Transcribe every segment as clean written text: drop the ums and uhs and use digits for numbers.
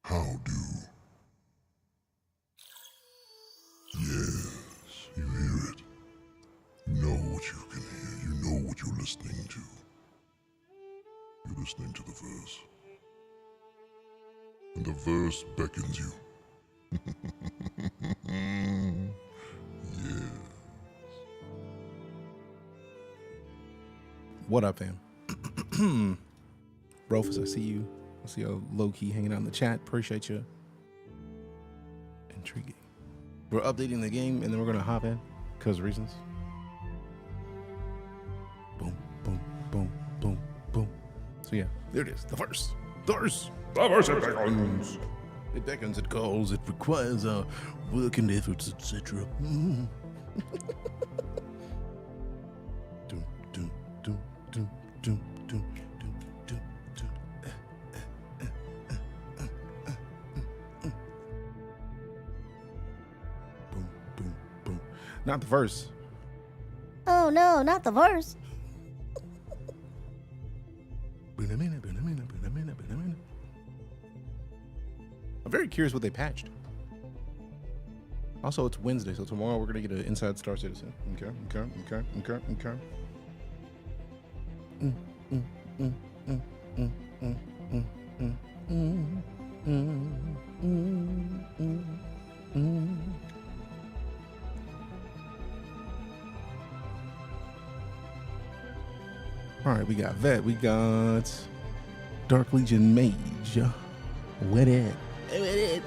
How do? Yes, you hear it. You know what you can hear. You know what you're listening to. You're listening to the verse. And the verse beckons you. Yes. What up, fam? Rufus, I see you. I see you low-key hanging out in the chat. Appreciate you. Intriguing. We're updating the game, and then we're going to hop in because of reasons. Boom, boom, boom, boom, boom. So yeah, there it is. The verse. The verse. The verse it beckons. It beckons, it calls, it requires our work and efforts, etc. Doom, doom, doom, doom, doom, doom, doom, doom, doom. Boom, boom, boom. Not the verse. Oh no, not the verse. I'm very curious what they patched. Also, it's Wednesday, so tomorrow we're gonna get an inside StarCitizen. Okay. All right, we got Vet, we got Dark Legion Mage. What it? What it?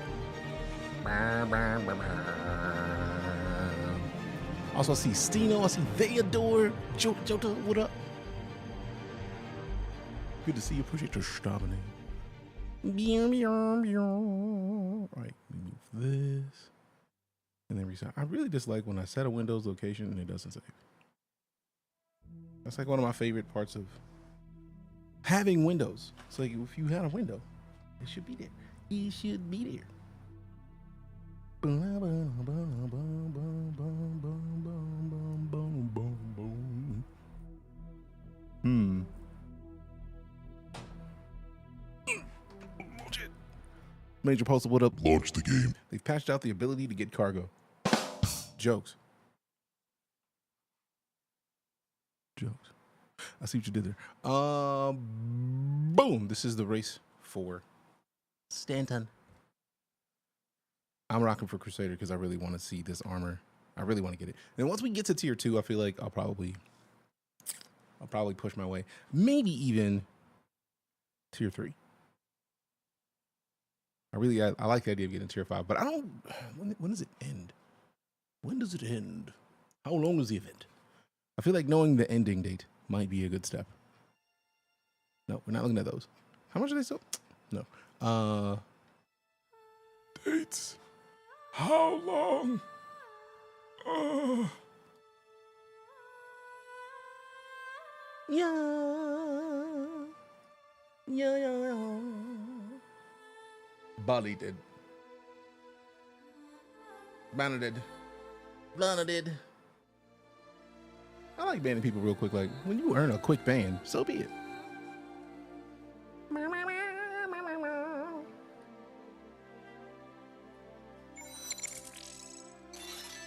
Also, I see Stino, I see Theodore, Jota, what up? Good to see you. Appreciate your stopping in. All right, we move this. And then reset. I really dislike when I set a Windows location and it doesn't save. That's like one of my favorite parts of having Windows. It's like if you had a window, it should be there. It should be there. Major Postal, what up? Launch the game. They've patched out the ability to get cargo. Jokes. I see what you did there. Boom. This is the race for Stanton. I'm rocking for Crusader because I really want to see this armor. I really want to get it. And once we get to tier 2, I feel like I'll probably push my way. Maybe even tier 3. I like the idea of getting tier 5, but I don't. When does it end? When does it end? How long is the event? I feel like knowing the ending date might be a good step. No, we're not looking at those. How much are they still? No. Dates. How long? Yeah. Bali did. Banner did. Lana did. I like banning people real quick. Like, when you earn a quick ban, so be it.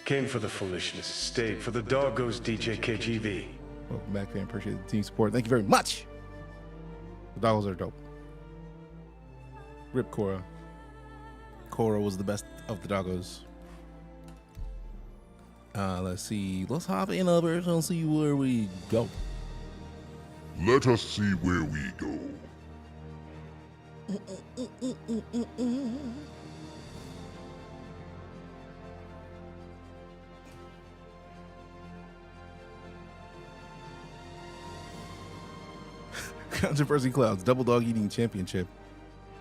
Came for the foolishness, stayed for the dog goes DJKGV. Welcome back, fam. Appreciate the team support. Thank you very much. The doggos are dope. Rip Cora. Cora was the best of the doggos. Let's see. Let's hop in others and see where we go. Let us see where we go. Controversy Clouds, Double Dog Eating Championship.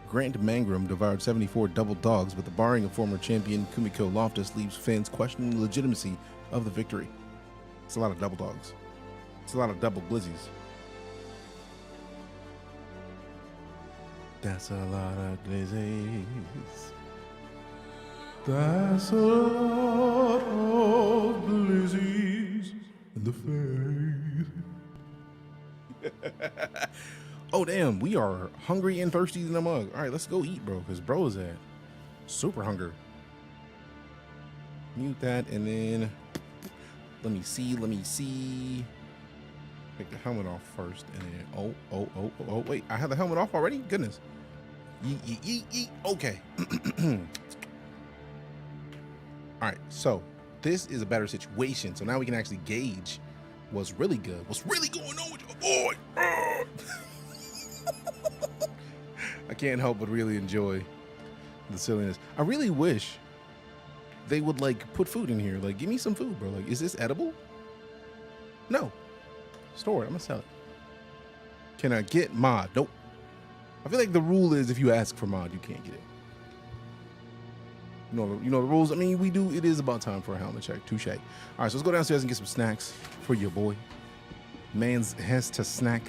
Grant Mangrum devoured 74 double dogs, but the barring of former champion Kumiko Loftus leaves fans questioning the legitimacy of the victory. It's a lot of double dogs. It's a lot of double glizzies. That's a lot of glizzies. That's a lot of glizzies in the face. Oh, damn. We are hungry and thirsty in the mug. All right, let's go eat, bro, because bro is at super hunger. Mute that, and then let me see. Take the helmet off first, and then oh, wait, I have the helmet off already? Goodness. Yeet. Okay. All right, so this is a better situation. So now we can actually gauge what's really good. What's really going on with your boy? I can't help but really enjoy the silliness. I really wish they would like put food in here. Like, give me some food, bro. Like, is this edible? No. Store it. I'm gonna sell it. Can I get mod? Nope. I feel like the rule is if you ask for mod, you can't get it. You know the rules. I mean, we do. It is about time for a helmet check. Touche. All right, so let's go downstairs and get some snacks for your boy. Man's has to snack.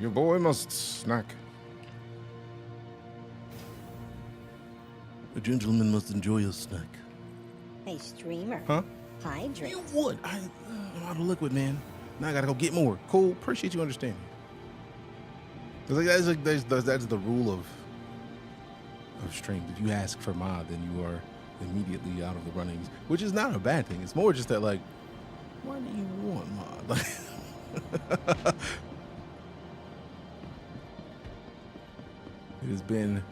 Your boy must snack. A gentleman must enjoy a snack. Hey, streamer. Huh? Hydrate. You would. I'm out of liquid, man. Now I gotta go get more. Cool. Appreciate you understanding. That's the rule of streams. If you ask for mod, then you are immediately out of the runnings, which is not a bad thing. It's more just that, like, why do you want mod? Like, it has been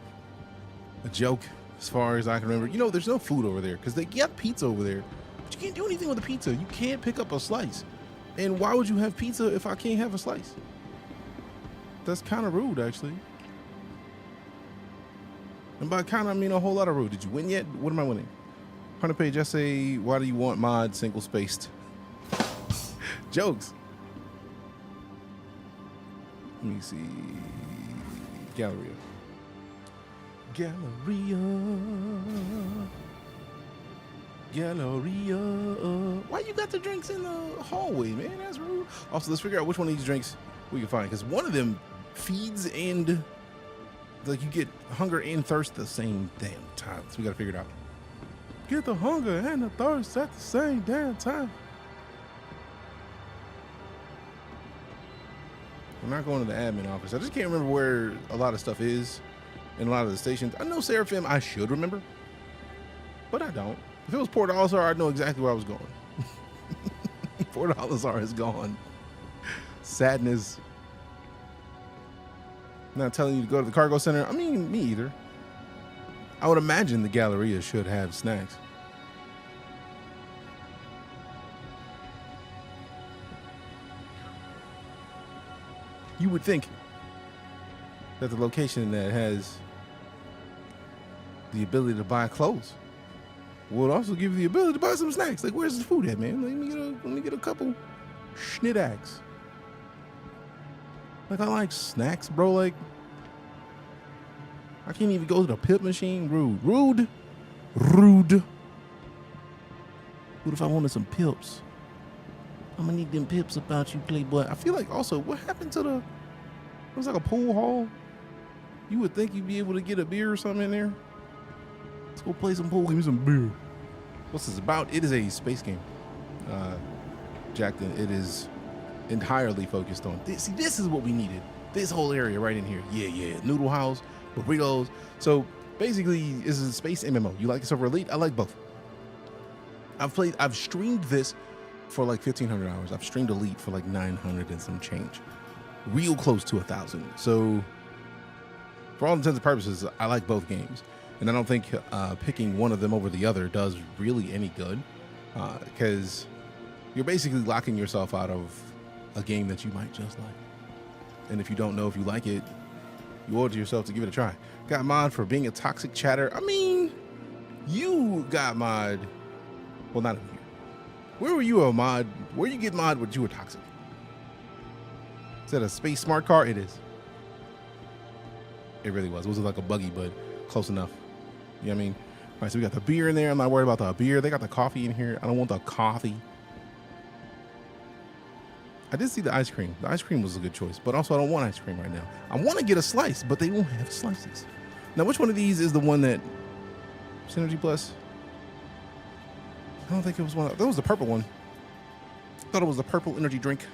a joke as far as I can remember. You know, there's no food over there because they got pizza over there, but you can't do anything with the pizza. You can't pick up a slice. And why would you have pizza if I can't have a slice? That's kind of rude, actually. And by kind of, I mean a whole lot of rude. Did you win yet? What am I winning? 100 page essay. Why do you want mod single spaced? Jokes. Let me see. Galleria. Why you got the drinks in the hallway, man? That's rude. Also, let's figure out which one of these drinks we can find, because one of them feeds and like you get hunger and thirst at the same damn time. So we gotta figure it out. Get the hunger and the thirst at the same damn time. We're not going to the admin office. I just can't remember where a lot of stuff is in a lot of the stations. I know Seraphim I should remember, but I don't. If it was Port Alisar, I'd know exactly where I was going. Port Alisar is gone. Sadness. Not telling you to go to the cargo center. I mean, me either. I would imagine the Galleria should have snacks. You would think that the location that has the ability to buy clothes would also give you the ability to buy some snacks. Like, where's the food at, man? Let me get a couple schnitacks. Like, I like snacks, bro. Like, I can't even go to the pip machine. Rude. What if I wanted some pips? I'm gonna need them pips about you, playboy. I feel like also, what happened to it was like a pool hall. You would think you'd be able to get a beer or something in there. Let's go play some pool. Give me some beer. What's this about? It is a space game. Jackson, it is entirely focused on this. See, this is what we needed. This whole area right in here. Yeah. Noodle house, burritos. So basically, this is a space MMO. You like this over Elite? I like both. I've streamed this for like 1,500 hours. I've streamed Elite for like 900 and some change. Real close to 1,000. So for all intents and purposes, I like both games. And I don't think picking one of them over the other does really any good, because you're basically locking yourself out of a game that you might just like. And if you don't know if you like it, you owe it to yourself to give it a try. Got mod for being a toxic chatter. I mean, you got mod. Well, not over here. Where were you a mod? Where you get mod when you were toxic? Is that a space smart car? It is. It really was. It was like a buggy, but close enough. You know what I mean? All right, so we got the beer in there. I'm not worried about the beer. They got the coffee in here. I don't want the coffee. I did see the ice cream. The ice cream was a good choice, but also I don't want ice cream right now. I want to get a slice, but they won't have slices. Now, which one of these is the one that Synergy Plus? I don't think it was one. That was the purple one. I thought it was the purple energy drink.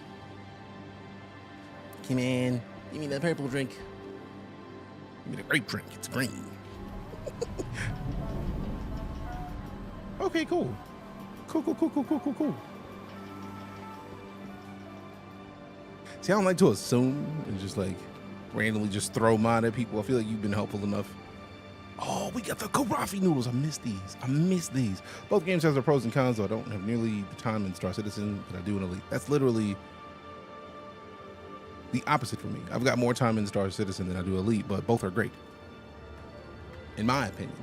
Hey man, give me that purple drink. Give me the grape drink. It's green. Okay, cool. Cool. See, I don't like to assume and just like randomly just throw mine at people. I feel like you've been helpful enough. Oh, we got the Karafi noodles. I miss these. Both games have their pros and cons, though I don't have nearly the time in StarCitizen that I do in Elite. That's literally the opposite for me. I've got more time in StarCitizen than I do Elite, but both are great, in my opinion.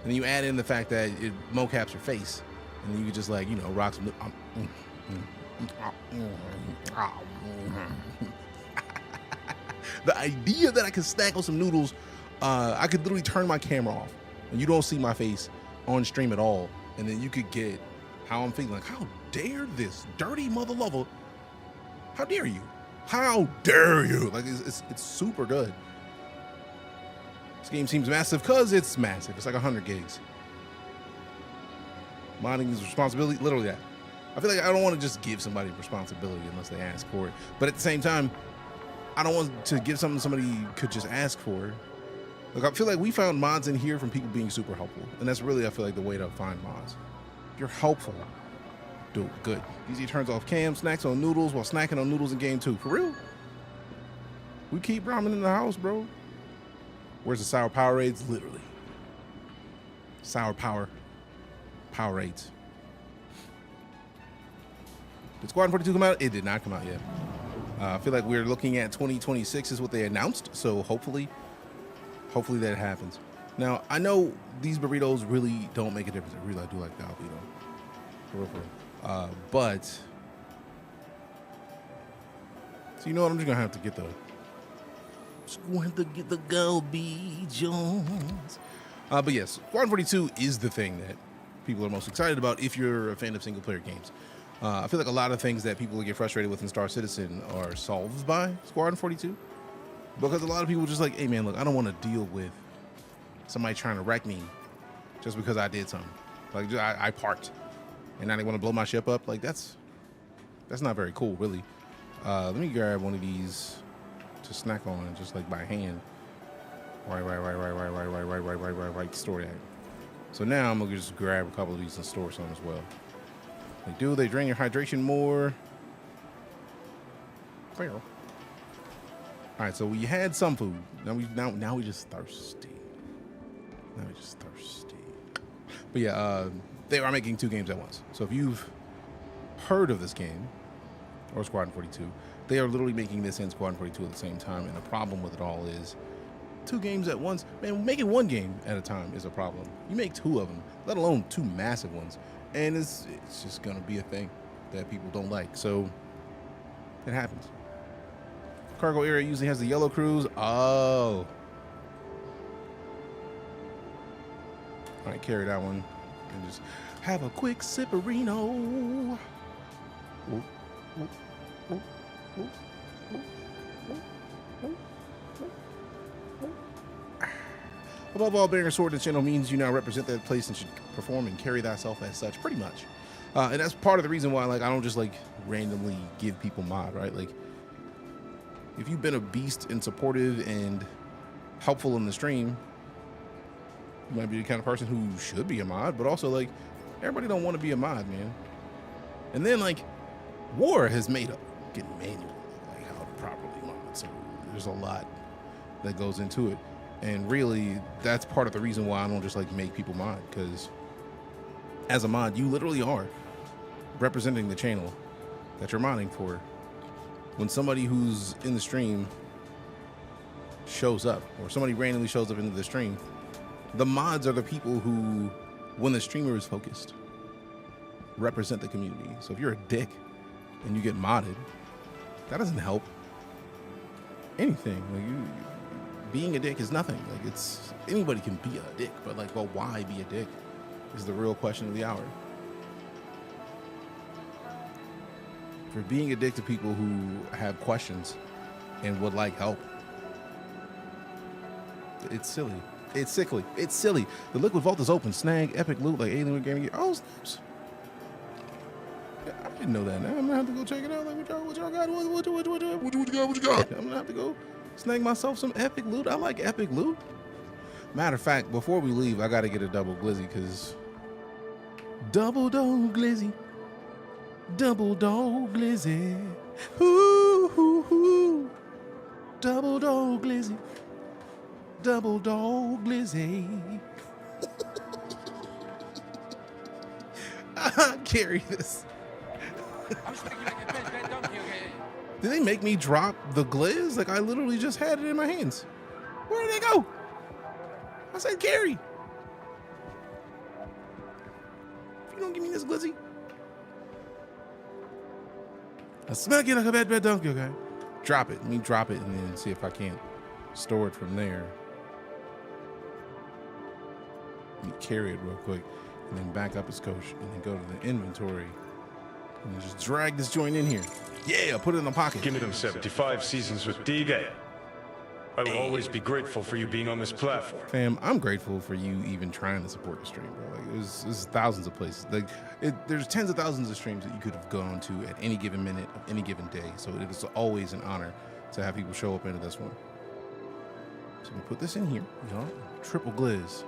And then you add in the fact that it mocaps your face, and then you could just like, you know, rock some. The idea that I could snack on some noodles, I could literally turn my camera off and you don't see my face on stream at all, and then you could get how I'm feeling. Like, how dare this dirty mother lover? How dare you? How dare you? Like, it's super good. This game seems massive because it's massive. It's like 100 gigs. Modding is responsibility, literally that. I feel like I don't want to just give somebody responsibility unless they ask for it. But at the same time, I don't want to give something somebody could just ask for. Like, I feel like we found mods in here from people being super helpful. And that's really, I feel like, the way to find mods. If you're helpful, do it. Good. DeeJay turns off cam, snacks on noodles while snacking on noodles in game 2. For real? We keep ramen in the house, bro. Where's the sour Powerades? Literally. Sour Powerades. Did Squadron 42 come out? It did not come out yet. I feel like we're looking at 2026 is what they announced. So hopefully that happens. Now, I know these burritos really don't make a difference. I really do like the Albedo. For real. But, so you know what? I'm just going to have to get the Galbi Jones. But yes, Squadron 42 is the thing that people are most excited about if you're a fan of single player games. I feel like a lot of things that people get frustrated with in StarCitizen are solved by Squadron 42. Because a lot of people just like, hey man, look, I don't want to deal with somebody trying to wreck me just because I did something. Like, I parked and now they want to blow my ship up. Like, that's not very cool, really. Let me grab one of these to snack on just like by hand. Right, store that. So now I'm gonna just grab a couple of these and store some as well. They drain your hydration more. Fair. All right, so we had some food. Now we just thirsty. But yeah, they are making 2 games at once. So if you've heard of this game or Squadron 42, they are literally making this and Squadron 42 at the same time. And the problem with it all is 2 games at once. Man, making 1 game at a time is a problem. You make 2 of them, let alone 2 massive ones. And it's just gonna be a thing that people don't like. So it happens. Cargo area usually has the yellow cruise. Oh. All right, carry that one and just have a quick sipperino. Above all, bearing a sword in the channel means you now represent that place and should perform and carry thyself as such, pretty much. And that's part of the reason why, like, I don't just like randomly give people mod, right? Like, if you've been a beast and supportive and helpful in the stream, you might be the kind of person who should be a mod, but also like everybody don't want to be a mod, man. And then like War has made up getting manual, like how to properly mod. So there's a lot that goes into it. And really, that's part of the reason why I don't just like make people mod, because as a mod, you literally are representing the channel that you're modding for. When somebody who's in the stream shows up, or somebody randomly shows up into the stream, the mods are the people who, when the streamer is focused, represent the community. So if you're a dick and you get modded, that doesn't help anything. Like, being a dick is nothing. Like, it's, anybody can be a dick, but like, well, why be a dick is the real question of the hour. For being a dick to people who have questions and would like help, it's silly. It's sickly. It's silly. The liquid vault is open. Snag epic loot like alien gaming gear. Oh, snaps. Yeah, didn't know that. Now I'm gonna have to go check it out. Like, what y'all got? What you got? I'm gonna have to go snag myself some epic loot. I like epic loot. Matter of fact, before we leave, I gotta get a double glizzy because double dog glizzy, double dog glizzy, hoo hoo hoo, double dog glizzy, double dog glizzy. I carry this. Did they make me drop the glizz? Like, I literally just had it in my hands. Where did they go? I said carry. If you don't give me this glizzy, I smack it like a bad donkey, okay? Drop it. Let me drop it and then see if I can't store it from there. Let me carry it real quick and then back up its coach and then go to the inventory and then just drag this joint in here. Yeah, put it in the pocket. Give me them 75 seasons with Deejay. I will always be grateful for you being on this platform. Fam, I'm grateful for you even trying to support the stream, bro. Like, there's thousands of places. Like, there's tens of thousands of streams that you could have gone to at any given minute of any given day. So it is always an honor to have people show up into this one. So we put this in here, you know, triple glizz.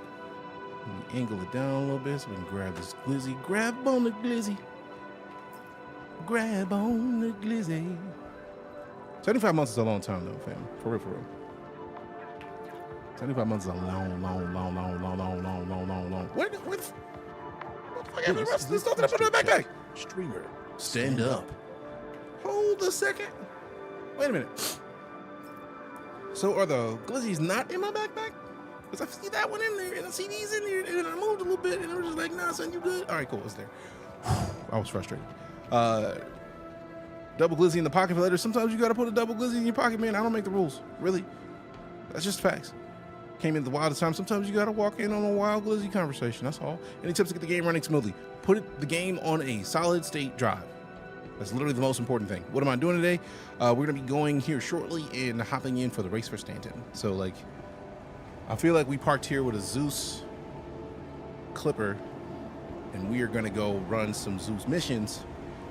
And we angle it down a little bit so we can grab this glizzy. Grab on the glizzy. Grab on the glizzy. 75 months is a long time though, fam. For real, for real. 75 months is a long. Where the fuck happened to the rest of this stuff that I put in my backpack? Streamer. Stand up. Hold a second. Wait a minute. So are the glizzies not in my backpack? Because I see that one in there, and I see these in there, and I moved a little bit, and I was just like, nah, son, you good? All right, cool, it's there. I was frustrated. Double glizzy in the pocket for later. Sometimes you got to put a double glizzy in your pocket, man. I don't make the rules. Really. That's just facts. Came in the wildest time. Sometimes you got to walk in on a wild glizzy conversation. That's all. Any tips to get the game running smoothly? Put the game on a solid state drive. That's literally the most important thing. What am I doing today? We're going to be going here shortly and hopping in for the race for Stanton. So, like, I feel like we parked here with a Zeus Clipper, and we are going to go run some Zeus missions.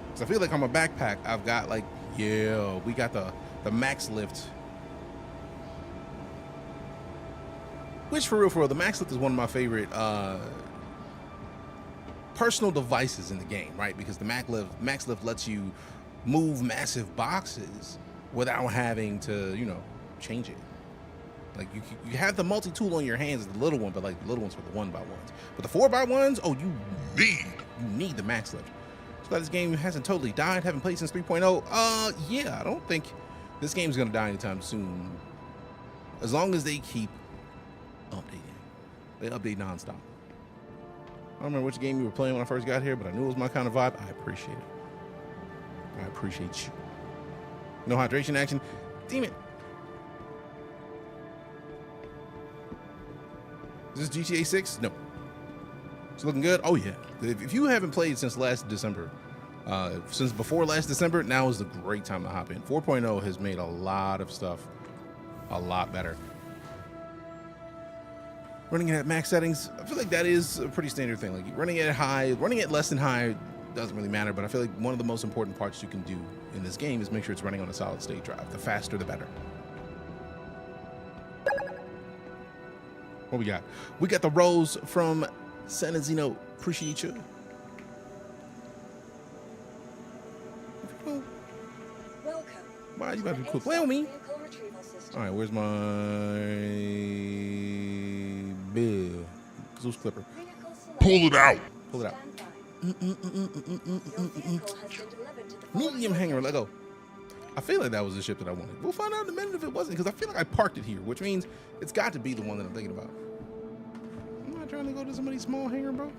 Because I feel like on my backpack, I've got, like, yeah, we got the max lift. Which, for real, the max lift is one of my favorite personal devices in the game, right? Because the max lift lets you move massive boxes without having to, you know, change it. Like, you have the multi-tool on your hands, the little one, but like the little ones for the 1x1s. But the 4x1s, oh, you need the max lift. So glad this game hasn't totally died. Haven't played since 3.0. Yeah, I don't think this game's gonna die anytime soon. As long as they keep updating. They update nonstop. I don't remember which game you were playing when I first got here, but I knew it was my kind of vibe. I appreciate it. I appreciate you. No hydration action. Damn it. Is this GTA 6? No. It's looking good. Oh yeah. If you haven't played since last December, since before last December, now is the great time to hop in. 4.0 has made a lot of stuff a lot better. Running it at max settings, I feel like that is a pretty standard thing. Like running it at high, running it less than high doesn't really matter, but I feel like one of the most important parts you can do in this game is make sure it's running on a solid state drive. The faster, the better. What we got? We got the rose from Sanazino. Appreciate you. Welcome. Why you about to quit playing with me? All right, where's my bill? Zeus Clipper. Pull it out. Pull it out. Medium hanger, let go. I feel like that was the ship that I wanted. We'll find out in a minute if it wasn't, because I feel like I parked it here, which means it's got to be the one that I'm thinking about. I'm not trying to go to somebody's small hangar, bro.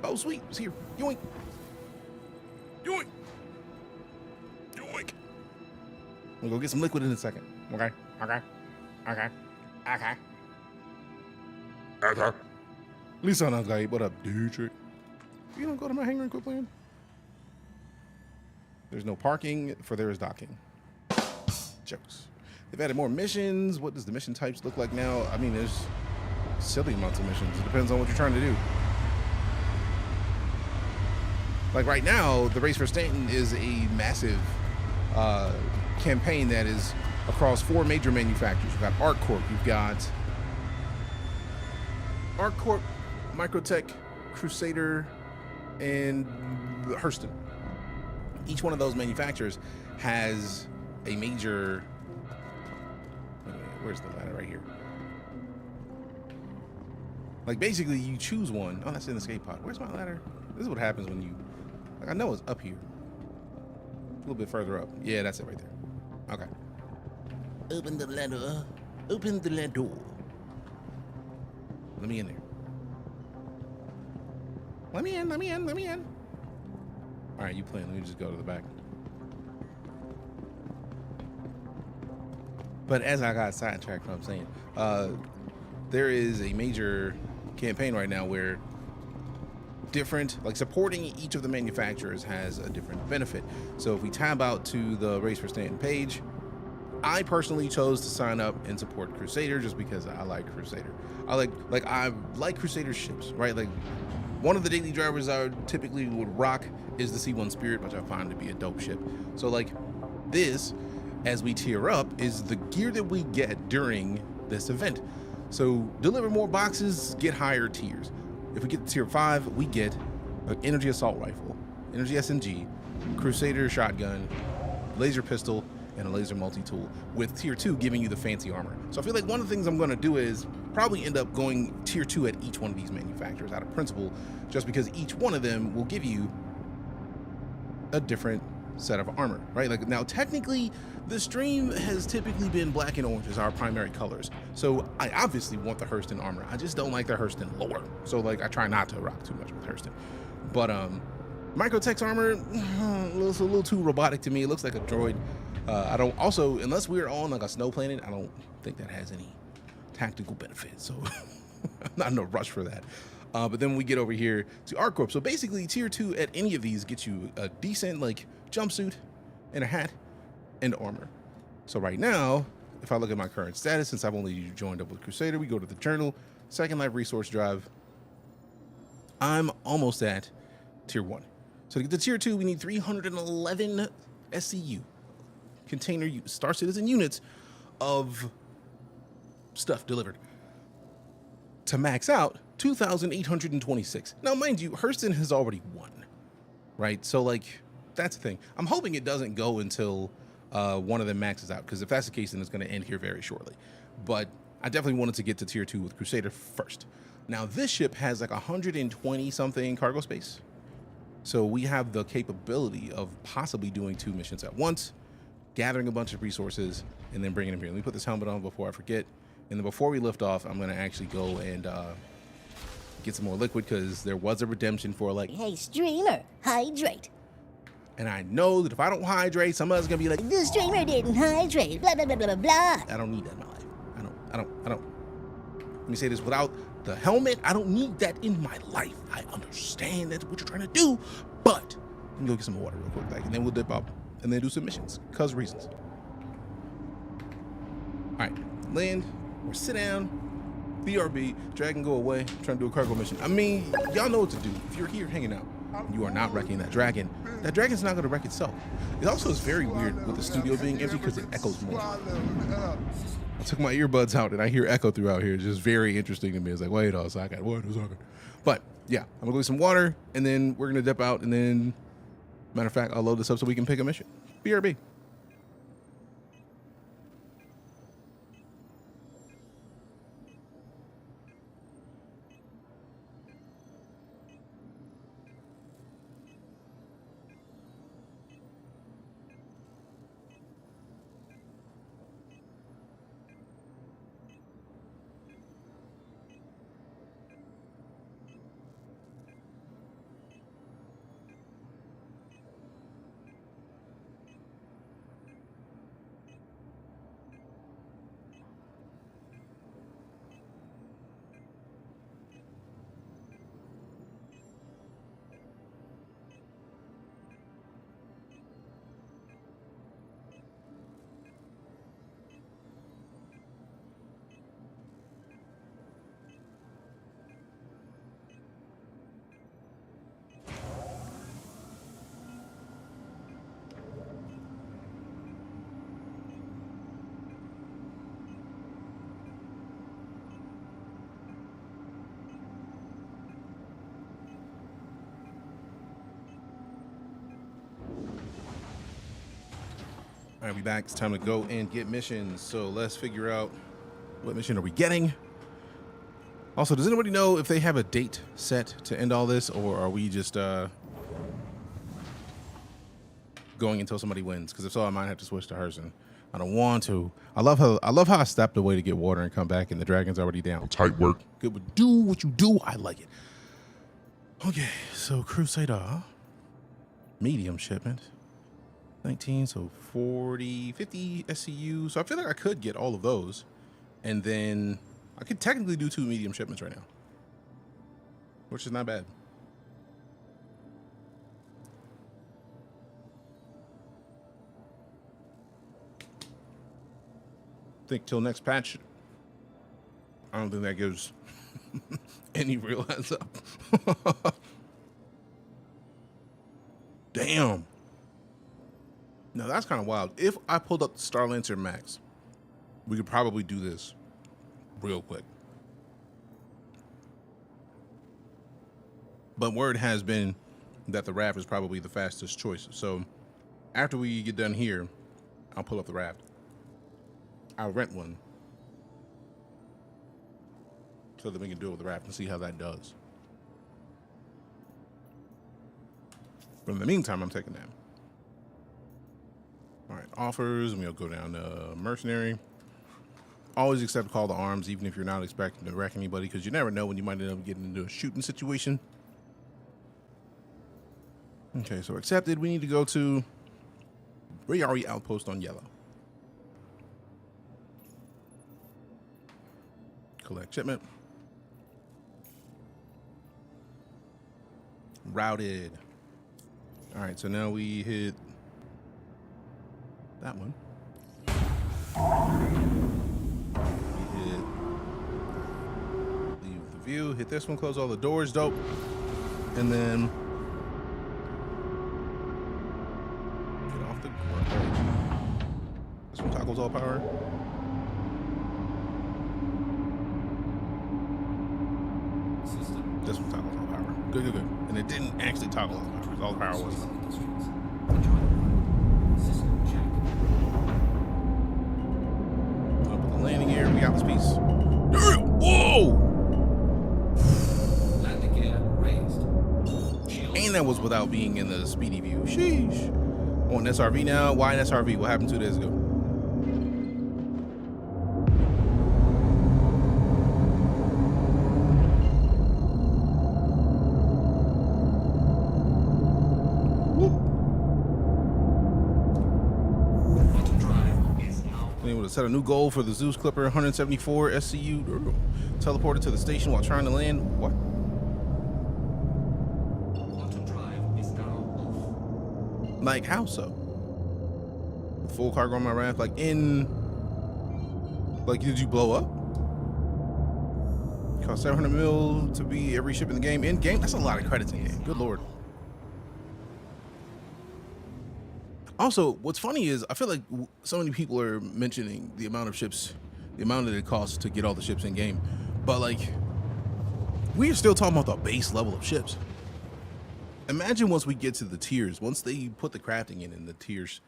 Oh, sweet. It's here. Yoink. Yoink. Yoink. We'll go get some liquid in a second. Okay. Okay. Okay. Okay. Okay. Lisa, okay. What up, Deejay? You don't go to my hangar and quit playing? There's no parking, for there is docking. Jokes. They've added more missions. What does the mission types look like now? I mean, there's silly amounts of missions. It depends on what you're trying to do. Like right now, the Race for Stanton is a massive campaign that is across 4 major manufacturers. You've got ArcCorp, you've got ArcCorp, Microtech, Crusader, and Hurston. Each one of those manufacturers has a major. Where's the ladder? Right here. Like basically, you choose one. Oh, that's in the escape pod. Where's my ladder? This is what happens when you. Like I know it's up here. A little bit further up. Yeah, that's it right there. Okay. Open the ladder. Open the ladder. Let me in there. Let me in. Let me in. Let me in. All right, you playing. Let me just go to the back. But as I got sidetracked, what I'm saying, there is a major campaign right now where supporting each of the manufacturers has a different benefit. So if we tab out to the Race for Stanton page, I personally chose to sign up and support Crusader just because I like Crusader. I like Crusader ships, right? Like one of the daily drivers I typically would rock is the C1 Spirit, which I find to be a dope ship. So like this, as we tier up, is the gear that we get during this event. So deliver more boxes, get higher tiers. If we get to tier 5, we get an energy assault rifle, energy SMG, Crusader shotgun, laser pistol, and a laser multi-tool, with tier 2 giving you the fancy armor. So I feel like one of the things I'm going to do is probably end up going tier 2 at each one of these manufacturers out of principle, just because each one of them will give you a different set of armor, right? Like now technically the stream has typically been black and orange as our primary colors, so I obviously want the Hurston armor. I just don't like the Hurston lore, so like I try not to rock too much with Hurston. But Microtech's armor looks a little too robotic to me. It looks like a droid. I don't also, unless we're on like a snow planet, I don't think that has any tactical benefit, so I'm not in a rush for that. But then we get over here to ArcCorp. So basically tier 2 at any of these gets you a decent like jumpsuit and a hat and armor. So right now, if I look at my current status, since I've only joined up with Crusader, we go to the journal, Second Life resource drive. I'm almost at tier 1. So to get to tier 2, we need 311 SCU, container StarCitizen units of stuff delivered. To max out, 2,826. Now, mind you, Hurston has already won, right? So, like, that's the thing. I'm hoping it doesn't go until one of them maxes out, because if that's the case, then it's going to end here very shortly. But I definitely wanted to get to tier 2 with Crusader first. Now, this ship has like 120-something cargo space. So we have the capability of possibly doing 2 missions at once, gathering a bunch of resources, and then bringing them here. Let me put this helmet on before I forget. And then before we lift off, I'm going to actually go and get some more liquid, because there was a redemption for like, Hey, streamer, hydrate. and I know that if I don't hydrate, somebody's going to be like, The streamer didn't hydrate, blah, blah, blah, blah, blah. I don't need that in my life. I don't. Let me say this without the helmet. I don't need that in my life. I understand that's what you're trying to do, but let me go get some water real quick, like, and then we'll dip up and then do some missions, cause reasons. All right, land or sit down. BRB, drag and go away. I'm trying to do a cargo mission. I mean, y'all know what to do. If you're here hanging out, you are not wrecking that dragon's not going to wreck itself. It also is very weird with the studio being empty because it echoes more. I took my earbuds out and I hear echo throughout here. It's just very interesting to me. It's like, wait a second, what a second. But yeah, I'm gonna go get some water and then we're gonna dip out, and then, matter of fact, I'll load this up so we can pick a mission. BRB. All right, we back. It's time to go and get missions. So let's figure out what mission are we getting. Also, does anybody know if they have a date set to end all this, or are we just going until somebody wins? Because if so, I might have to switch to Orison. I don't want to. I love how I stepped away to get water and come back, and the dragon's already down. Tight work. Good. Do what you do. I like it. Okay, so Crusader, medium shipment. 19, so 40, 50 SCU. So I feel like I could get all of those. And then I could technically do 2 medium shipments right now, which is not bad. I think till next patch, I don't think that gives any real heads up. Damn. Now that's kind of wild. If I pulled up the Star Lancer Max, we could probably do this real quick. But word has been that the raft is probably the fastest choice. So after we get done here, I'll pull up the raft. I'll rent one so that we can do it with the raft and see how that does. But in the meantime, I'm taking that. All right, offers, and we'll go down to mercenary. Always accept call to arms, even if you're not expecting to wreck anybody, because you never know when you might end up getting into a shooting situation. Okay, so accepted. We need to go to Rayari Outpost on yellow. Collect shipment. Routed. All right, so now we hit that one. We hit leave the view, hit this one, close all the doors, dope. And then get off the workbench. This one toggles all power. This one toggles all power. Good, good, good. And it didn't actually toggle all the power. All the power was. Up with the landing gear. We got this piece. Whoa! Landing gear raised. And that was without being in the speedy view. Sheesh. On SRV now. Why an SRV? What happened 2 days ago? Set a new goal for the Zeus Clipper, 174 SCU. Teleported to the station while trying to land. What? Auto drive is now off. Like, how so? Full cargo on my raft? Like, did you blow up? Cost 700 mil to be every ship in the game. In game? That's a lot of credits in game. Good lord. Also, what's funny is I feel like so many people are mentioning the amount of ships, the amount that it costs to get all the ships in game, but like we're still talking about the base level of ships. Imagine once we get to the tiers, once they put the crafting in and the tiers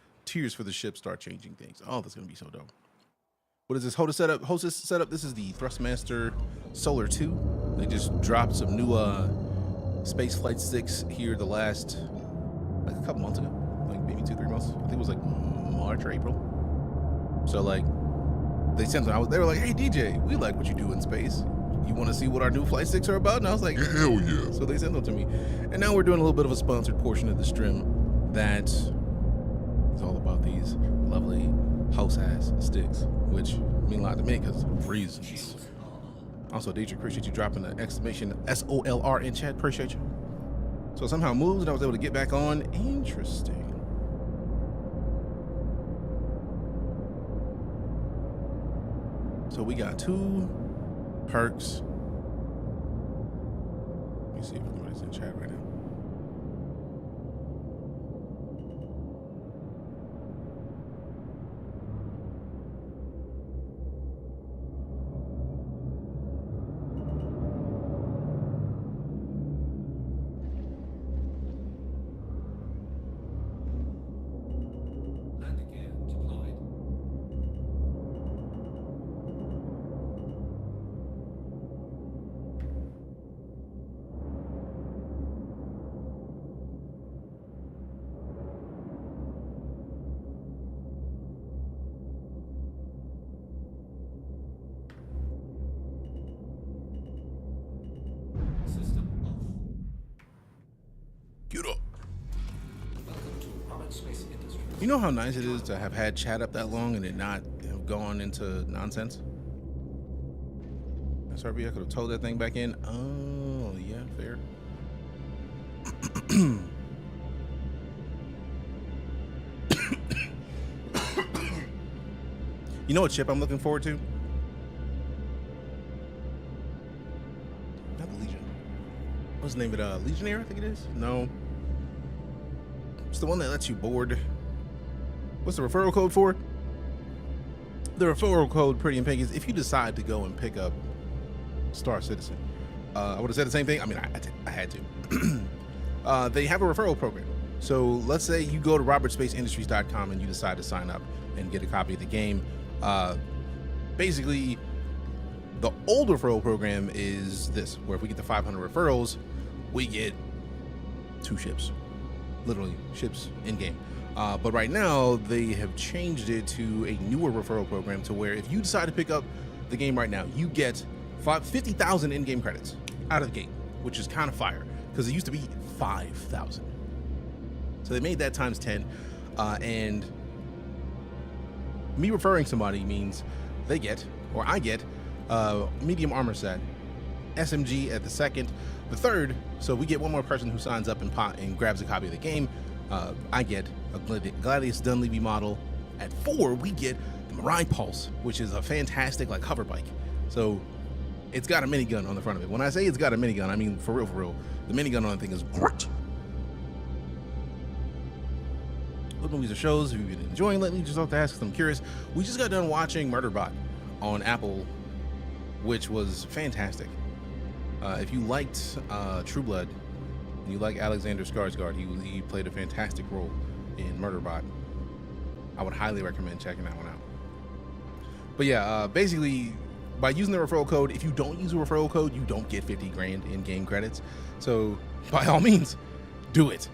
for the ships start changing things. Oh, that's gonna be so dope. What is this? Hostess setup. This is the Thrustmaster Solar 2. They just dropped some new Space Flight 6 here the last like a couple months ago. Like maybe 2-3 months. I think it was like March or April. So like they sent them. They were like, "Hey DJ, we like what you do in space. You want to see what our new Flight 6 are about?" And I was like, Hell yeah. So they sent them to me, and now we're doing a little bit of a sponsored portion of the stream that is all about these lovely house ass sticks, which mean a lot to me because of reasons. Also, Deejay, appreciate you dropping the exclamation SOLR in chat. Appreciate you. So somehow moved and I was able to get back on. Interesting. So we got 2 perks. Let me see if anybody's in chat right now. Landing gear deployed. You know how nice it is to have had chat up that long and it not have gone into nonsense? SRB, I could have told that thing back in. Oh, yeah, fair. You know what chip I'm looking forward to? Not the Legion. What's the name of it? Legionnaire, I think it is? No. It's the one that lets you board. What's the referral code for? The referral code, Pretty in Pink, is if you decide to go and pick up StarCitizen. I would have said the same thing. I mean, I had to. They have a referral program. So let's say you go to robertspaceindustries.com and you decide to sign up and get a copy of the game. Basically, the old referral program is this, where if we get the 500 referrals, we get 2 ships. Literally, ships in-game. But right now, they have changed it to a newer referral program to where if you decide to pick up the game right now, you get 50,000 in-game credits out of the gate, which is kind of fire, because it used to be 5,000. So they made that times 10, and me referring somebody means they get, or I get, medium armor set, SMG at the second, the third, so we get one more person who signs up and grabs a copy of the game. I get a Gladius Dunleavy model. At 4, we get the Mirai Pulse, which is a fantastic like hover bike. So it's got a minigun on the front of it. When I say it's got a minigun, I mean for real, the minigun on the thing is great. What movies or shows have you been enjoying lately? Just off to ask, because I'm curious. We just got done watching Murderbot on Apple, which was fantastic. If you liked True Blood, and you like Alexander Skarsgård, he played a fantastic role in Murderbot. I would highly recommend checking that one out. But yeah, basically, by using the referral code, if you don't use a referral code, you don't get 50 grand in game credits. So by all means, do it.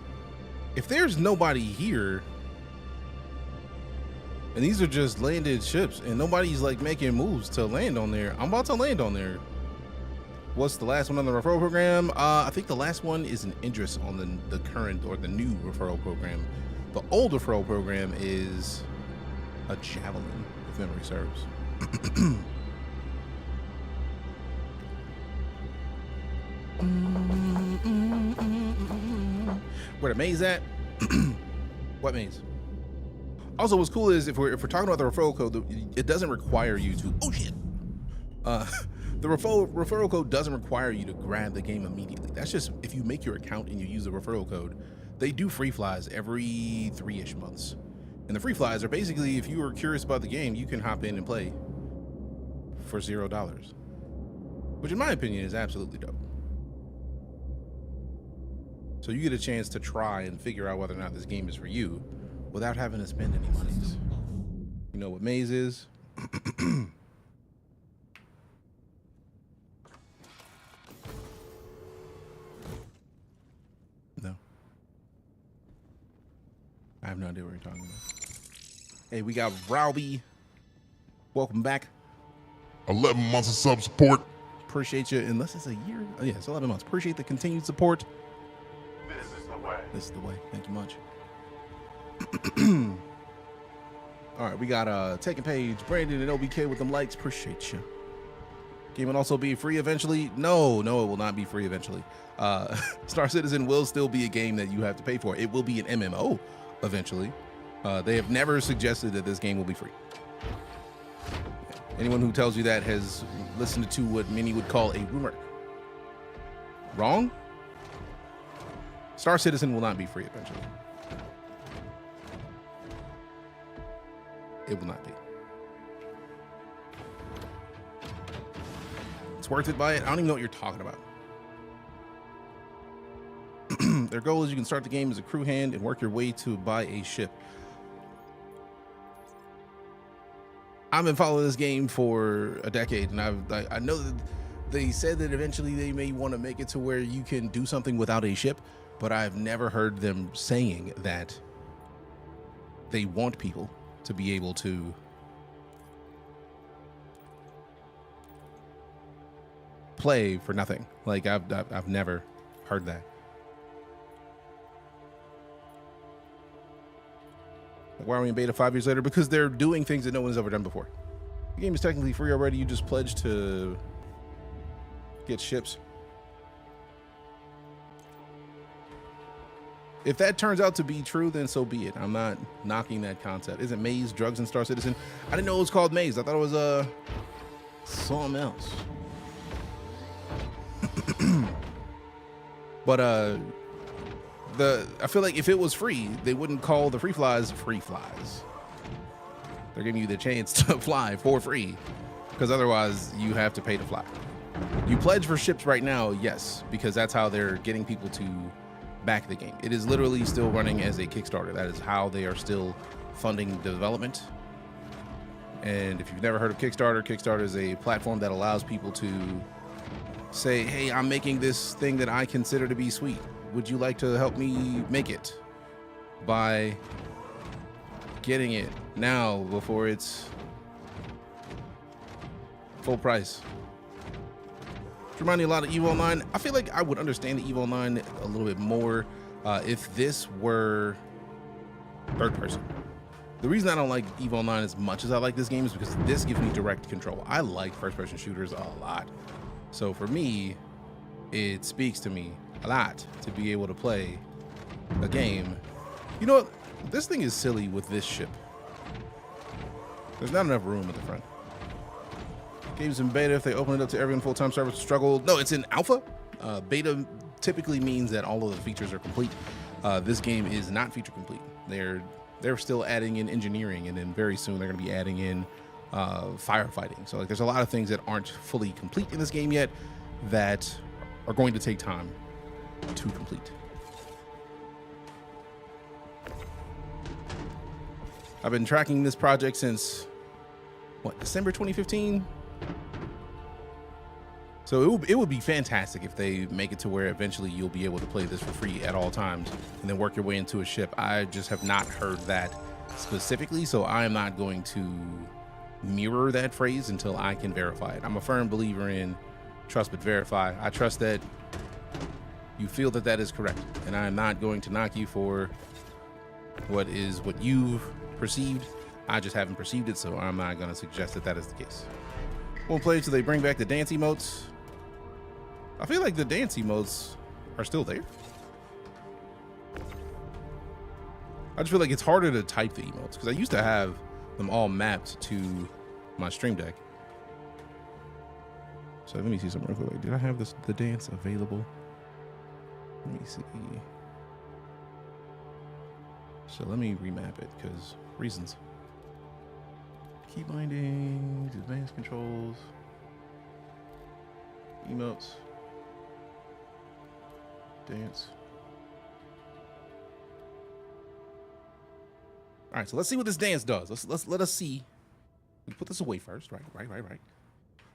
If there's nobody here, and these are just landed ships, and nobody's like making moves to land on there, I'm about to land on there. What's the last one on the referral program? I think the last one is an Idris on the current or the new referral program. The old referral program is a Javelin, if memory serves. Where the maze at? What maze? Also, what's cool is if we're talking about the referral code, it doesn't require you to. Oh shit! The referral code doesn't require you to grab the game immediately. That's just if you make your account and you use the referral code. They do free flies every 3-ish months, and the free flies are basically if you are curious about the game, you can hop in and play for $0, which in my opinion is absolutely dope. So you get a chance to try and figure out whether or not this game is for you without having to spend any monies. You know what maze is? No. I have no idea what you're talking about. Hey, we got Rowby. Welcome back. 11 months of sub support. Appreciate you. Unless it's a year. Oh, yeah, it's 11 months. Appreciate the continued support. This is the way. This is the way. Thank you much. All right, we got Taking Page, Brandon, and OBK with them likes. Appreciate you. Game will also be free eventually. No, it will not be free eventually. StarCitizen will still be a game that you have to pay for. It will be an MMO eventually. They have never suggested that this game will be free. Anyone who tells you that has listened to what many would call a rumor. Wrong? StarCitizen will not be free eventually. It will not be. It's worth it by it. I don't even know what you're talking about. Their goal is you can start the game as a crew hand and work your way to buy a ship. I've been following this game for a decade, and I know that they said that eventually they may want to make it to where you can do something without a ship, but I've never heard them saying that they want people to be able to play for nothing. Like I've never heard that. Like, why are we in beta 5 years later? Because they're doing things that no one's ever done before. The game is technically free already. You just pledge to get ships. If that turns out to be true, then so be it. I'm not knocking that concept. Isn't Maze drugs in StarCitizen? I didn't know it was called Maze. I thought it was something else. But I feel like if it was free, they wouldn't call the free flies free flies. They're giving you the chance to fly for free, because otherwise you have to pay to fly. You pledge for ships right now, yes, because that's how they're getting people to back the game. It is literally still running as a Kickstarter. That is how they are still funding the development. And if you've never heard of Kickstarter, Kickstarter is a platform that allows people to say, hey, I'm making this thing that I consider to be sweet. Would you like to help me make it by getting it now before it's full price? Remind me a lot of EVE Online. I feel like I would understand the EVE Online a little bit more if this were third person. The reason I don't like EVE Online as much as I like this game is because this gives me direct control. I like first person shooters a lot. So for me, it speaks to me a lot to be able to play a game. You know what? This thing is silly with this ship. There's not enough room at the front. Games in beta, if they open it up to everyone full-time servers struggle. No, it's in alpha. Beta typically means that all of the features are complete. This game is not feature complete. They're still adding in engineering, and then very soon they're going to be adding in firefighting. So like, there's a lot of things that aren't fully complete in this game yet that are going to take time to complete. I've been tracking this project since what, December 2015? So it would be fantastic if they make it to where eventually you'll be able to play this for free at all times and then work your way into a ship. I just have not heard that specifically, so I am not going to mirror that phrase until I can verify it. I'm a firm believer in trust but verify. I trust that you feel that that is correct, and I am not going to knock you for what you've perceived. I just haven't perceived it, so I'm not going to suggest that that is the case. Won't play until they bring back the dance emotes. I feel like the dance emotes are still there. I just feel like it's harder to type the emotes because I used to have them all mapped to my stream deck. So let me see something real quick. Did I have the dance available? Let me see. So let me remap it because reasons. Key bindings, advanced controls, emotes, dance. All right, so let's see what this dance does. Let us see. We put this away first, right.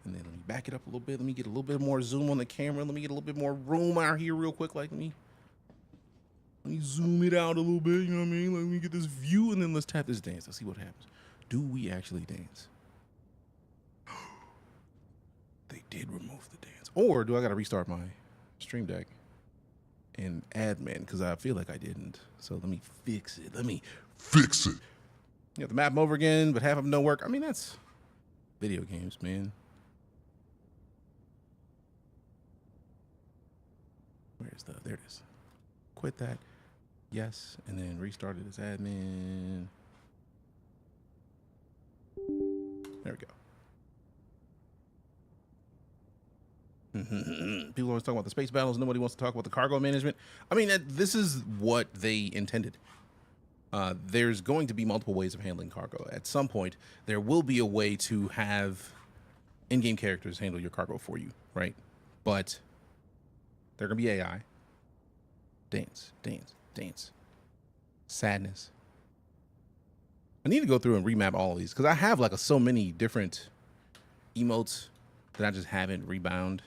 And then let me back it up a little bit. Let me get a little bit more zoom on the camera. Let me get a little bit more room out here real quick. Like, let me zoom it out a little bit. You know what I mean? Let me get this view, and then let's tap this dance. Let's see what happens. Do we actually dance? They did remove the dance. Or do I got to restart my stream deck and admin? Because I feel like I didn't. So let me fix it. Fix it. You have to map them over again, but half of them don't work. I mean, that's video games, man. There it is. Quit that. Yes. And then restart it as admin. There we go. People always talk about the space battles. Nobody wants to talk about the cargo management. I mean, this is what they intended. There's going to be multiple ways of handling cargo. At some point, there will be a way to have in-game characters handle your cargo for you, right? But they're going to be AI. Dance. Sadness. I need to go through and remap all of these because I have like so many different emotes that I just haven't rebound.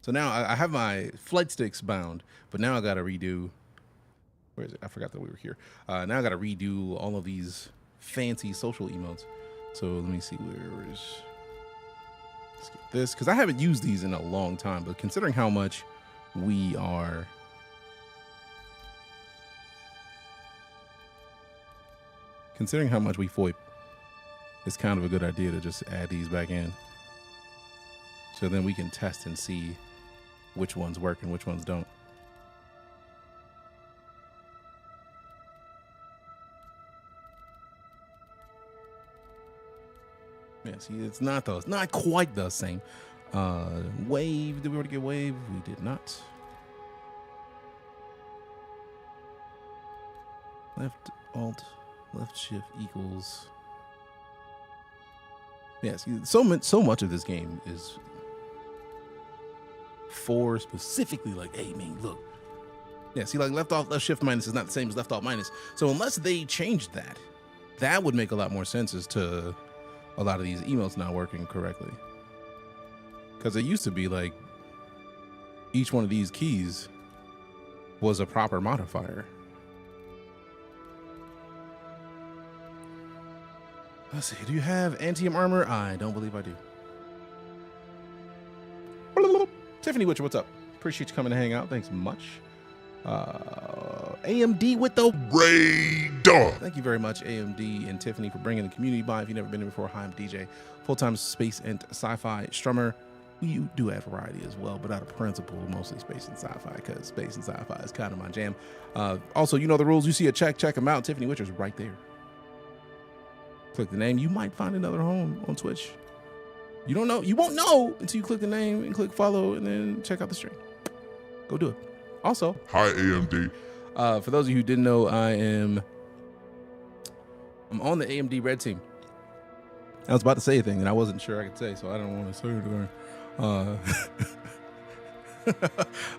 So now I have my flight sticks bound, but now I got to redo. Where is it? I forgot that we were here. Now I got to redo all of these fancy social emotes. So let me see let's get this because I haven't used these in a long time, but considering how much we are considering how much we FOIP, it's kind of a good idea to just add these back in. So then we can test and see which ones work and which ones don't. Yeah, see, it's not quite the same. Wave, did we already get wave? We did not. Left alt, left shift equals. Yeah, see, so much of this game is for specifically like, hey man, look. Yeah, see, like left alt, left shift minus is not the same as left alt minus. So unless they changed that, that would make a lot more sense as to a lot of these emails not working correctly. Because it used to be like each one of these keys was a proper modifier. Let's see, do you have anti armor? I don't believe I do. Tiffany Witcher, what's up? Appreciate you coming to hang out. Thanks much. AMD with the Radar. Thank you very much, AMD and Tiffany, for bringing the community by. If you've never been here before, hi, I'm DJ, full-time space and sci-fi strummer. You do have variety as well, but out of principle, mostly space and sci-fi, because space and sci-fi is kind of my jam. Also, you know the rules. You see a check them out. Tiffany Witcher's right there. Click the name. You might find another home on Twitch. You don't know. You won't know until you click the name and click follow and then check out the stream. Go do it. Also, Hi, AMD. For those of you who didn't know, I'm on the AMD red team. I was about to say a thing that I wasn't sure I could say, so I don't want to say anything. I'm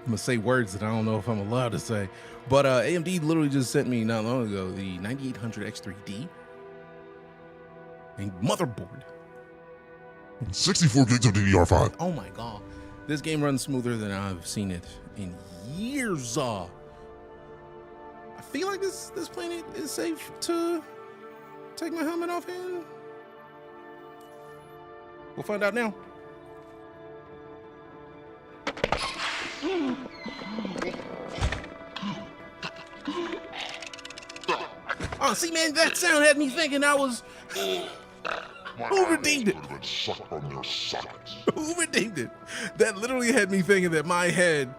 gonna say words that I don't know if I'm allowed to say. But AMD literally just sent me not long ago the 9800 X3D, a motherboard. 64 gigs of DDR5. Oh my god, this game runs smoother than I've seen it in years. I feel like this planet is safe to take my helmet off in. We'll find out now. Oh, see, man, that sound had me thinking I was. Who redeemed it? Who redeemed it? That literally had me thinking that my head.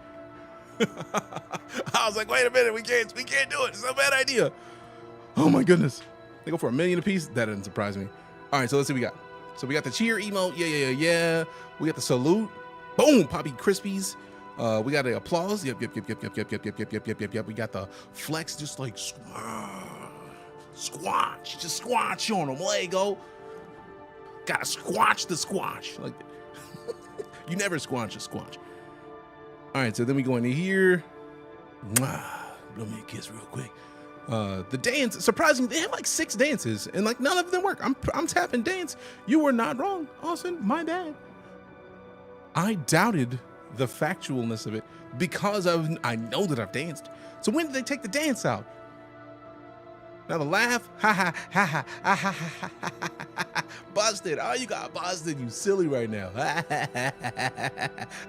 I was like, wait a minute, we can't do it. It's a bad idea. Oh my goodness. They go for $1 million a piece. That doesn't surprise me. All right, so let's see what we got. So we got the cheer emote. Yeah. We got the salute. Boom, Poppy Krispies. We got the applause. Yep. We got the flex, just like squatch. Just squatch on them. Lego. Gotta squatch the squatch. Like you never squatch a squatch. All right, so then we go into here. Blow me a kiss real quick. The dance, surprisingly, they have like 6 dances, and like none of them work. I'm tapping dance. You were not wrong, Austin. My bad. I doubted the factualness of it because I know that I've danced. So when did they take the dance out? Now the laugh, ha ha, busted. Oh, you got busted, you silly right now.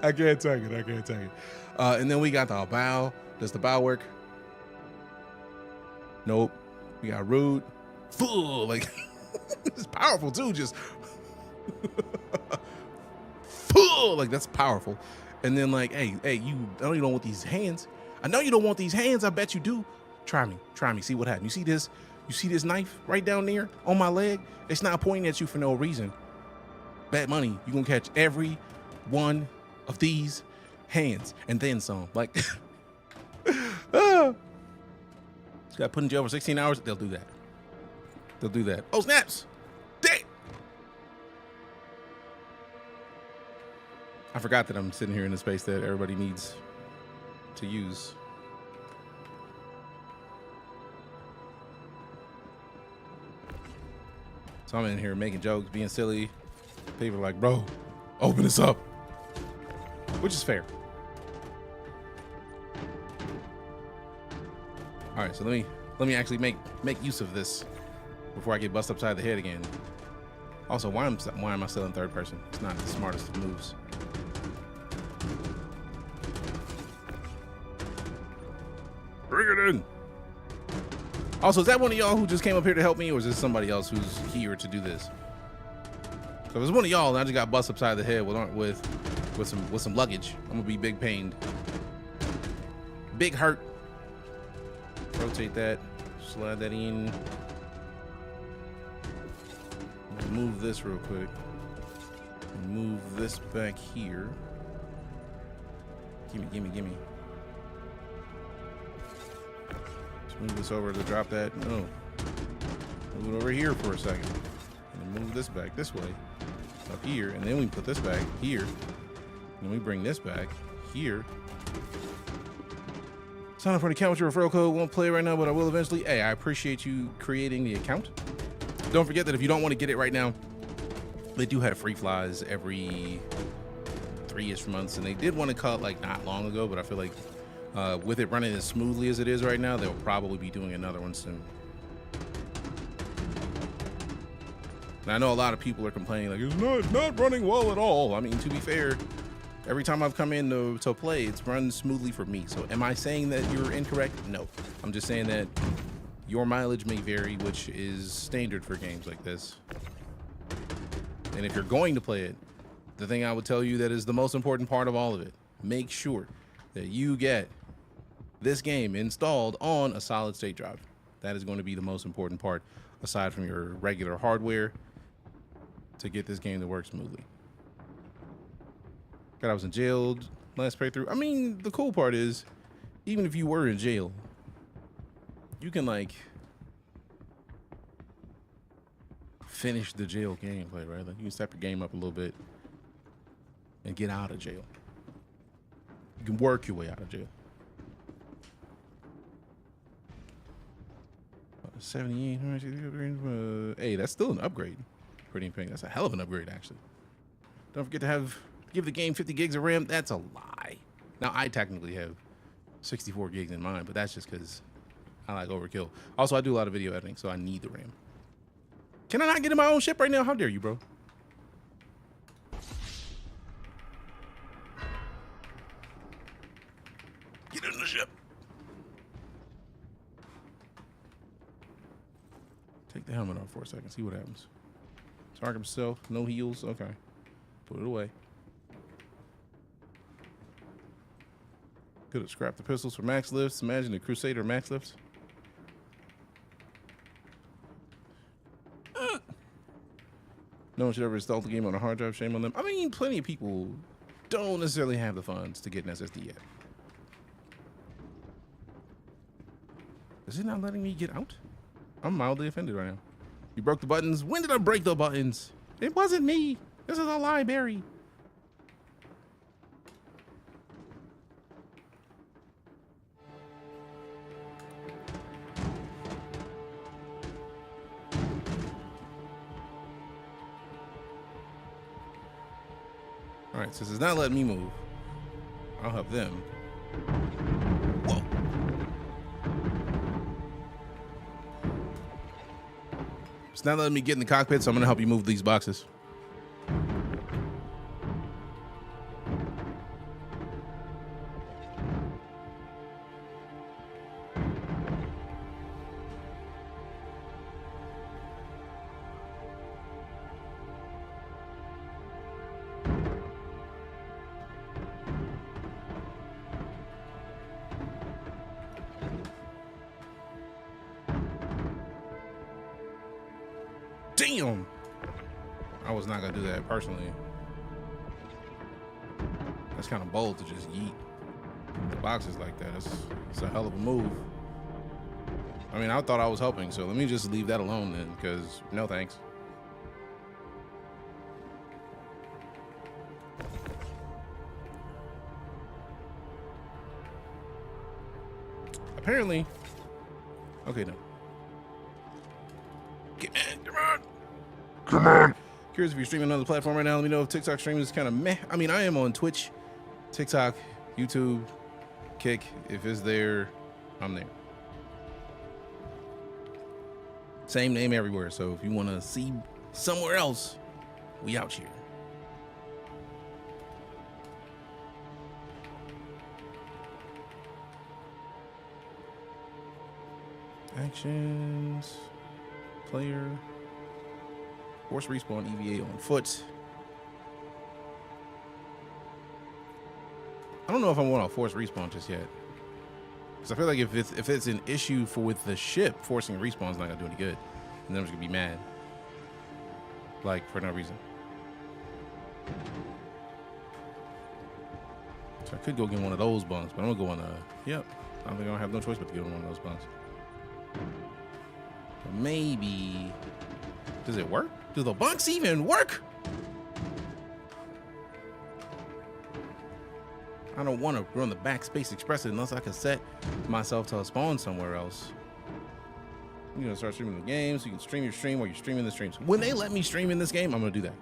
I can't take it. And then we got the bow. Does the bow work? Nope. We got rude. Full, like it's powerful too. Just full, like that's powerful. And then like, hey, I know you don't want these hands. I know you don't want these hands. I bet you do. Try me. See what happens. You see this knife right down there on my leg? It's not pointing at you for no reason. Bet money, you're gonna catch every one of these hands and then some. Like, got put in jail for 16 hours. They'll do that. Oh, snaps. Dang. I forgot that I'm sitting here in a space that everybody needs to use. So I'm in here making jokes, being silly. People are like, bro, open this up. Which is fair. All right, so let me actually make use of this before I get busted upside the head again. Also, why am I still in third person? It's not the smartest of moves. Bring it in. Also, is that one of y'all who just came up here to help me, or is this somebody else who's here to do this? So if it's one of y'all and I just got bust upside the head with some luggage, I'm gonna be big pained. Big hurt. Rotate that, slide that in. Move this real quick. Move this back here. Gimme. Let's move this over to drop that. No. Move it over here for a second. And then move this back this way. Up here. And then we put this back here. And then we bring this back here. Sign up for the account with your referral code. Won't play right now, but I will eventually. Hey, I appreciate you creating the account. Don't forget that if you don't want to get it right now, they do have free flies every 3-ish months, and they did want to cut like not long ago, but I feel like with it running as smoothly as it is right now, they'll probably be doing another one soon. And I know a lot of people are complaining like it's not running well at all. I mean, to be fair, every time I've come in to play, it's run smoothly for me. So am I saying that you're incorrect? No. I'm just saying that your mileage may vary, which is standard for games like this. And if you're going to play it, the thing I would tell you that is the most important part of all of it, make sure that you get this game installed on a solid state drive. That is going to be the most important part, aside from your regular hardware, to get this game to work smoothly. God, I was in jail last playthrough. I mean, the cool part is, even if you were in jail, you can like finish the jail gameplay, right? Like you can step your game up a little bit and get out of jail. You can work your way out of jail. 78. Hey, that's still an upgrade. Pretty pink. That's a hell of an upgrade, actually. Don't forget to give the game 50 gigs of RAM. That's a lie. Now I technically have 64 gigs in mine, but that's just because I like overkill. Also, I do a lot of video editing, so I need the RAM. Can I not get in my own ship right now? How dare you, bro? Get in the ship. Take the helmet off for a second. See what happens. Target himself. No heals. Okay. Put it away. Could have scrapped the pistols for max lifts. Imagine the Crusader max lifts. No one should ever install the game on a hard drive. Shame on them. I mean, plenty of people don't necessarily have the funds to get an SSD yet. Is it not letting me get out? I'm mildly offended right now. You broke the buttons. When did I break the buttons? It wasn't me. This is a library. All right, since it's not letting me move, I'll help them. Whoa. It's not letting me get in the cockpit, so I'm gonna help you move these boxes. Damn! I was not gonna do that personally. That's kind of bold to just yeet the boxes like that. It's a hell of a move. I mean, I thought I was helping, so let me just leave that alone then, because no thanks. Apparently, okay, no. Come on. Curious if you're streaming on another platform right now. Let me know if TikTok streaming is kind of meh. I mean, I am on Twitch, TikTok, YouTube, Kick. If it's there, I'm there. Same name everywhere. So if you want to see somewhere else, we out here. Actions. Player. Force respawn EVA on foot. I don't know if I want to force respawn just yet. Because I feel like if it's an issue with the ship, forcing respawn is not going to do any good. And then I'm just going to be mad. Like, for no reason. So I could go get one of those bunks, but I'm going to go on a... Yep. I don't think I have no choice but to get on one of those bunks. But maybe... Does it work? Do the bunks even work? I don't want to run the backspace express unless I can set myself to spawn somewhere else. You're going to start streaming the game so you can stream your stream while you're streaming the streams. When they let me stream in this game, I'm going to do that.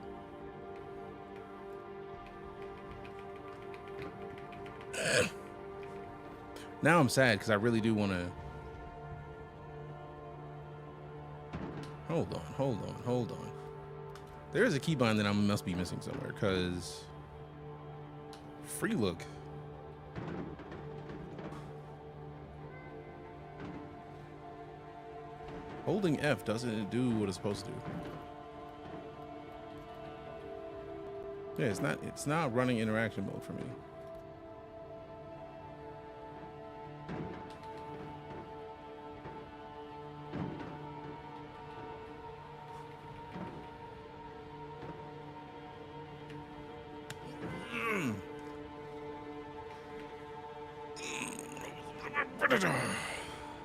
Now I'm sad because I really do want to... Hold on. There is a keybind that I must be missing somewhere because... Free look. Holding F doesn't do what it's supposed to do. Yeah, it's not running interaction mode for me.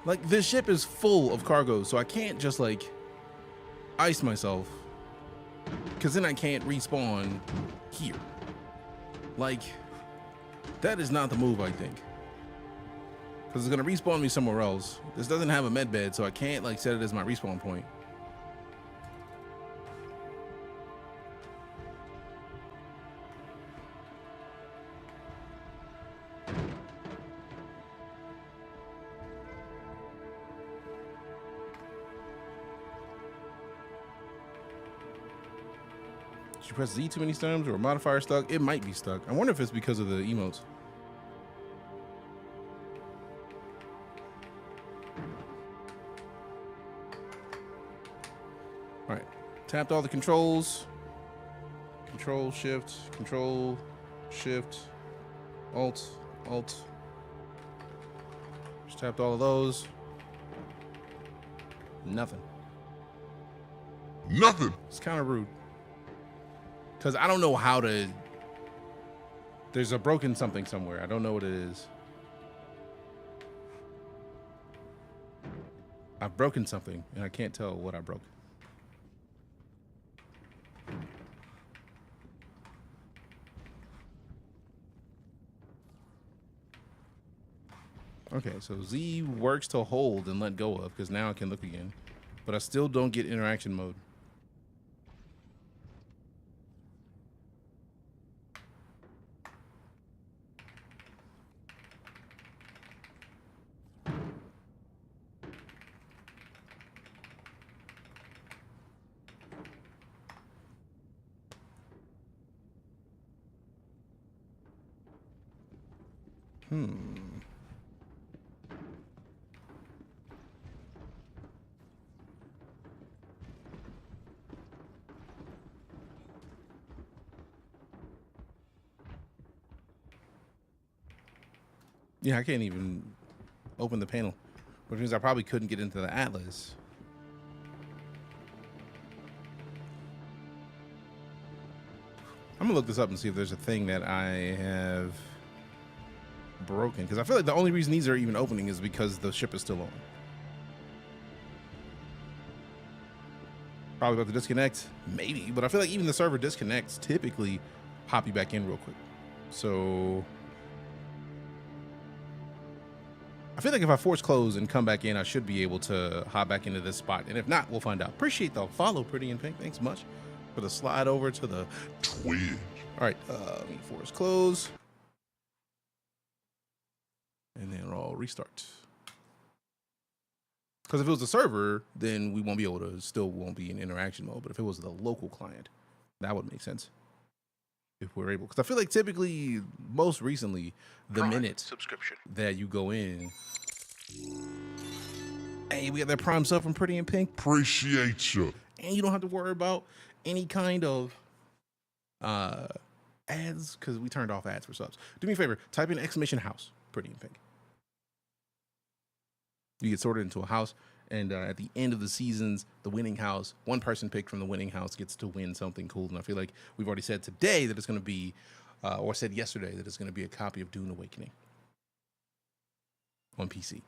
Like, this ship is full of cargo, so I can't just like ice myself, because then I can't respawn here. Like, that is not the move, I think, because it's gonna respawn me somewhere else. This doesn't have a med bed, so I can't like set it as my respawn point. Did you press Z too many times or a modifier stuck? It might be stuck. I wonder if it's because of the emotes. All right, tapped all the controls. Control shift, alt. Just tapped all of those. Nothing. It's kind of rude. Because I don't know how to... There's a broken something somewhere. I don't know what it is. I've broken something, and I can't tell what I broke. Okay, so Z works to hold and let go of, because now I can look again. But I still don't get interaction mode. Yeah, I can't even open the panel, which means I probably couldn't get into the atlas. I'm gonna look this up and see if there's a thing that I have broken, because I feel like the only reason these are even opening is because the ship is still on. Probably about to disconnect, maybe, but I feel like even the server disconnects typically pop you back in real quick. So I feel like if I force close and come back in, I should be able to hop back into this spot. And if not, we'll find out. Appreciate the follow, Pretty in Pink. Thanks much for the slide over to the Twitch. All right, let me force close. And then I'll restart. Because if it was the server, then we won't be able to, still won't be in interaction mode. But if it was the local client, that would make sense. If we're able, because I feel like typically, most recently, the minute subscription that you go in, Hey, we got that Prime sub from Pretty in Pink. Appreciate you. And you don't have to worry about any kind of ads because we turned off ads for subs. Do me a favor, type in exclamation house, Pretty in Pink. You get sorted into a house, and at the end of the seasons, the winning house, one person picked from the winning house gets to win something cool. And I feel like we've already said today that it's going to be, or said yesterday that it's going to be a copy of Dune Awakening on PC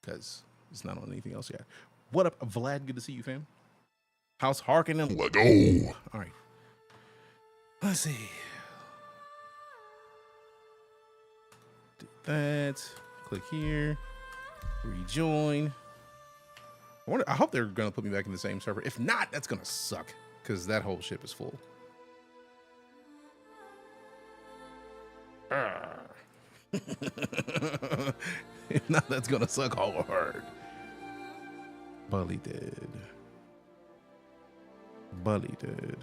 because it's not on anything else yet. What up, Vlad? Good to see you, fam. House Harkonnen. Let go. All right. Let's see. Do that. Click here. Rejoin. I hope they're going to put me back in the same server. If not, that's going to suck because that whole ship is full. If not, that's going to suck hard. Bully did. Bully did.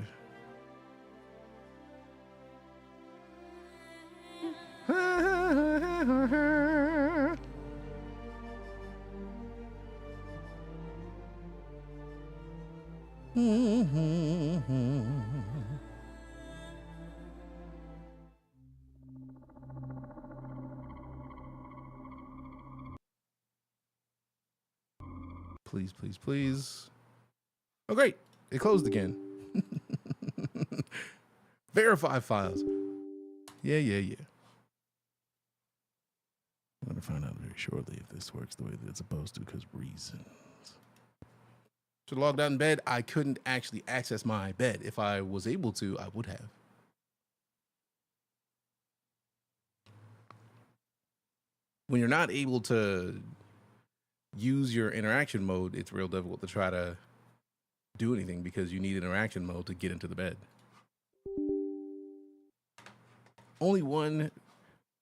Please, please, please. Oh, great. It closed again. Verify files. Yeah. I'm going to find out very shortly if this works the way that it's supposed to because reasons. So logged out in bed, I couldn't actually access my bed. If I was able to, I would have. When you're not able to use your interaction mode, it's real difficult to try to do anything because you need interaction mode to get into the bed. Only one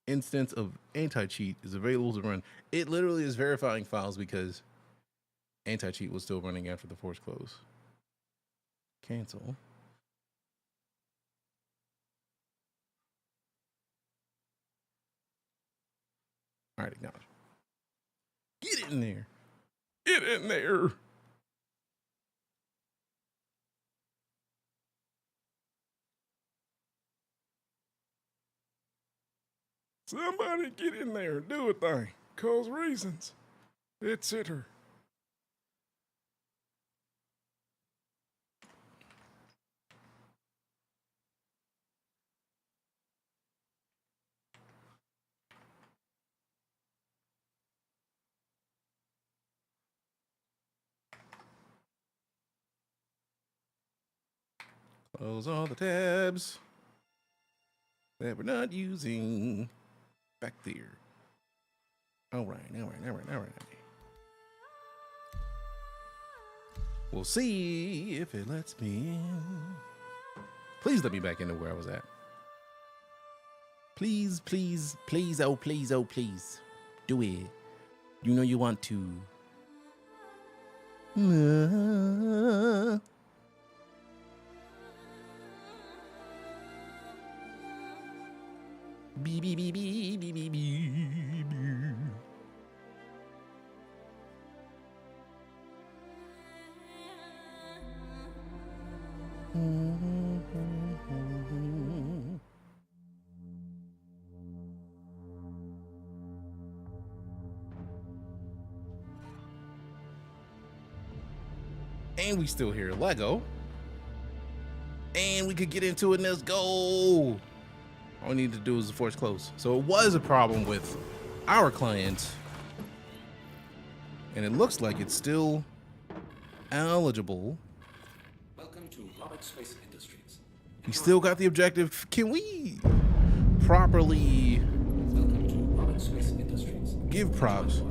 instance of anti-cheat is available to run. It literally is verifying files because anti-cheat was still running after the force close. Cancel. All right, acknowledge. Get in there. Get in there. Somebody get in there. Do a thing. Cause reasons. Etc. Close all the tabs that we're not using back there. All right. We'll see if it lets me in. Please let me back into where I was at. Please, please, please, oh, please, oh, please. Do it. You know you want to. Beep, beep, beep, beep, beep, beep, beep. And we still hear Lego. And we could get into it and let's go. All we need to do is force close. So it was a problem with our client. And it looks like it's still eligible. Welcome to Robert Space Industries. We still got the objective. Can we properly Welcome to Robert Space Industries. give props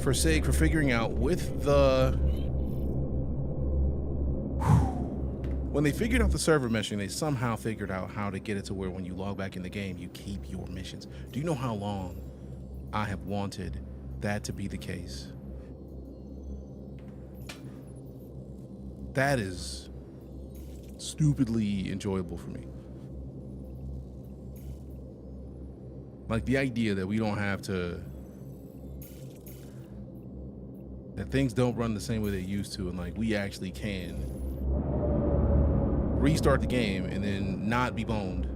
for SIG for figuring out with the... When they figured out the server meshing, they somehow figured out how to get it to where when you log back in the game, you keep your missions. Do you know how long I have wanted that to be the case? That is stupidly enjoyable for me. Like the idea that we don't have to that things don't run the same way they used to, and like we actually can restart the game and then not be boned.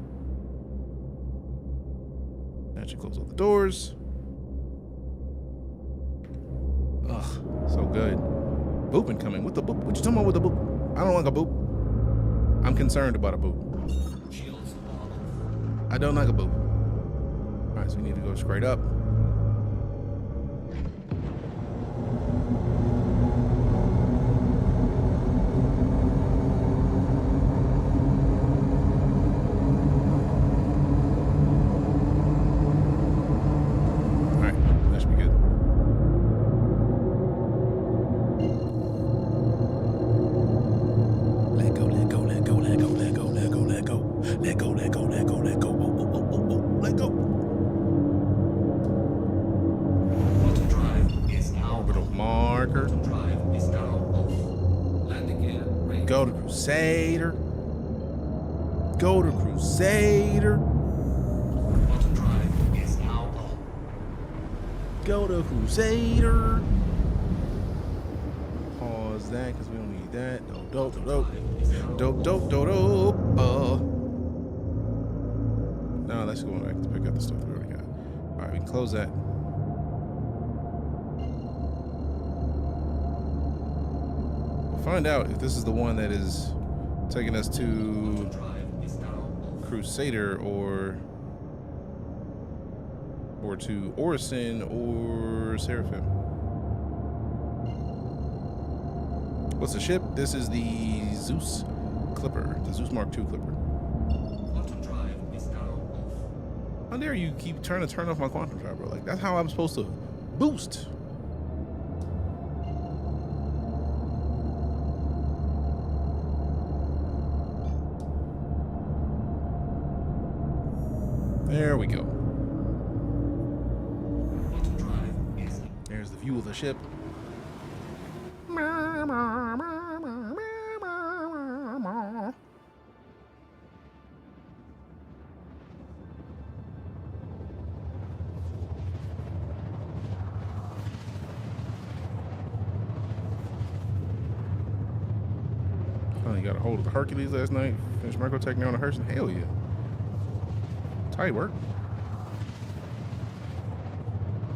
That should close all the doors. Ugh, so good. Boop incoming. What the boop? What you talking about with the boop? I don't like a boop. I'm concerned about a boop. I don't like a boop. All right, so we need to go straight up. Go to Crusader. Go to Crusader. Go to Crusader. Pause that because we don't need that. Dope. No, let's go back to pick up the stuff we already got. All right, we can close that. Find out if this is the one that is taking us to Crusader or to Orison or Seraphim. What's the ship? This is the Zeus Clipper, the Zeus Mark II Clipper. How dare you keep trying to turn off my quantum drive, bro? Like, that's how I'm supposed to boost. There we go. There's the view of the ship. Finally got a hold of the Hercules last night. Finished microtech now on the Orison. Hell yeah. Tight work.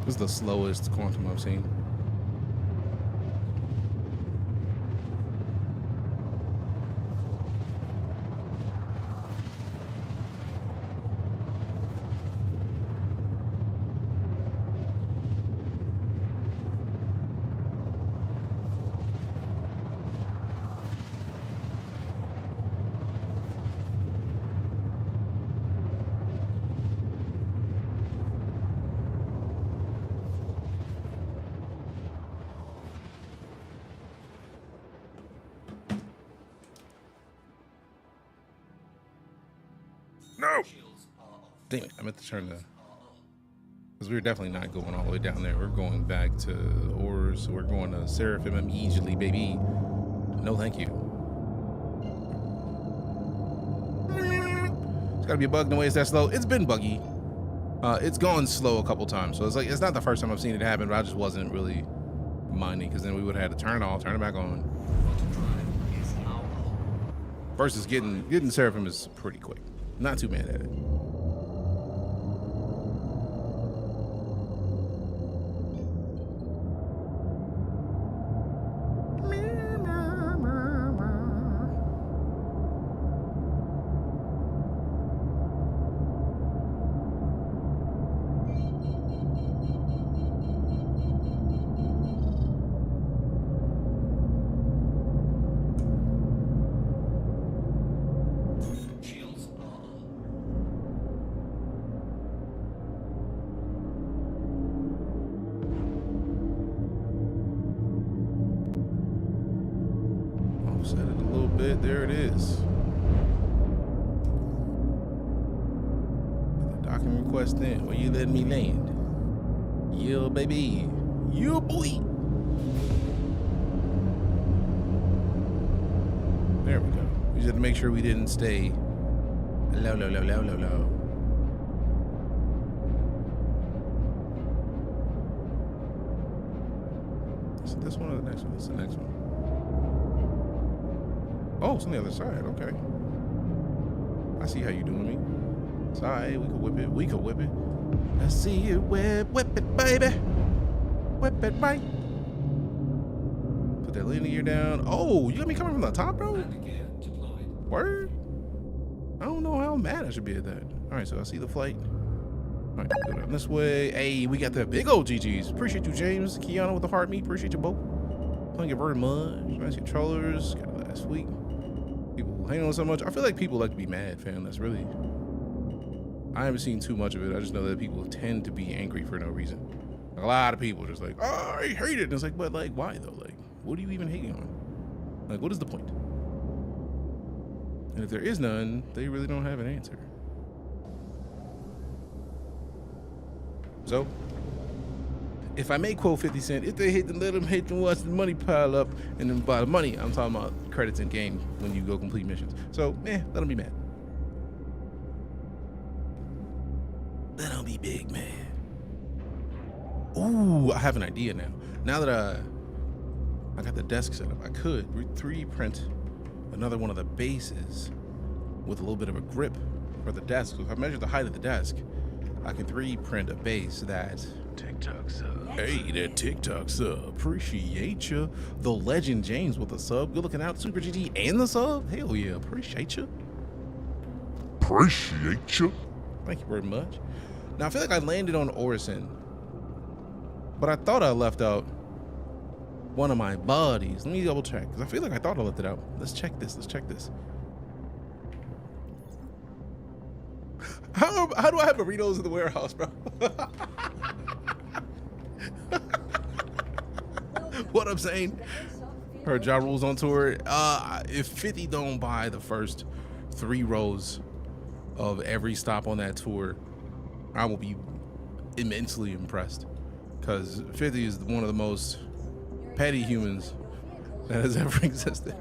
This is the slowest quantum I've seen. No! Damn it, I meant to turn the... Because we were definitely not going all the way down there. We're going back to Ors. We're going to Seraphim immediately, baby. No, thank you. It's gotta be a bug in the way it's that slow. It's been buggy. It's gone slow a couple times. So it's like, it's not the first time I've seen it happen, but I just wasn't really minding because then we would have had to turn it off, turn it back on. Versus getting Seraphim is pretty quick. Not too mad at it. Set it a little bit. There it is. Get the docking request in. Where you letting me land? Yeah, baby. Yeah, boy. There we go. We just had to make sure we didn't stay low. It's this one or the next one? It's the next one. Oh, it's on the other side. Okay. I see how you doing me. Sorry, we could whip it. We could whip it. I see you whip it, baby. Whip it right. Put that landing gear down. Oh, you got me coming from the top, bro? Landing gear deployed. Word? I don't know how mad I should be at that. All right, so I see the flight. All right, go down this way. Hey, we got the big old GGs. Appreciate you, James. Kiana with the heart meat. Appreciate you both. Thank you very much. Nice controllers. Got it last week. People hang on so much. I feel like people like to be mad, fam. That's really... I haven't seen too much of it. I just know that people tend to be angry for no reason. Like, a lot of people just like, oh, I hate it. And it's like, but like, why though? Like, what are you even hating on? Like, what is the point? And if there is none, they really don't have an answer. So, if I may quote 50 Cent, if they hate, then let them hate, then watch the money pile up. And then by the money, I'm talking about credits in game when you go complete missions. So, let them be mad. Let them be big mad. Ooh, I have an idea now. Now that I got the desk set up, I could 3D print another one of the bases with a little bit of a grip for the desk. So if I measure the height of the desk, I can 3D print a base that TikTok sub. Hey, that TikTok sub. Appreciate you. The Legend James with the sub. Good looking out. Super GT and the sub. Hell yeah. Appreciate you. Appreciate you. Thank you very much. Now I feel like I landed on Orison, but I thought I left out one of my bodies. Let me double check, because I feel like I thought I left it out. Let's check this. Let's check this. How do I have burritos in the warehouse, bro? What I'm saying? Heard Ja Rule's on tour. If 50 don't buy the first 3 rows of every stop on that tour, I will be immensely impressed, because 50 is one of the most petty humans that has ever existed.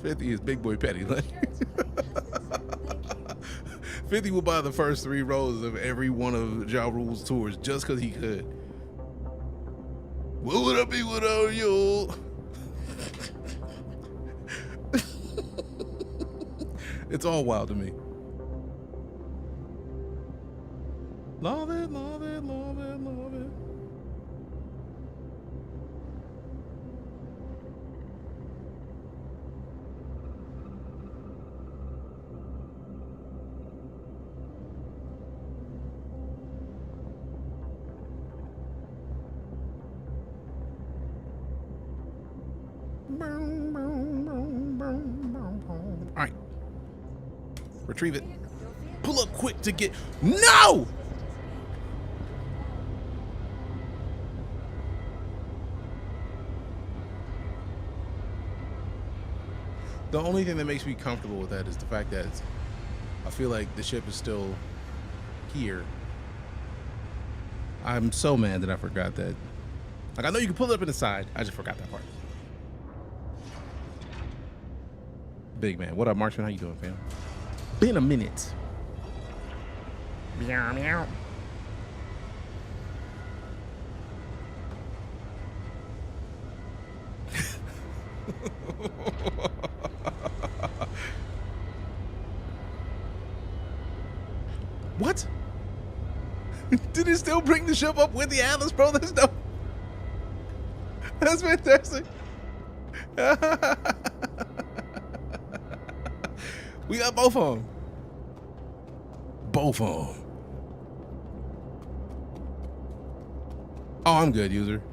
50 is big boy petty. Like 50 will buy the first 3 rows of every one of Ja Rule's tours just because he could. What would I be without you? It's all wild to me. Love it, love it, love it, love it. All right. Retrieve it. Pull up quick to get... No! The only thing that makes me comfortable with that is the fact that I feel like the ship is still here. I'm so mad that I forgot that. Like, I know you can pull it up in the side. I just forgot that part. Big man. What up, Marksman? How you doing, fam? Been a minute. Meow, meow. What? Did it still bring the ship up with the Atlas, bro? That's dope. That's fantastic. We got both of them. Both of them. Oh, I'm good, user.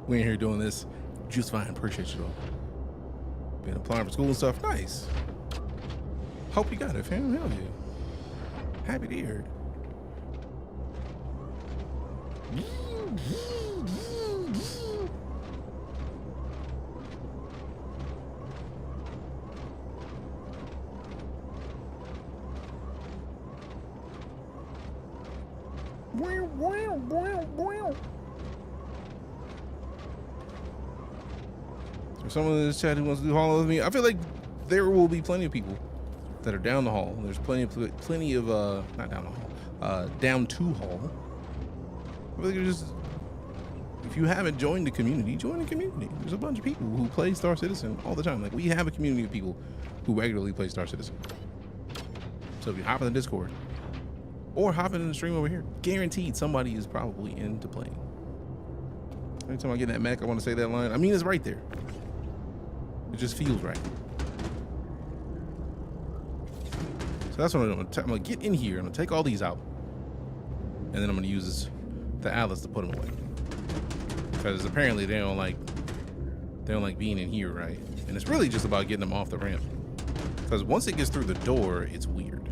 We ain't here doing this. Just fine. Appreciate you all. Been applying for school and stuff. Nice. Hope you got it, fam. Hell yeah. Happy to hear it. There's someone in this chat who wants to do Hall with me. I feel like there will be plenty of people that are down the hall. There's plenty of not down the hall, down to hall. I feel like if you haven't joined the community, join the community. There's a bunch of people who play Star Citizen all the time. Like, we have a community of people who regularly play Star Citizen. So if you hop in the Discord or hop in the stream over here, guaranteed somebody is probably into playing. Every time I get that Mac, I want to say that line. I mean, it's right there. It just feels right. So that's what I'm doing. I'm going to get in here. I'm going to take all these out. And then I'm going to use the Atlas to put them away. Because apparently they don't like being in here, right? And it's really just about getting them off the ramp. Because once it gets through the door, it's weird.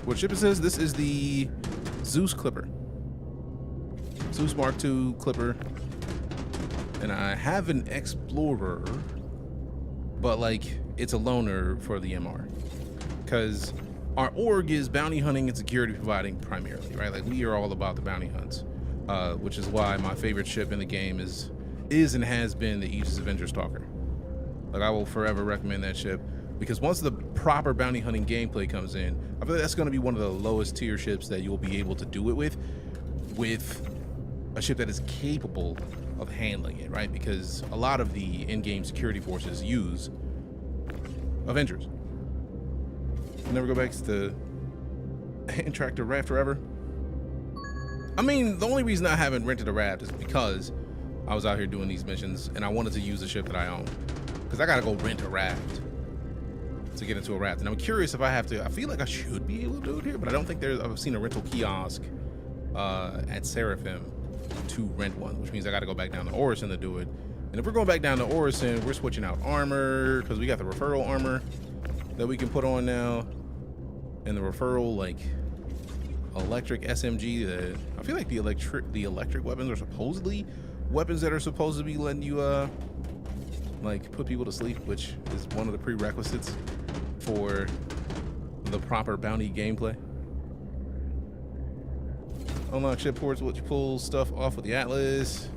What ship it says? This is the Zeus Clipper. Zeus Mark II Clipper. And I have an Explorer, but like it's a loaner for the MR. Because our org is bounty hunting and security providing primarily, right? Like, we are all about the bounty hunts, which is why my favorite ship in the game is and has been the Aegis Avenger Stalker. Like, I will forever recommend that ship, because once the proper bounty hunting gameplay comes in, I feel like that's going to be one of the lowest tier ships that you'll be able to do it with a ship that is capable of handling it, right? Because a lot of the in-game security forces use Avengers. Never go back to Tractor the Raft forever. I mean, the only reason I haven't rented a raft is because I was out here doing these missions and I wanted to use a ship that I own, because I gotta go rent a raft to get into a raft. And I'm curious if I have to. I feel like I should be able to do it here, but I don't think I've seen a rental kiosk at Seraphim to rent one, which means I gotta go back down to Orison to do it. And if we're going back down to Orison, we're switching out armor, because we got the referral armor that we can put on now. And the referral, like, electric SMG, that I feel like the electric weapons are supposedly weapons that are supposed to be letting you like put people to sleep, which is one of the prerequisites for the proper bounty gameplay. Unlock ship ports, let you pull stuff off with the Atlas.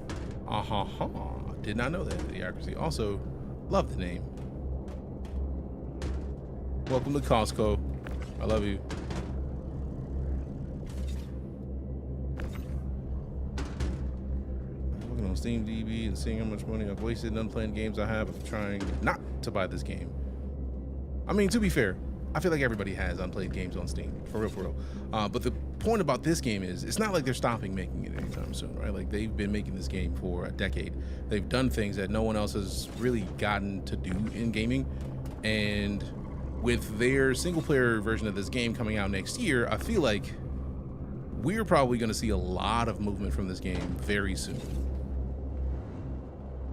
Did not know that. The accuracy. Also, love the name. Welcome to Costco. I love you. I'm looking on Steam DB and seeing how much money I've wasted in unplayed games I have. I'm trying not to buy this game. I mean, to be fair, I feel like everybody has unplayed games on Steam, for real, for real. But the point about this game is, it's not like they're stopping making it anytime soon, right? Like, they've been making this game for a decade. They've done things that no one else has really gotten to do in gaming. And with their single player version of this game coming out next year, I feel like we're probably going to see a lot of movement from this game very soon.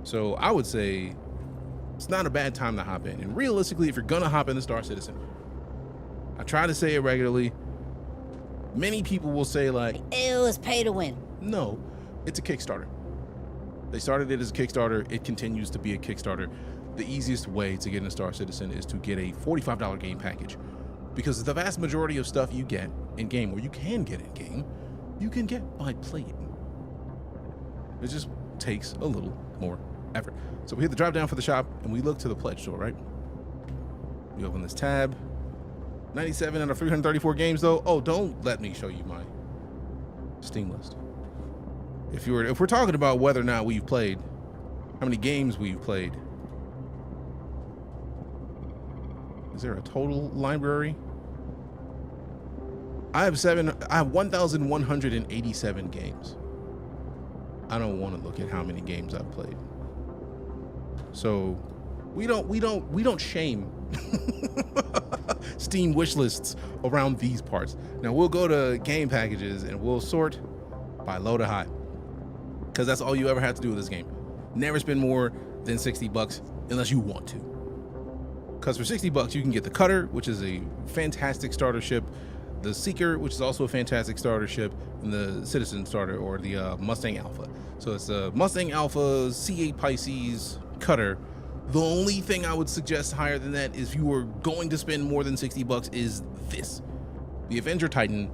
So I would say it's not a bad time to hop in. And realistically, if you're going to hop into Star Citizen, I try to say it regularly. Many people will say, like, Ew, it's pay to win. No, it's a Kickstarter. They started it as a Kickstarter. It continues to be a Kickstarter. The easiest way to get into Star Citizen is to get a $45 game package, because the vast majority of stuff you get in game, or you can get in game, you can get by playing. It just takes a little more effort. So we hit the drop down for the shop and we look to the pledge store, right? We open this tab. 97 out of 334 games though. Oh, don't let me show you my Steam list. If we're talking about whether or not we've played, how many games we've played. Is there a total library? I have 1,187 games. I don't want to look at how many games I've played. So we don't shame Steam wish lists around these parts. Now we'll go to game packages and we'll sort by low to high, because that's all you ever have to do with this game. Never spend more than $60 unless you want to. Because for $60 you can get the Cutter, which is a fantastic starter ship, the Seeker, which is also a fantastic starter ship, and the Citizen starter, or the Mustang Alpha. So it's the Mustang Alpha C8 Pisces Cutter. The only thing I would suggest higher than that, is if you were going to spend more than $60, is this, the Avenger Titan,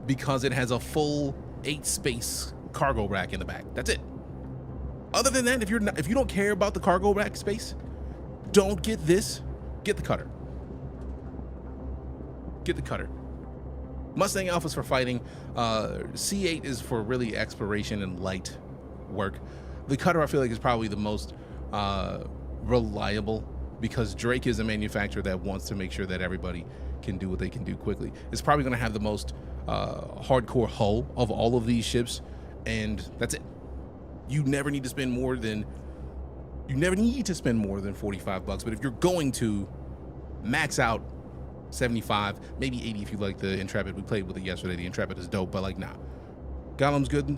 because it has a full 8-space cargo rack in the back. That's it. Other than that, if you don't care about the cargo rack space, don't get this. Get the Cutter. Get the Cutter. Mustang Alpha's for fighting. C8 is for really exploration and light work. The Cutter, I feel like, is probably the most reliable, because Drake is a manufacturer that wants to make sure that everybody can do what they can do quickly. It's probably going to have the most hardcore hull of all of these ships, and that's it. You never need to spend more than 45 bucks, but if you're going to max out 75, maybe 80 if you like the Intrepid. We played with it yesterday. The Intrepid is dope, but like, nah. Golem's good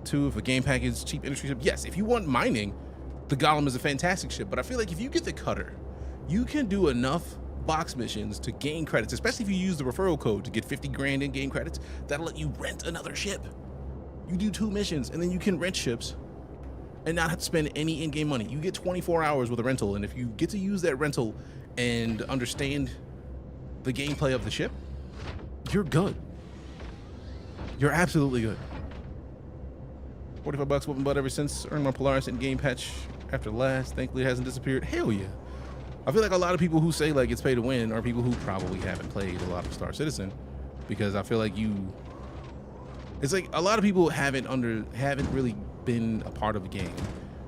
too. If a game package, cheap industry ship, yes. If you want mining, the Golem is a fantastic ship, but I feel like if you get the Cutter, you can do enough box missions to gain credits, especially if you use the referral code to get 50 grand in game credits. That'll let you rent another ship. You do 2 missions and then you can rent ships and not have to spend any in-game money. You get 24 hours with a rental, and if you get to use that rental and understand the gameplay of the ship, you're good. You're absolutely good. 45 bucks whooping butt ever since. Earned my Polaris in game patch after last. Thankfully it hasn't disappeared. Hell yeah. I feel like a lot of people who say like it's pay to win are people who probably haven't played a lot of StarCitizen, because I feel like it's like a lot of people haven't really been a part of a game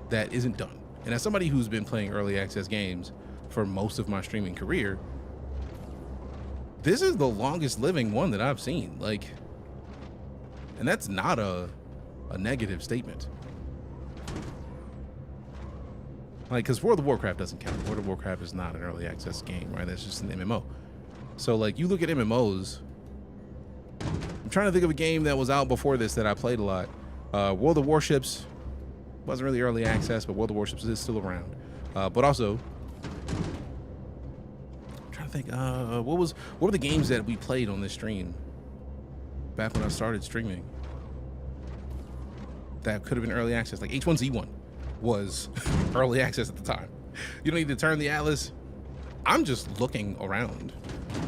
that isn't done. And as somebody who's been playing early access games for most of my streaming career, this is the longest living one that I've seen. Like, and that's not a negative statement. Like, because World of Warcraft doesn't count. World of Warcraft is not an early access game, right? That's just an MMO. So like, you look at MMOs, I'm trying to think of a game that was out before this that I played a lot. World of Warships wasn't really early access, but World of Warships is still around. But also, I'm trying to think, what were the games that we played on this stream back when I started streaming that could have been early access? Like H1Z1 was early access at the time. You don't need to turn the atlas. I'm just looking around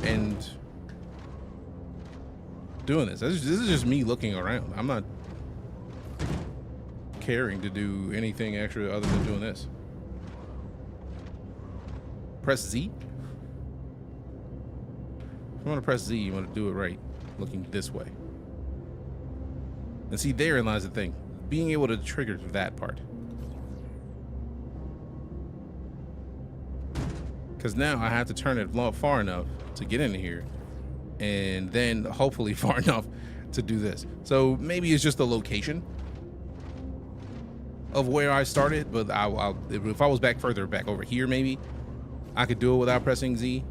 and doing this. This is just me looking around. I'm not caring to do anything extra other than doing this. Press Z. If you want to press Z, you want to do it right, looking this way. And see, therein lies the thing. Being able to trigger that part. Because now I have to turn it far enough to get into here, and then hopefully far enough to do this. So maybe it's just the location of where I started, but if I was further back over here, maybe I could do it without pressing Z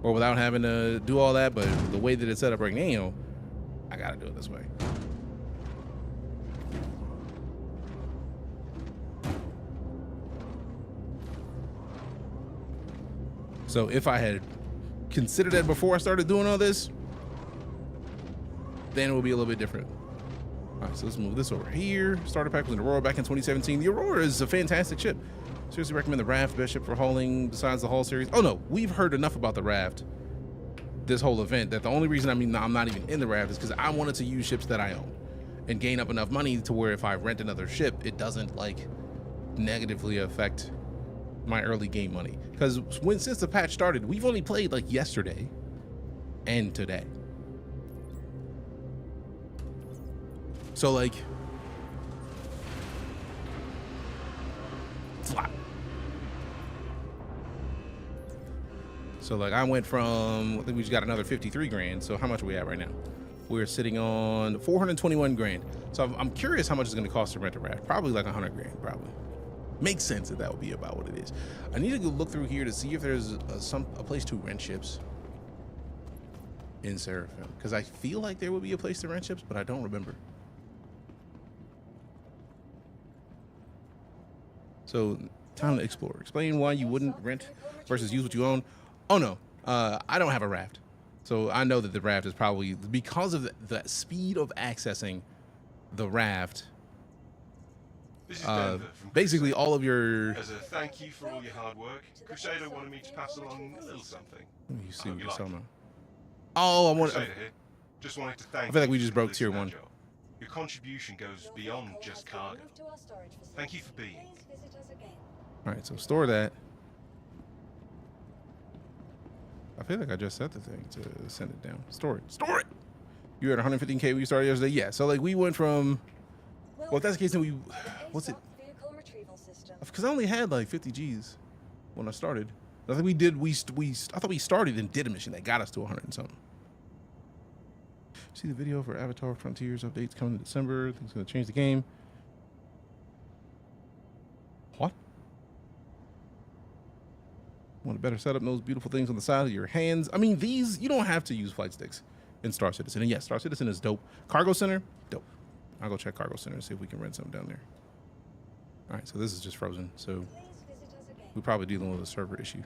or without having to do all that. But the way that it's set up right now, I gotta do it this way. So if I had considered that before I started doing all this, then it would be a little bit different. All right, so let's move this over here. Starter pack was an Aurora back in 2017. The Aurora is a fantastic ship. Seriously recommend the Raft, best ship for hauling besides the Hull series. Oh no, we've heard enough about the Raft this whole event that the only reason I'm not even in the Raft is because I wanted to use ships that I own and gain up enough money to where if I rent another ship, it doesn't like negatively affect my early game money. Because since the patch started, we've only played like yesterday and today. So like, flat. So like, I went from, I think we just got another 53 grand. So how much are we at right now? We're sitting on 421 grand. So I'm curious how much it's going to cost to rent a raft. Probably like 100 grand, probably. Makes sense that would be about what it is. I need to go look through here to see if there's a place to rent ships in Seraphim, because I feel like there would be a place to rent ships, but I don't remember. So time to explore. Explain why you wouldn't rent versus use what you own. Oh no, I don't have a raft. So I know that the raft is probably, because of the speed of accessing the raft, This is Denver from basically Crusader. all of your... As a thank you for all your hard work, Crusader wanted me to pass along a little something. Let me see I what hope you're you talking like about. Oh, I want Crusader here. Just wanted to thank I feel like we you just for broke this tier and that 1. job. Your contribution goes beyond just cargo. Thank you for being. All right, so store that. I feel like I just set the thing to send it down. Store it. You were at 115K when you started yesterday? Yeah. So like we went from, well, if that's the case, then we, what's it? Because I only had like 50 G's when I started. I think I thought we started and did a mission that got us to 100 and something. See the video for Avatar Frontiers updates coming in December. I think it's going to change the game. What? Want a better setup? Those beautiful things on the side of your hands. I mean, these, you don't have to use flight sticks in StarCitizen. And yes, StarCitizen is dope. Cargo Center, dope. I'll go check Cargo Center and see if we can rent something down there. All right, so this is just frozen. So we're probably dealing with a server issue.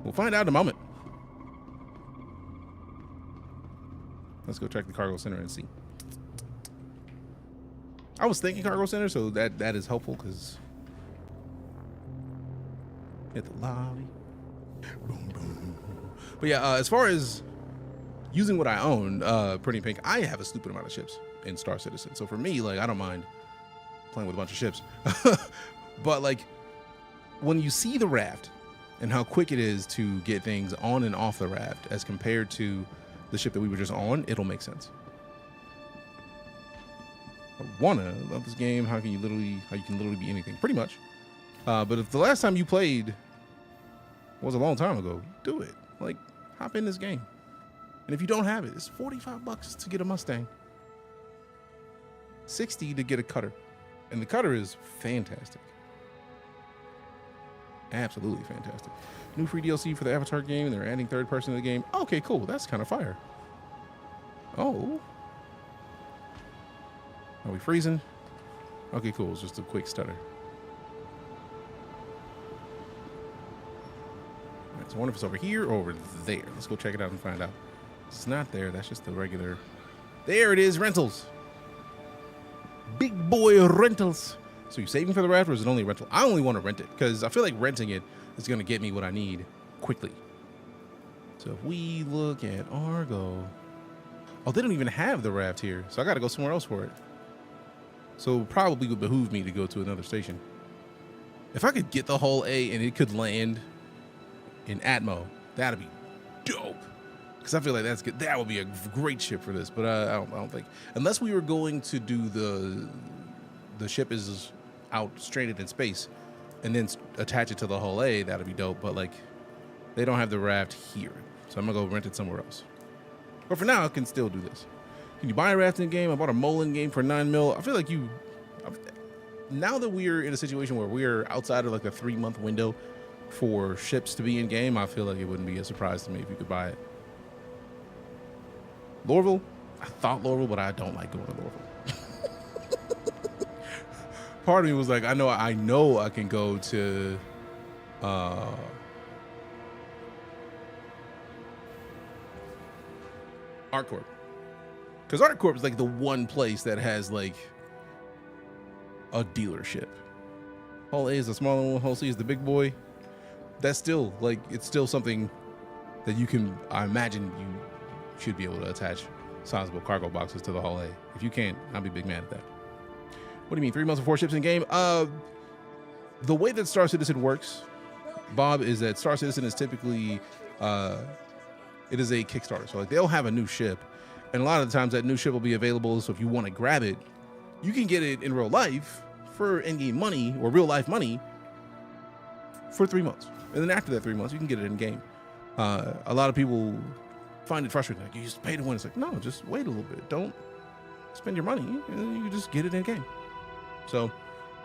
We'll find out in a moment. Let's go check the Cargo Center and see. I was thinking Cargo Center, so that is helpful because hit the lobby. Boom, boom. But yeah, as far as using what I own, Pretty Pink, I have a stupid amount of ships in StarCitizen. So for me, like, I don't mind playing with a bunch of ships. But like, when you see the raft and how quick it is to get things on and off the raft as compared to the ship that we were just on, it'll make sense. I love this game. How you can literally be anything, pretty much. But if the last time you played was a long time ago, do it. Like, hop in this game. And if you don't have it, it's $45 to get a Mustang, $60 to get a cutter, and the cutter is fantastic. Absolutely fantastic. New free DLC for the Avatar game, and they're adding third person to the game. Okay, cool. That's kind of fire. Oh. Are we freezing? Okay, cool. It's just a quick stutter. All right, so I wonder if it's over here or over there. Let's go check it out and find out. It's not there. That's just the regular. There it is. Rentals. Big boy rentals. So you saving for the raft, or is it only rental? I only want to rent it because I feel like renting it is going to get me what I need quickly. So if we look at Argo, oh, they don't even have the raft here, so I got to go somewhere else for it. So it probably would behoove me to go to another station. If I could get the hull A and it could land in Atmo, that'd be dope. Because I feel like that's good. That would be a great ship for this, but I don't think, unless we were going to do the ship is out stranded in space and then attach it to the hull A, that'd be dope. But like, they don't have the raft here, so I'm gonna go rent it somewhere else. But for now, I can still do this. Can you buy a raft in the game? I bought a Molin game for 9 mil. I feel like now that we're in a situation where we're outside of like a 3-month window for ships to be in game, I feel like it wouldn't be a surprise to me if you could buy it. Lorville, I thought Lorville, but I don't like going to Lorville. Part of me was like, I know I can go to ArtCorp, because ArtCorp is like the one place that has like a dealership. Hull A is the smaller one, Hull C is the big boy. That's still like, it's still something that you can, I imagine you should be able to attach sizable cargo boxes to the Hull A. If you can't, I'll be big mad at that. What do you mean, 3 months and 4 ships in game? The way that StarCitizen works, Bob, is that StarCitizen is typically, it is a Kickstarter. So like they'll have a new ship, and a lot of the times that new ship will be available. So if you want to grab it, you can get it in real life for in-game money or real life money for 3 months. And then after that 3 months, you can get it in game. A lot of people find it frustrating. Like, you just pay to win. It's like, no, just wait a little bit. Don't spend your money, and then you can just get it in game. So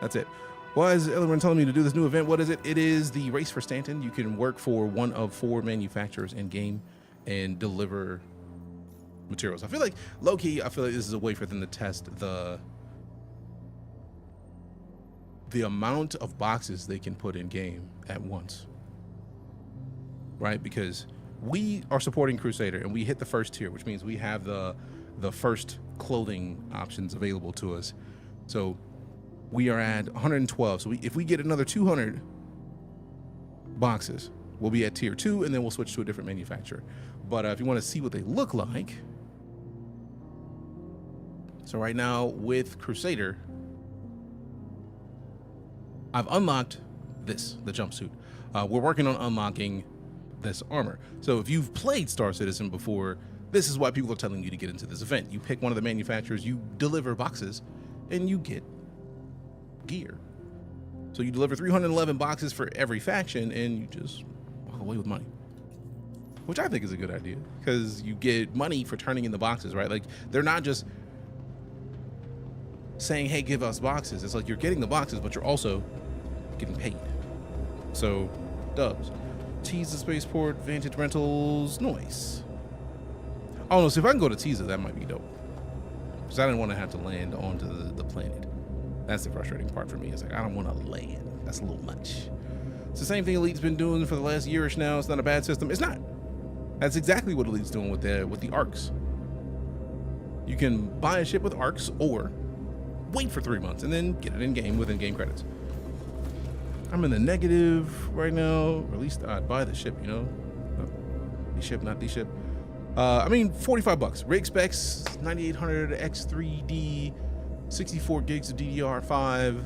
that's it. Why is everyone telling me to do this new event? What is it? It is the Race for Stanton. You can work for one of 4 manufacturers in game and deliver materials. I feel like, low-key, I feel like this is a way for them to test the amount of boxes they can put in game at once. Right? Because we are supporting Crusader, and we hit the first tier, which means we have the first clothing options available to us. So we are at 112. So if we get another 200 boxes, we'll be at tier 2, and then we'll switch to a different manufacturer. But if you want to see what they look like, so right now with Crusader, I've unlocked the jumpsuit. We're working on unlocking this armor. So if you've played StarCitizen before, this is why people are telling you to get into this event. You pick one of the manufacturers, you deliver boxes, and you get gear. So you deliver 311 boxes for every faction, and you just walk away with money, which I think is a good idea, because you get money for turning in the boxes, right? Like, they're not just saying, hey, give us boxes. It's like you're getting the boxes, but you're also getting paid. So, dubs. Tease the spaceport, Vantage Rentals, noise. Oh no, so if I can go to Tease, that might be dope. Because I didn't want to have to land onto the planet. That's the frustrating part for me. It's like, I don't want to land. That's a little much. It's the same thing Elite's been doing for the last year-ish now. It's not a bad system. It's not. That's exactly what Elite's doing with the arcs. You can buy a ship with arcs or wait for 3 months and then get it in-game with in-game credits. I'm in the negative right now, or at least I'd buy the ship, you know? No, the ship, not the ship. I mean, $45. Rig specs, 9800 X3D, 64 gigs of DDR5,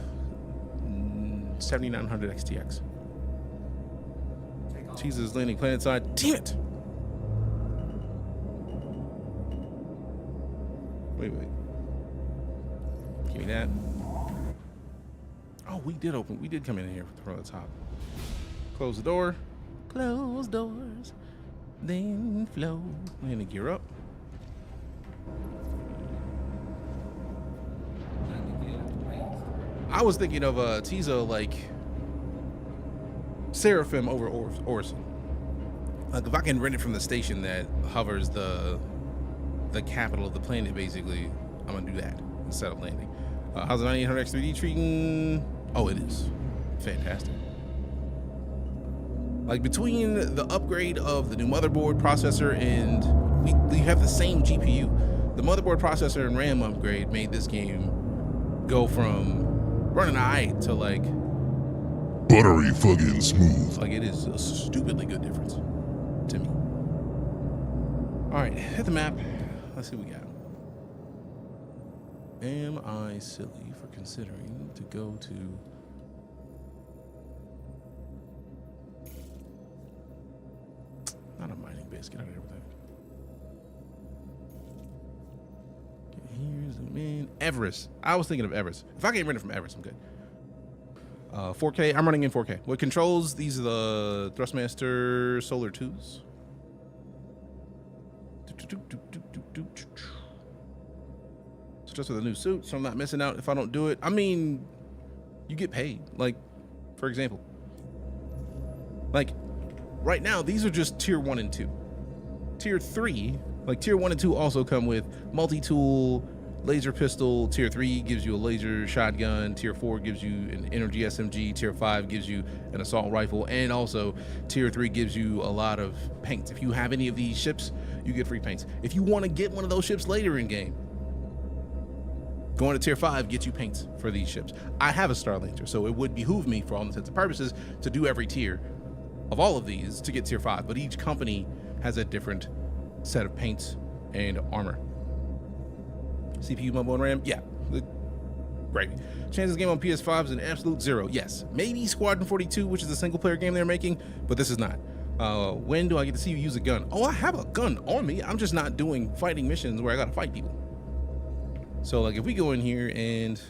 7900 XTX. Jesus, landing planet side. Damn it! Wait. Give me that. Oh, we did come in here from the top. Close the door. Close doors. Then flow. I'm gonna gear up. I was thinking of Tizo like Seraphim over Orison. Like, if I can rent it from the station that hovers the capital of the planet, basically, I'm gonna do that instead of landing. How's the 9800 X3D treating? Oh, it is fantastic. Like, between the upgrade of the new motherboard, processor, and we have the same GPU. The motherboard, processor, and RAM upgrade made this game go from running alright to like Buttery, fucking smooth. like it is a stupidly good difference to me. All right, hit the map. Let's see what we got. Am I silly for considering to go to not a mining base? Get out of here with that. Get here, zoom in. Everest. I was thinking of Everest. If I can rent it from Everest, I'm good. 4K. I'm running in 4K. What controls? These are the Thrustmaster Solar 2s. So just with a new suit, so I'm not missing out if I don't do it. I mean, you get paid. Like, for example, like right now, these are just tier 1 and 2. Tier 3, like tier 1 and 2 also come with multi-tool, laser pistol. Tier 3 gives you a laser shotgun. Tier 4 gives you an energy SMG. Tier 5 gives you an assault rifle. And also tier 3 gives you a lot of paints. If you have any of these ships, you get free paints. If you want to get one of those ships later in game, going to tier 5 gets you paints for these ships. I have a Starlancer, so it would behoove me, for all intents and purposes, to do every tier of all of these to get tier 5. But each company has a different set of paints and armor. CPU, mobile, and RAM, yeah, great. Chances game on PS5 is an absolute 0. Yes, maybe Squadron 42, which is a single-player game they're making, but this is not. When do I get to see you use a gun? Oh, I have a gun on me. I'm just not doing fighting missions where I gotta fight people. So, like, if we go in here and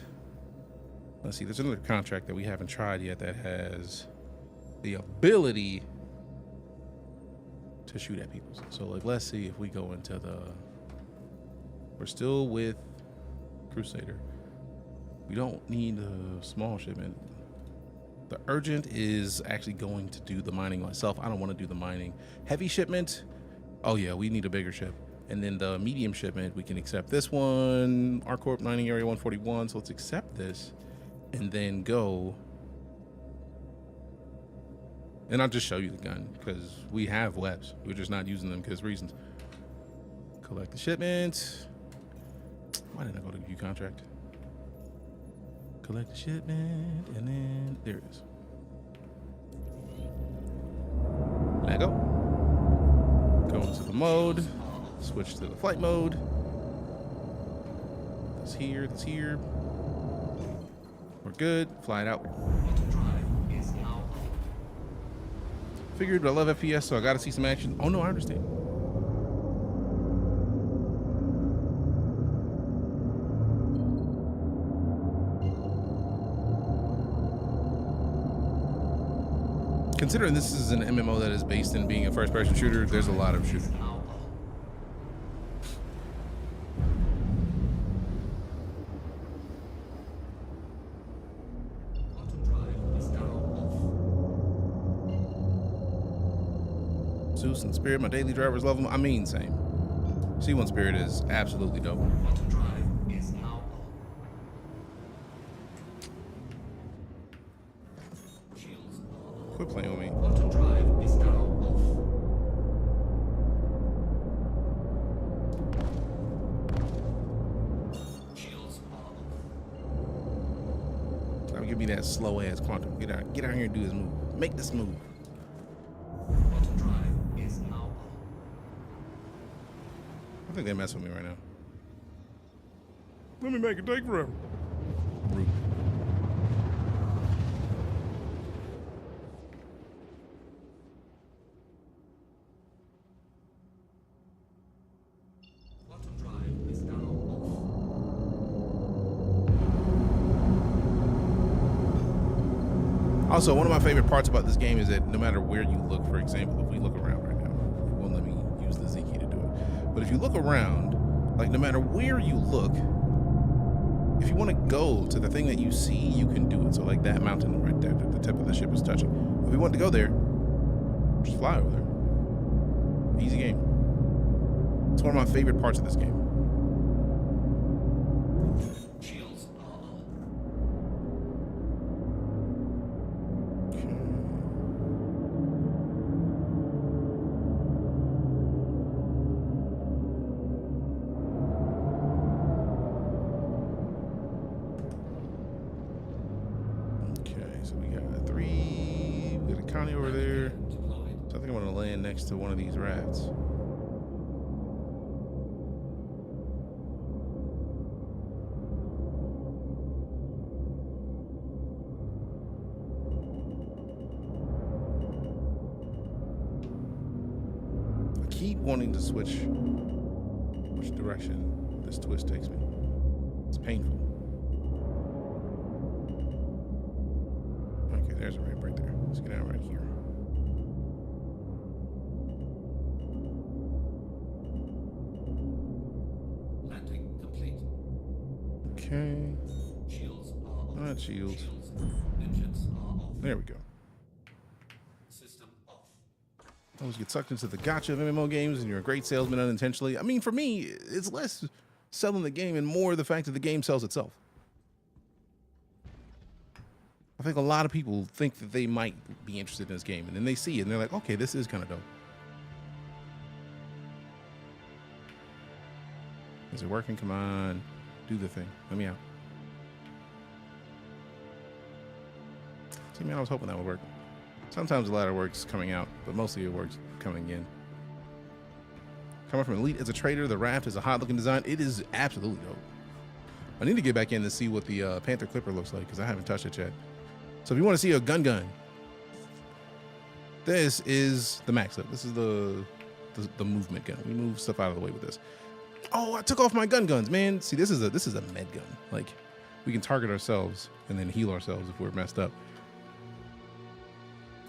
let's see, there's another contract that we haven't tried yet that has the ability to shoot at people. So, like, let's see if we go into the. We're still with Crusader. We don't need a small shipment. The urgent is actually going to do the mining myself. I don't want to do the mining. Heavy shipment. Oh yeah, we need a bigger ship. And then the medium shipment, we can accept this one. R-Corp mining area 141. So let's accept this and then go. And I'll just show you the gun because we have webs. We're just not using them because reasons. Collect the shipment. Why didn't I go to view contract? Collect the shipment, and then there it is. Let go. Go into the mode. Switch to the flight mode. This here, this here. We're good. Fly it out. Figured, but I love FPS, so I got to see some action. Oh no, I understand. Considering this is an MMO that is based in being a first-person shooter, there's a lot of shooting. Zeus and Spirit, my daily drivers love them. I mean, same. C1 Spirit is absolutely dope. Quit playing with me. Now give me that slow ass quantum. Get out here and do this move. Make this move. I think they mess with me right now. Let me make it take forever. Rude. Also, one of my favorite parts about this game is that no matter where you look, for example, if we look around right now, it won't let me use the Z key to do it. But if you look around, like no matter where you look, if you want to go to the thing that you see, you can do it. So like that mountain right there that the tip of the ship is touching. If we want to go there, just fly over there. Easy game. It's one of my favorite parts of this game. To one of these rats. I keep wanting to switch which direction this twist takes me. It's painful. Okay, there's a ramp right there. Let's get out right here. Okay. Not shields. There we go. I always get sucked into the gotcha of MMO games and you're a great salesman unintentionally. I mean, for me, it's less selling the game and more the fact that the game sells itself. I think a lot of people think that they might be interested in this game and then they see it and they're like, okay, this is kind of dope. Is it working? Come on. Do the thing. Let me out. See, man, I was hoping that would work. Sometimes a lot of work's coming out, but mostly it works coming in. Coming from Elite as a trader, the raft is a hot-looking design. It is absolutely dope. I need to get back in to see what the Panther Clipper looks like because I haven't touched it yet. So if you want to see a gun, this is the max lift. This is the movement gun. We move stuff out of the way with this. Oh, I took off my guns, man. See, this is a med gun. Like, we can target ourselves and then heal ourselves if we're messed up.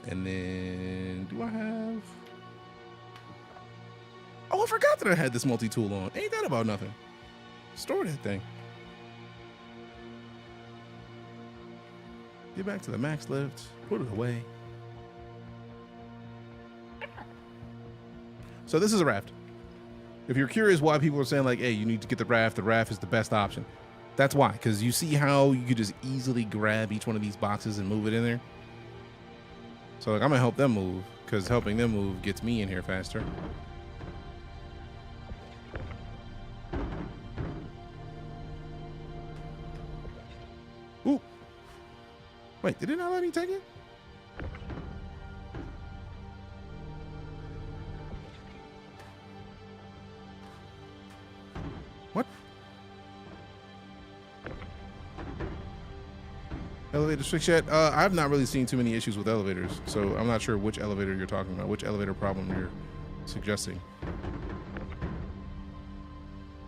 And then, do I have? Oh, I forgot that I had this multi-tool on. Ain't that about nothing? Store that thing. Get back to the max lift. Put it away. So this is a raft. If you're curious why people are saying like, hey, you need to get the raft is the best option. That's why, because you see how you could just easily grab each one of these boxes and move it in there. So like, I'm gonna help them move because helping them move gets me in here faster. Ooh. Wait, did it not let me take it? elevators fixed yet? I've not really seen too many issues with elevators, so I'm not sure which elevator you're talking about, which elevator problem you're suggesting.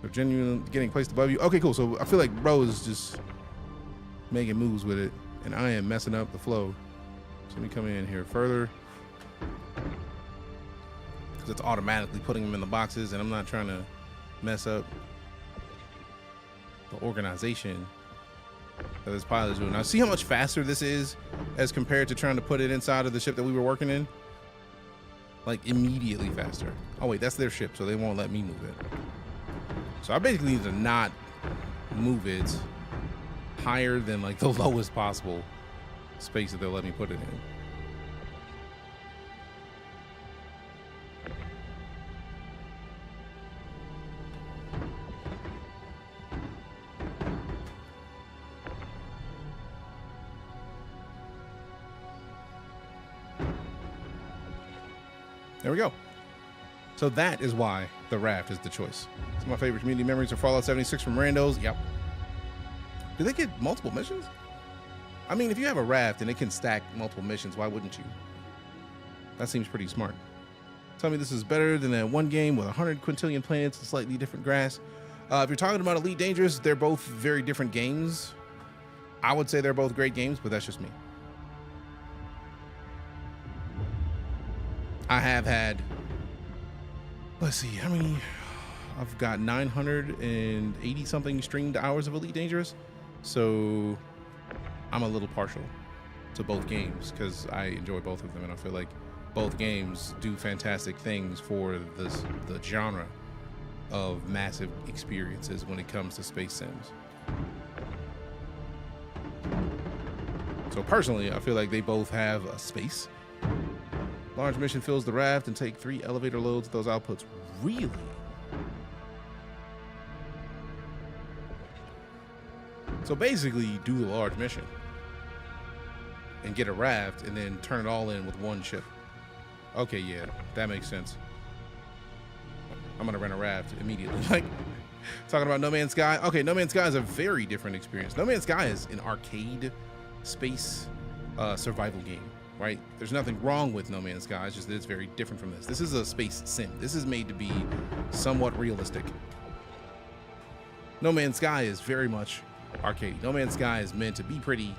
They're genuinely getting placed above you. Okay, cool. So I feel like bro is just making moves with it, and I am messing up the flow. So let me come in here further, because it's automatically putting them in the boxes, and I'm not trying to mess up the organization that this pilot is doing. Now, see how much faster this is as compared to trying to put it inside of the ship that we were working in? Like, immediately faster. Oh, wait, that's their ship, so they won't let me move it. So I basically need to not move it higher than, like, the lowest possible space that they'll let me put it in. There we go. So that is why the raft is the choice. Some of my favorite community memories are Fallout 76 from randos. Yep. Do they get multiple missions? I mean, if you have a raft and it can stack multiple missions, why wouldn't you? That seems pretty smart. Tell me this is better than that one game with 100 quintillion planets and slightly different grass. If you're talking about Elite Dangerous, they're both very different games. I would say they're both great games, but that's just me. I have had, let's see, how many? I've got 980 something streamed hours of Elite Dangerous. So I'm a little partial to both games because I enjoy both of them, and I feel like both games do fantastic things for the genre of massive experiences when it comes to space sims. So personally, I feel like they both have a space. Large mission fills the raft and take 3 elevator loads. Those outputs, really? So basically, you do the large mission and get a raft and then turn it all in with one ship. Okay, yeah, that makes sense. I'm gonna rent a raft immediately. Like, talking about No Man's Sky. Okay, No Man's Sky is a very different experience. No Man's Sky is an arcade space survival game. Right? There's nothing wrong with No Man's Sky, it's just that it's very different from this. This is a space sim. This is made to be somewhat realistic. No Man's Sky is very much arcade. No Man's Sky is meant to be pretty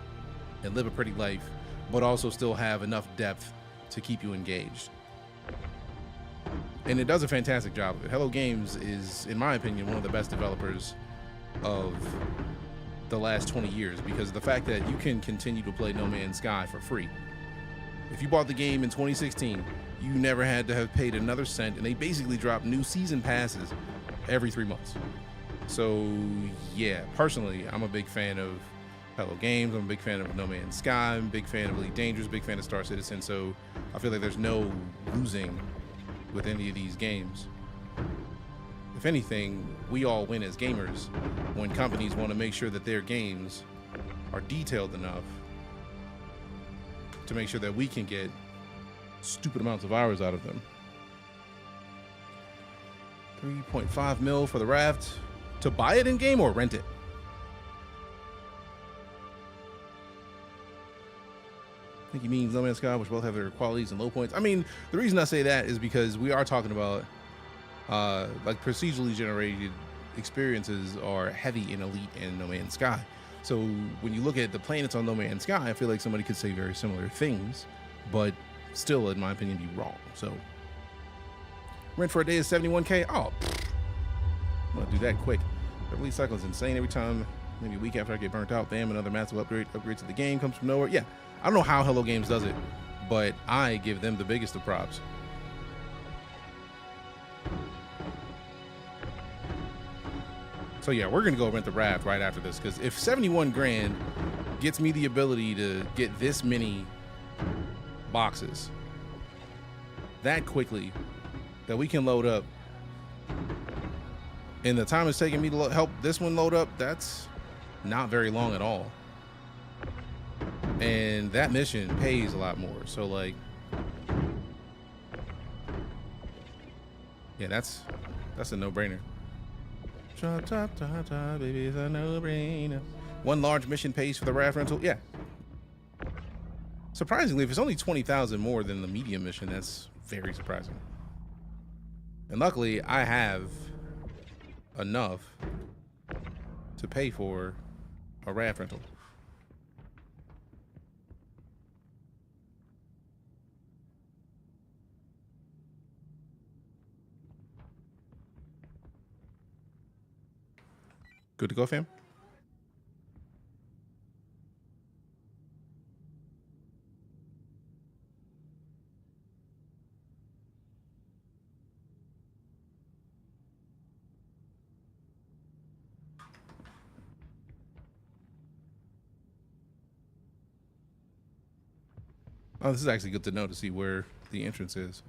and live a pretty life, but also still have enough depth to keep you engaged. And it does a fantastic job of it. Hello Games is, in my opinion, one of the best developers of the last 20 years because of the fact that you can continue to play No Man's Sky for free. If you bought the game in 2016, you never had to have paid another cent, and they basically drop new season passes every 3 months. So yeah, personally, I'm a big fan of Hello Games. I'm a big fan of No Man's Sky. I'm a big fan of Elite Dangerous, big fan of StarCitizen. So I feel like there's no losing with any of these games. If anything, we all win as gamers when companies want to make sure that their games are detailed enough to make sure that we can get stupid amounts of hours out of them. 3.5 mil for the raft. To buy it in game or rent it? I think he means No Man's Sky, which both have their qualities and low points. I mean, the reason I say that is because we are talking about like procedurally generated experiences are heavy in Elite and No Man's Sky. So when you look at the planets on No Man's Sky, I feel like somebody could say very similar things, but still, in my opinion, be wrong. So rent for a day is 71K. Oh, I'm gonna do that quick. The release cycle is insane. Every time, maybe a week after I get burnt out, bam, another massive upgrade to the game comes from nowhere. Yeah, I don't know how Hello Games does it, but I give them the biggest of props. So yeah, we're gonna go rent the raft right after this, because if 71 grand gets me the ability to get this many boxes that quickly, that we can load up, and the time it's taking me to help this one load up, that's not very long at all. And that mission pays a lot more. So like, yeah, that's a no-brainer. Top, baby, it's a no-brainer. One large mission pays for the raft rental. Yeah, Surprisingly, if it's only 20,000 more than the medium mission, that's very surprising. And luckily, I have enough to pay for a raft rental. Good to go, fam? Oh, this is actually good to know to see where the entrance is.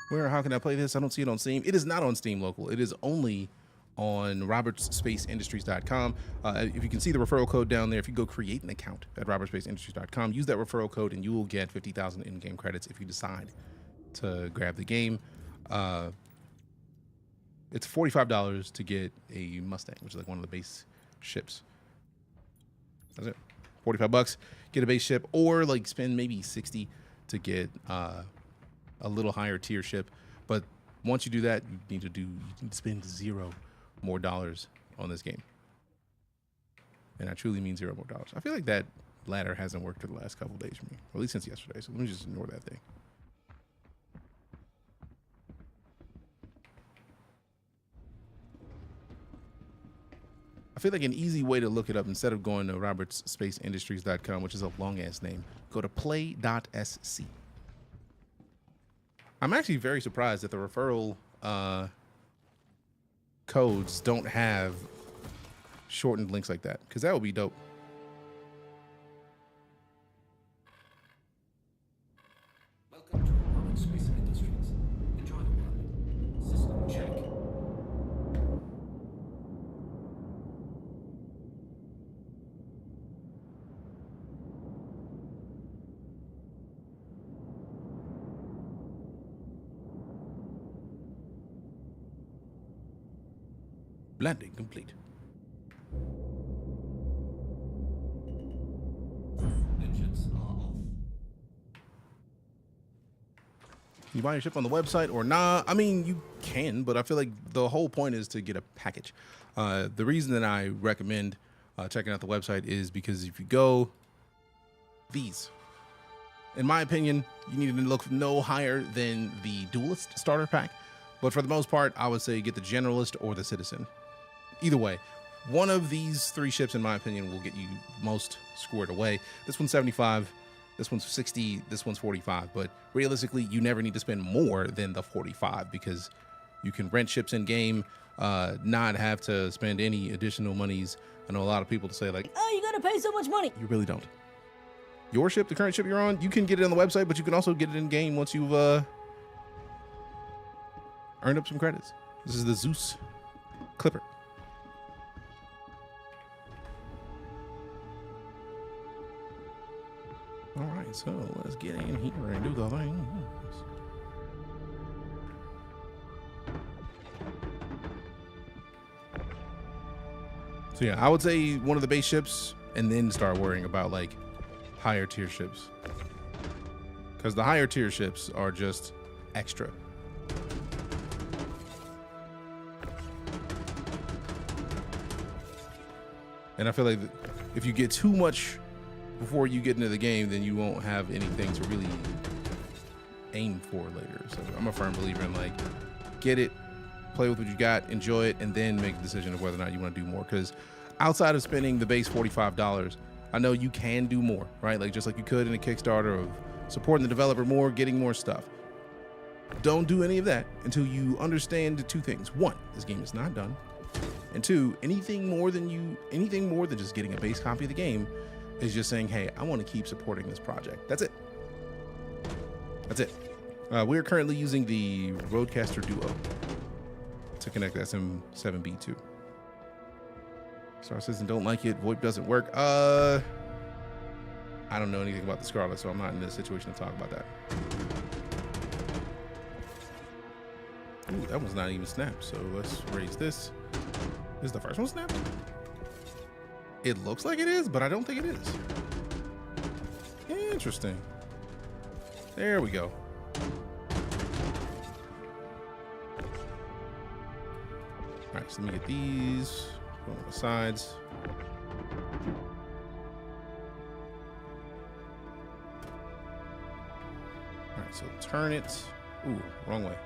How can I play this? I don't see it on Steam. It is not on Steam local. It is only on robertsspaceindustries.com. If you can see the referral code down there, if you go create an account at robertsspaceindustries.com, use that referral code and you will get 50,000 in-game credits if you decide to grab the game. It's $45 to get a Mustang, which is like one of the base ships. That's it. 45 bucks, get a base ship, or like spend maybe 60 to get a little higher tier ship. But once you do that, you need to spend $0 more on this game. And I truly mean $0 more. I feel like that ladder hasn't worked for the last couple of days for me, or at least since yesterday. So let me just ignore that thing. I feel like an easy way to look it up, instead of going to robertsspaceindustries.com, which is a long ass name, go to play.sc. I'm actually very surprised that the referral codes don't have shortened links like that, because that would be dope. Welcome to Robert Space Industries. Enjoy the ride. System check. Landing complete. Engines are off. You buy your ship on the website or nah? I mean, you can, but I feel like the whole point is to get a package. The reason that I recommend checking out the website is because if you go these, in my opinion, you need to look no higher than the Duelist starter pack. But for the most part, I would say get the Generalist or the Citizen. Either way, one of these three ships, in my opinion, will get you most squared away. This one's 75, this one's 60, this one's 45. But realistically, you never need to spend more than the 45, because you can rent ships in game, not have to spend any additional monies. I know a lot of people to say like, Oh, you gotta pay so much money. you really don't. Your ship, the current ship you're on, you can get it on the website, but you can also get it in game once you've earned up some credits. This is the Zeus Clipper. All right, so let's get in here and do the thing. So yeah, I would say one of the base ships, and then start worrying about like higher tier ships, because the higher tier ships are just extra. And I feel like if you get too much before you get into the game, then you won't have anything to really aim for later. So I'm a firm believer in like, get it, play with what you got, enjoy it, and then make a decision of whether or not you want to do more. Because outside of spending the base $45, I know you can do more, right? Like just like you could in a Kickstarter of supporting the developer more, getting more stuff. Don't do any of that until you understand two things. One, this game is not done. And two, anything more than just getting a base copy of the game is just saying, hey, I want to keep supporting this project. That's it. That's it. We're currently using the Roadcaster Duo to connect SM7B2. StarCitizen don't like it. VoIP doesn't work. I don't know anything about the Scarlet, so I'm not in this situation to talk about that. Ooh, that one's not even snapped. So let's raise this. Is the first one snapped? It looks like it is, but I don't think it is. Interesting. There we go. All right, so let me get these. Go on the sides. All right, so turn it. Ooh, wrong way.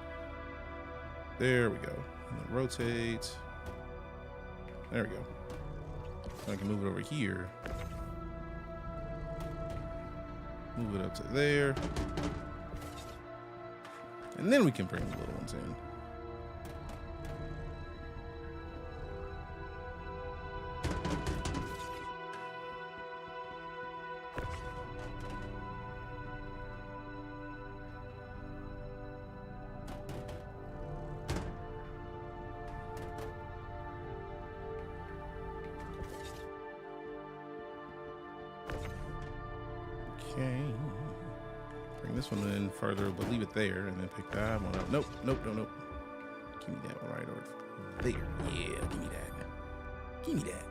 There we go. And then rotate. There we go. So I can move it over here. Move it up to there. And then we can bring the little ones in. Okay. Bring this one in further, but leave it there and then pick that one up. Nope, nope, nope, nope. Give me that one right over there. Yeah, give me that. Give me that.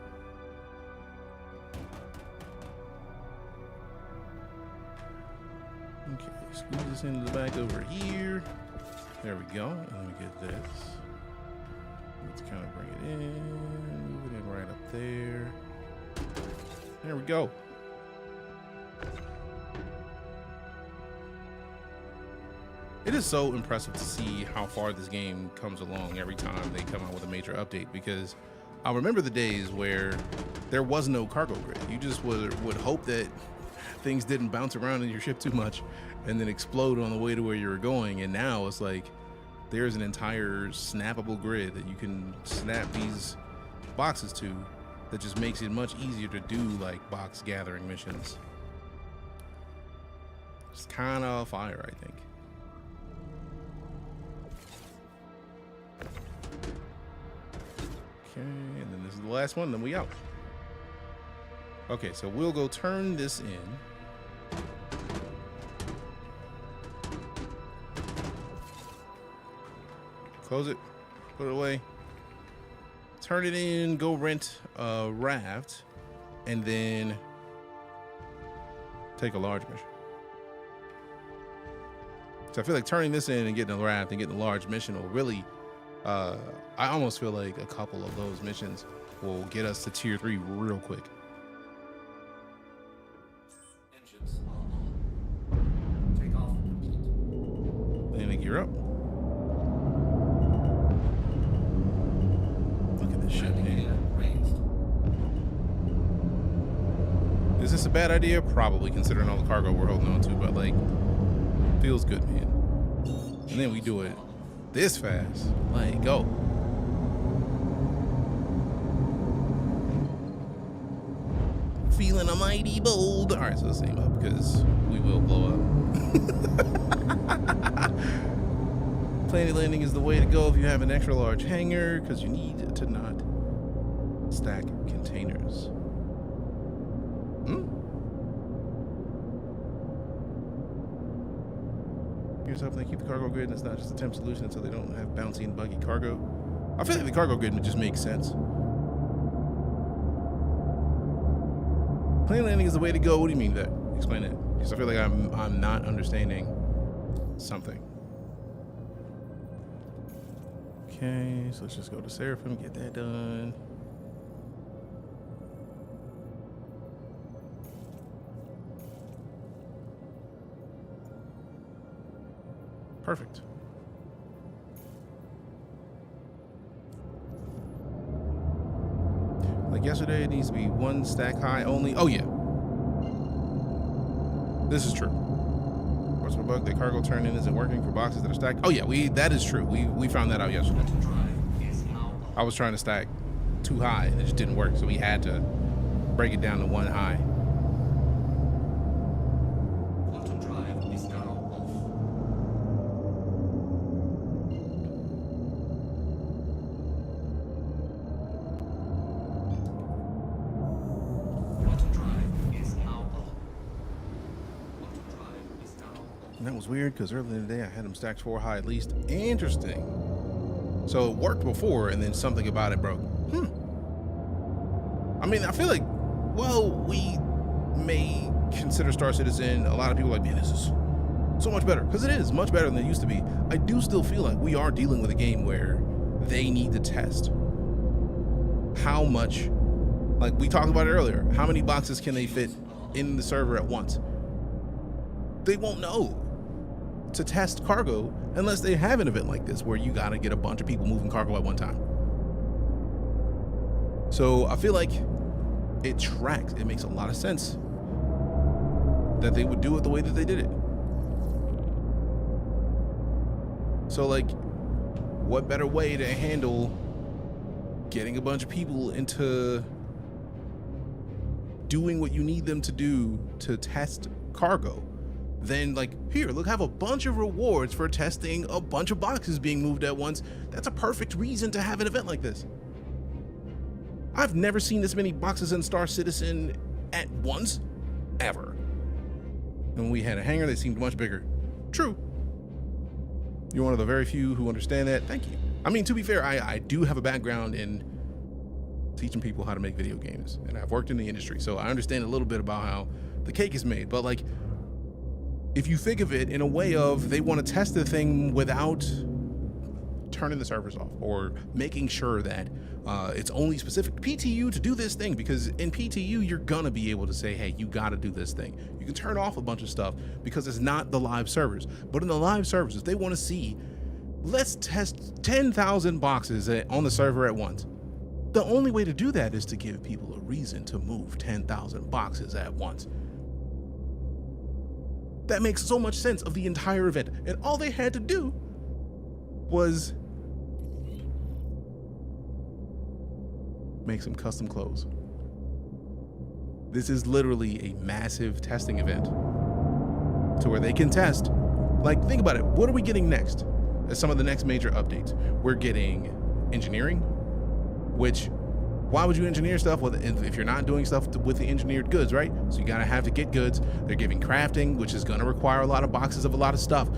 Okay, squeeze this into the back over here. There we go. And let me get this. Let's kind of bring it in. Move it in right up there. There we go. It is so impressive to see how far this game comes along every time they come out with a major update, because I remember the days where there was no cargo grid. You just would hope that things didn't bounce around in your ship too much and then explode on the way to where you were going. And now it's like there's an entire snappable grid that you can snap these boxes to that just makes it much easier to do like box gathering missions. It's kind of fire, I think. Okay, and then this is the last one, then we out. Okay, so we'll go turn this in. Close it, put it away. Turn it in, go rent a raft, and then take a large mission. So I feel like turning this in and getting a raft and getting a large mission will really, I almost feel like a couple of those missions will get us to tier 3 real quick. Engines are on. Take off complete. Landing gear up. Look at this shit, Landing man. gear raised. Is this a bad idea? Probably, considering all the cargo we're holding on to, but like, feels good, man. And then we do it this fast. Like, go. Feeling a mighty bold. All right, so let's aim up because we will blow up. Planet landing is the way to go if you have an extra large hangar, because you need to not stack containers. Here's hoping they keep the cargo grid and it's not just a temp solution until they don't have bouncy and buggy cargo. I feel like the cargo grid would just make sense. Plane landing is the way to go. What do you mean that? Explain it. Because I feel like I'm not understanding something. Okay, so let's just go to Seraphim, get that done. Perfect. Like yesterday, it needs to be 1 stack high only. Oh yeah, this is true. What's my bug? The cargo turn-in isn't working for boxes that are stacked. Oh yeah, that is true. We found that out yesterday. I was trying to stack too high and it just didn't work, so we had to break it down to 1 high. And that was weird because earlier in the day I had them stacked 4 high at least. Interesting. So it worked before and then something about it broke. I mean, I feel like, well, we may consider StarCitizen, a lot of people are like, man, this is so much better, because it is much better than it used to be. I do still feel like we are dealing with a game where they need to test how much, like we talked about it earlier, how many boxes can they fit in the server at once? They won't know to test cargo unless they have an event like this where you gotta get a bunch of people moving cargo at one time. So I feel like it tracks. It makes a lot of sense that they would do it the way that they did it. So like, what better way to handle getting a bunch of people into doing what you need them to do to test cargo than like, here, look, have a bunch of rewards for testing a bunch of boxes being moved at once. That's a perfect reason to have an event like this. I've never seen this many boxes in StarCitizen at once, ever. And we had a hangar that seemed much bigger. True. You're one of the very few who understand that. Thank you. I mean, to be fair, I do have a background in teaching people how to make video games, and I've worked in the industry, so I understand a little bit about how the cake is made. But like, if you think of it in a way of they want to test the thing without turning the servers off or making sure that it's only specific to PTU to do this thing, because in PTU you're gonna be able to say, hey, you gotta do this thing. You can turn off a bunch of stuff because it's not the live servers. But in the live servers, if they want to see, let's test 10,000 boxes on the server at once, the only way to do that is to give people a reason to move 10,000 boxes at once. That makes so much sense of the entire event. And all they had to do was make some custom clothes. This is literally a massive testing event to where they can test. Like, think about it. What are we getting next? As some of the next major updates, we're getting engineering, which, why would you engineer stuff if you're not doing stuff with the engineered goods, right? So you gotta have to get goods. They're giving crafting, which is gonna require a lot of boxes of a lot of stuff.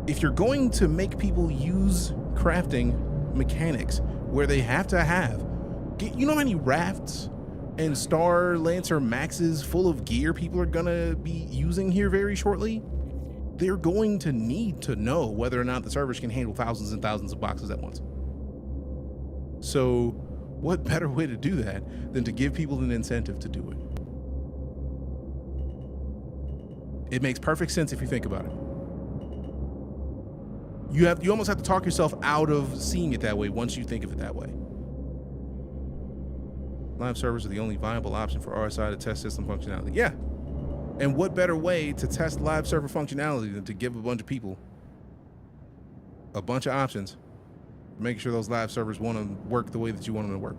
If you're going to make people use crafting mechanics where they have to have, you know how many rafts and Star Lancer Maxes full of gear people are gonna be using here very shortly? They're going to need to know whether or not the servers can handle thousands and thousands of boxes at once. So what better way to do that than to give people an incentive to do it? It makes perfect sense if you think about it. You almost have to talk yourself out of seeing it that way once you think of it that way. Live servers are the only viable option for RSI to test system functionality. Yeah. And what better way to test live server functionality than to give a bunch of people a bunch of options, making sure those live servers want to work the way that you want them to work.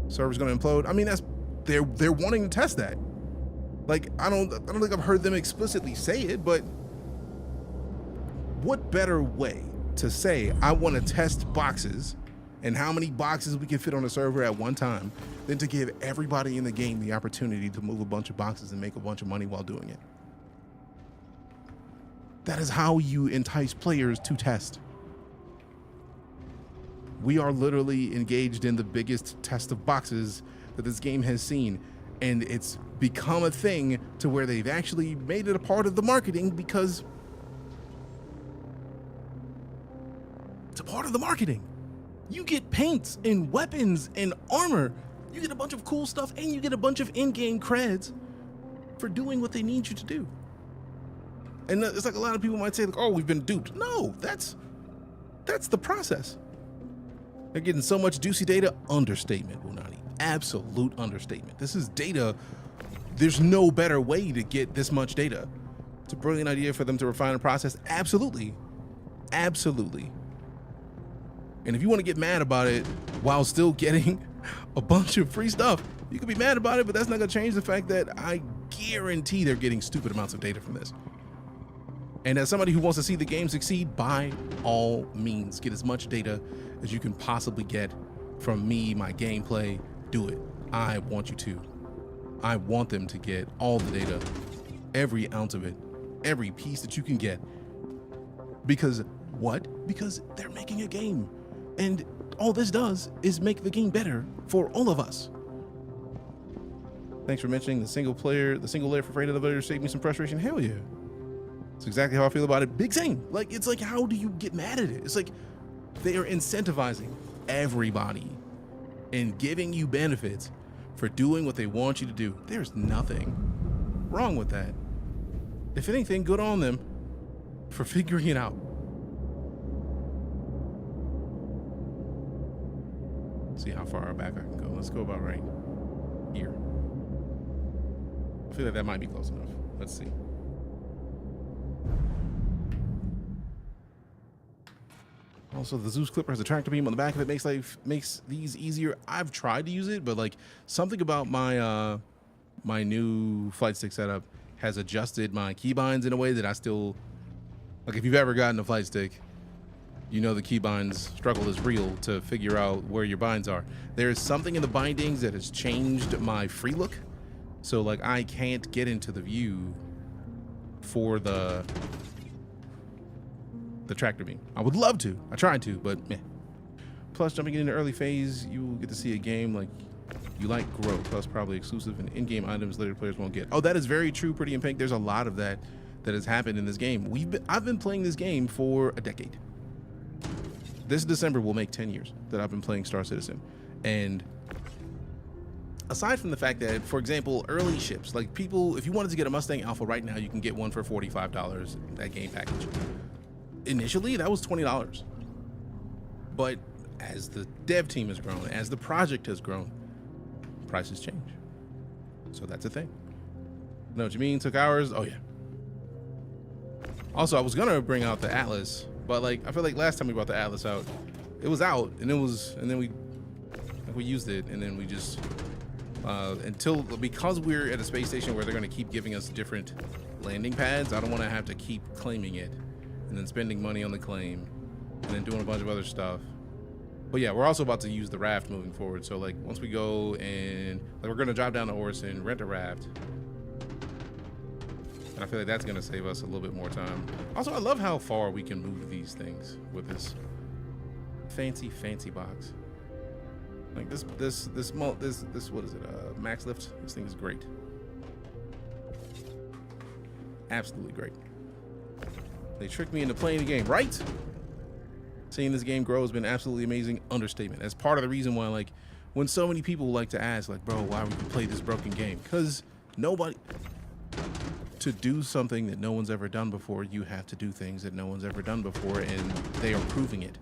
Server's going to implode. I mean, they're wanting to test that. Like, I don't think I've heard them explicitly say it, but what better way to say I want to test boxes and how many boxes we can fit on a server at one time than to give everybody in the game the opportunity to move a bunch of boxes and make a bunch of money while doing it. That is how you entice players to test. We are literally engaged in the biggest test of boxes that this game has seen, and it's become a thing to where they've actually made it a part of the marketing because it's a part of the marketing. You get paints and weapons and armor. You get a bunch of cool stuff, and you get a bunch of in-game creds for doing what they need you to do. And it's like a lot of people might say, like, oh, we've been duped. No, that's the process. They're getting so much juicy data. Understatement, Unani. Absolute understatement. This is data. There's no better way to get this much data. It's a brilliant idea for them to refine the process. Absolutely. Absolutely. And if you want to get mad about it while still getting a bunch of free stuff, you can be mad about it, but that's not going to change the fact that I guarantee they're getting stupid amounts of data from this. And as somebody who wants to see the game succeed, by all means, get as much data as you can possibly get from me, my gameplay. Do it. I want you to. I want them to get all the data, every ounce of it, every piece that you can get. Because what? Because they're making a game. And all this does is make the game better for all of us. Thanks for mentioning the single layer for freight elevators saved me some frustration. Hell yeah. It's exactly how I feel about it. Big same. Like, it's like, how do you get mad at it? It's like they are incentivizing everybody and giving you benefits for doing what they want you to do. There's nothing wrong with that. If anything, good on them for figuring it out. See how far back I can go. Let's go about right here. I feel like that might be close enough. Let's see. Also, the Zeus Clipper has a tractor beam on the back of it. Makes these easier. I've tried to use it, but like something about my my new flight stick setup has adjusted my keybinds in a way that I still like. If you've ever gotten a flight stick, you know the keybinds struggle is real to figure out where your binds are. There's something in the bindings that has changed my free look, so like I can't get into the view for the tractor beam. I would love to. I tried to, but meh. Plus, jumping into early phase, you will get to see a game like you like grow. Plus, probably exclusive and in-game items later players won't get. Oh, that is very true, Pretty in Pink. There's a lot of that has happened in this game. I've been playing this game for a decade. This December will make 10 years that I've been playing StarCitizen. And aside from the fact that, for example, early ships, like people, if you wanted to get a Mustang Alpha right now, you can get one for $45, that game package. Initially, that was $20. But as the dev team has grown, as the project has grown, prices change. So that's a thing. Know what you mean? Took hours? Oh, yeah. Also, I was going to bring out the Atlas, but like I feel like last time we brought the Atlas out, it was out, and then we used it, and then we just because we're at a space station where they're going to keep giving us different landing pads. I don't want to have to keep claiming it and then spending money on the claim and then doing a bunch of other stuff. But yeah, we're also about to use the raft moving forward. So like once we go and like we're going to drive down to Orison, rent a raft, and I feel like that's going to save us a little bit more time. Also, I love how far we can move these things with this fancy box. Like this what is it? Max lift. This thing is great. Absolutely great. They tricked me into playing the game, right? Seeing this game grow has been absolutely amazing. Understatement. That's part of the reason why, like, when so many people like to ask, like, bro, why would you play this broken game? Because to do something that no one's ever done before, you have to do things that no one's ever done before, and they are proving it.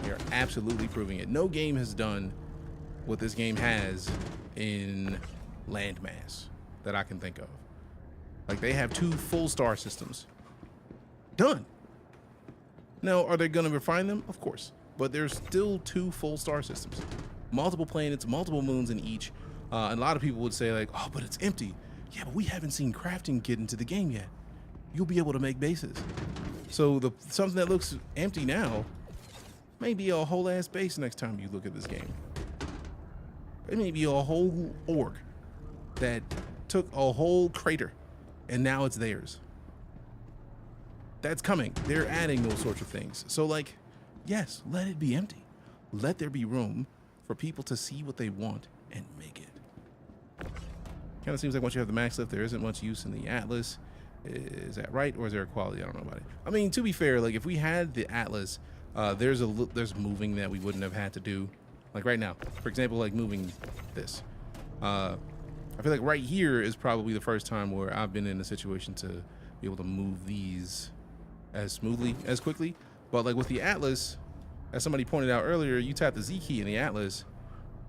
They are absolutely proving it. No game has done what this game has in landmass that I can think of. Like, they have 2 full star systems. Done. Now, are they going to refine them? Of course. But there's still 2 full star systems. Multiple planets, multiple moons in each. And a lot of people would say like, oh, but it's empty. Yeah, but we haven't seen crafting get into the game yet. You'll be able to make bases. So something that looks empty now may be a whole ass base next time you look at this game. It may be a whole org that took a whole crater and now it's theirs. That's coming. They're adding those sorts of things. So like, yes, let it be empty. Let there be room for people to see what they want and make it. Kind of seems like once you have the max lift, there isn't much use in the Atlas. Is that right? Or is there equality? I don't know about it. I mean, to be fair, like if we had the Atlas, there's moving that we wouldn't have had to do. Like right now, for example, like moving this. I feel like right here is probably the first time where I've been in a situation to be able to move these as smoothly, as quickly. But like with the Atlas, as somebody pointed out earlier, you tap the Z key in the Atlas.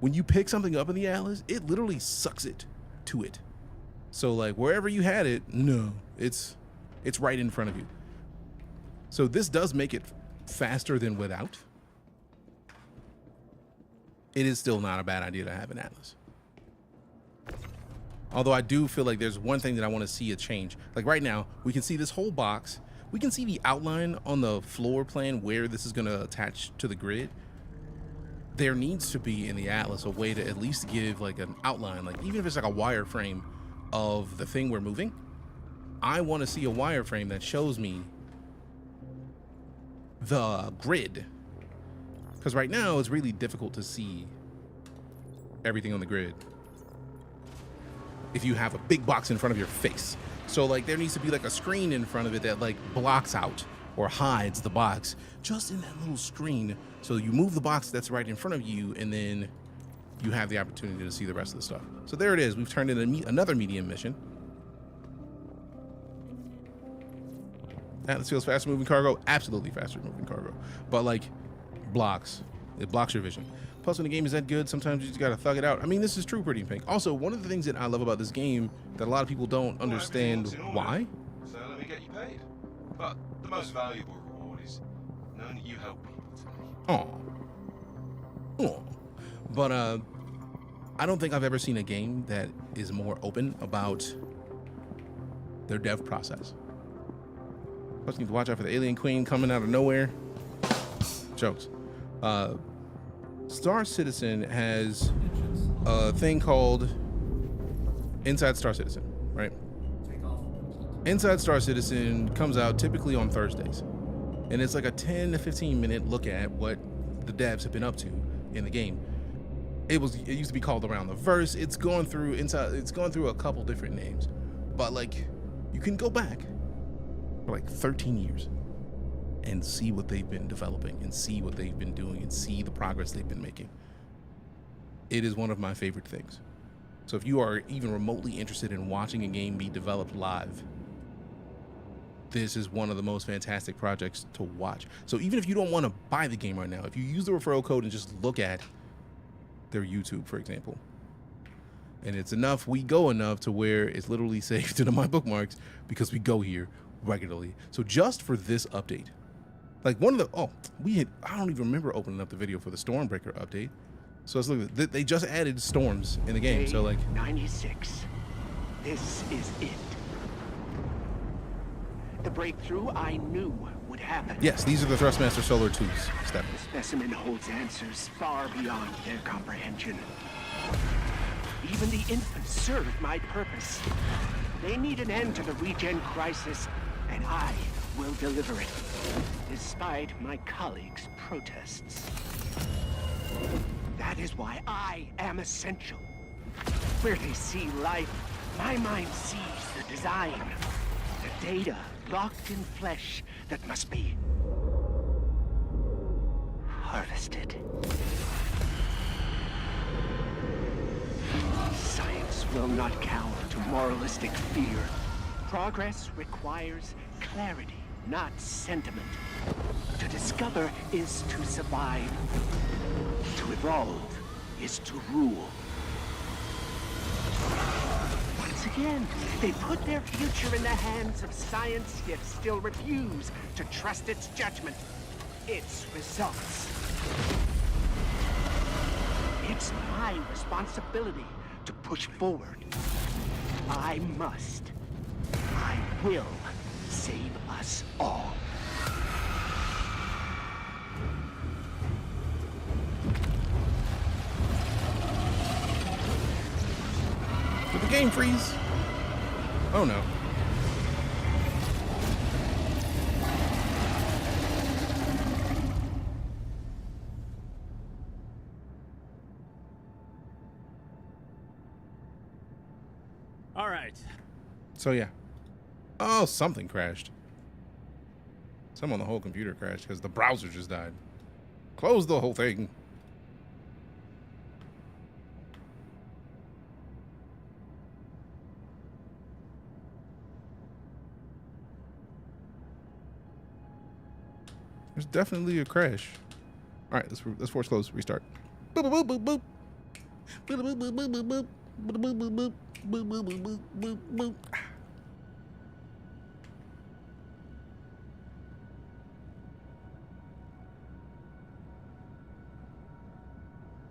When you pick something up in the Atlas, it literally sucks it to it. So like wherever you had it, no, it's right in front of you. So this does make it faster than without. It is still not a bad idea to have an Atlas. Although I do feel like there's one thing that I want to see a change. Like right now, we can see this whole box. We can see the outline on the floor plan where this is going to attach to the grid. There needs to be in the Atlas a way to at least give like an outline, like even if it's like a wireframe of the thing we're moving. I want to see a wireframe that shows me the grid Because right now it's really difficult to see everything on the grid if you have a big box in front of your face. So like there needs to be like a screen in front of it that like blocks out or hides the box just in that little screen. So you move the box that's right in front of you, and then you have the opportunity to see the rest of the stuff. So there it is. We've turned in another medium mission. Atlas feels faster moving cargo. Absolutely faster moving cargo. But like blocks. It blocks your vision. Plus when the game is that good, sometimes you just gotta thug it out. I mean, this is true, Pretty Pink. Also, one of the things that I love about this game that a lot of people don't understand why. So let me get you paid. But the most valuable reward is knowing that you help people today. Oh. But I don't think I've ever seen a game that is more open about their dev process. Plus, you need to watch out for the alien queen coming out of nowhere. Jokes. StarCitizen has a thing called Inside StarCitizen, right? Inside StarCitizen comes out typically on Thursdays, and it's like a 10 to 15 minute look at what the devs have been up to in the game. It used to be called Around the Verse. It's gone through a couple different names, but like you can go back for like 13 years and see what they've been developing and see what they've been doing and see the progress they've been making. It is one of my favorite things. So if you are even remotely interested in watching a game be developed live, this is one of the most fantastic projects to watch. So even if you don't want to buy the game right now, if you use the referral code and just look at their YouTube, for example, and it's enough, we go enough to where it's literally saved into my bookmarks because we go here regularly. So just for this update, like one of the, I don't even remember opening up the video for the Stormbreaker update. So let's look at, they just added storms in the game. So like 96. This is it. The breakthrough I knew would happen. Yes, these are the Thrustmaster Solar 2s, Steph. The specimen holds answers far beyond their comprehension. Even the infants serve my purpose. They need an end to the regen crisis, and I will deliver it, despite my colleagues' protests. That is why I am essential. Where they see life, my mind sees the design. The data locked in flesh that must be harvested. Science will not cower to moralistic fear. Progress requires clarity, not sentiment. To discover is to survive. To evolve is to rule. Once again, they put their future in the hands of science, yet still refuse to trust its judgment, its results. It's my responsibility to push forward. I must. I will save us all. Did the game freeze? Oh no. All right. So yeah. Oh, something crashed. Some on the whole computer crashed because the browser just died. Close the whole thing. There's definitely a crash. All right, let's force close. Restart. Boop, boop, boop, boop. Boop, boop, boop, boop, boop, boop. Boop, boop, boop, boop. Boop, boop, boop, boop, boop, boop.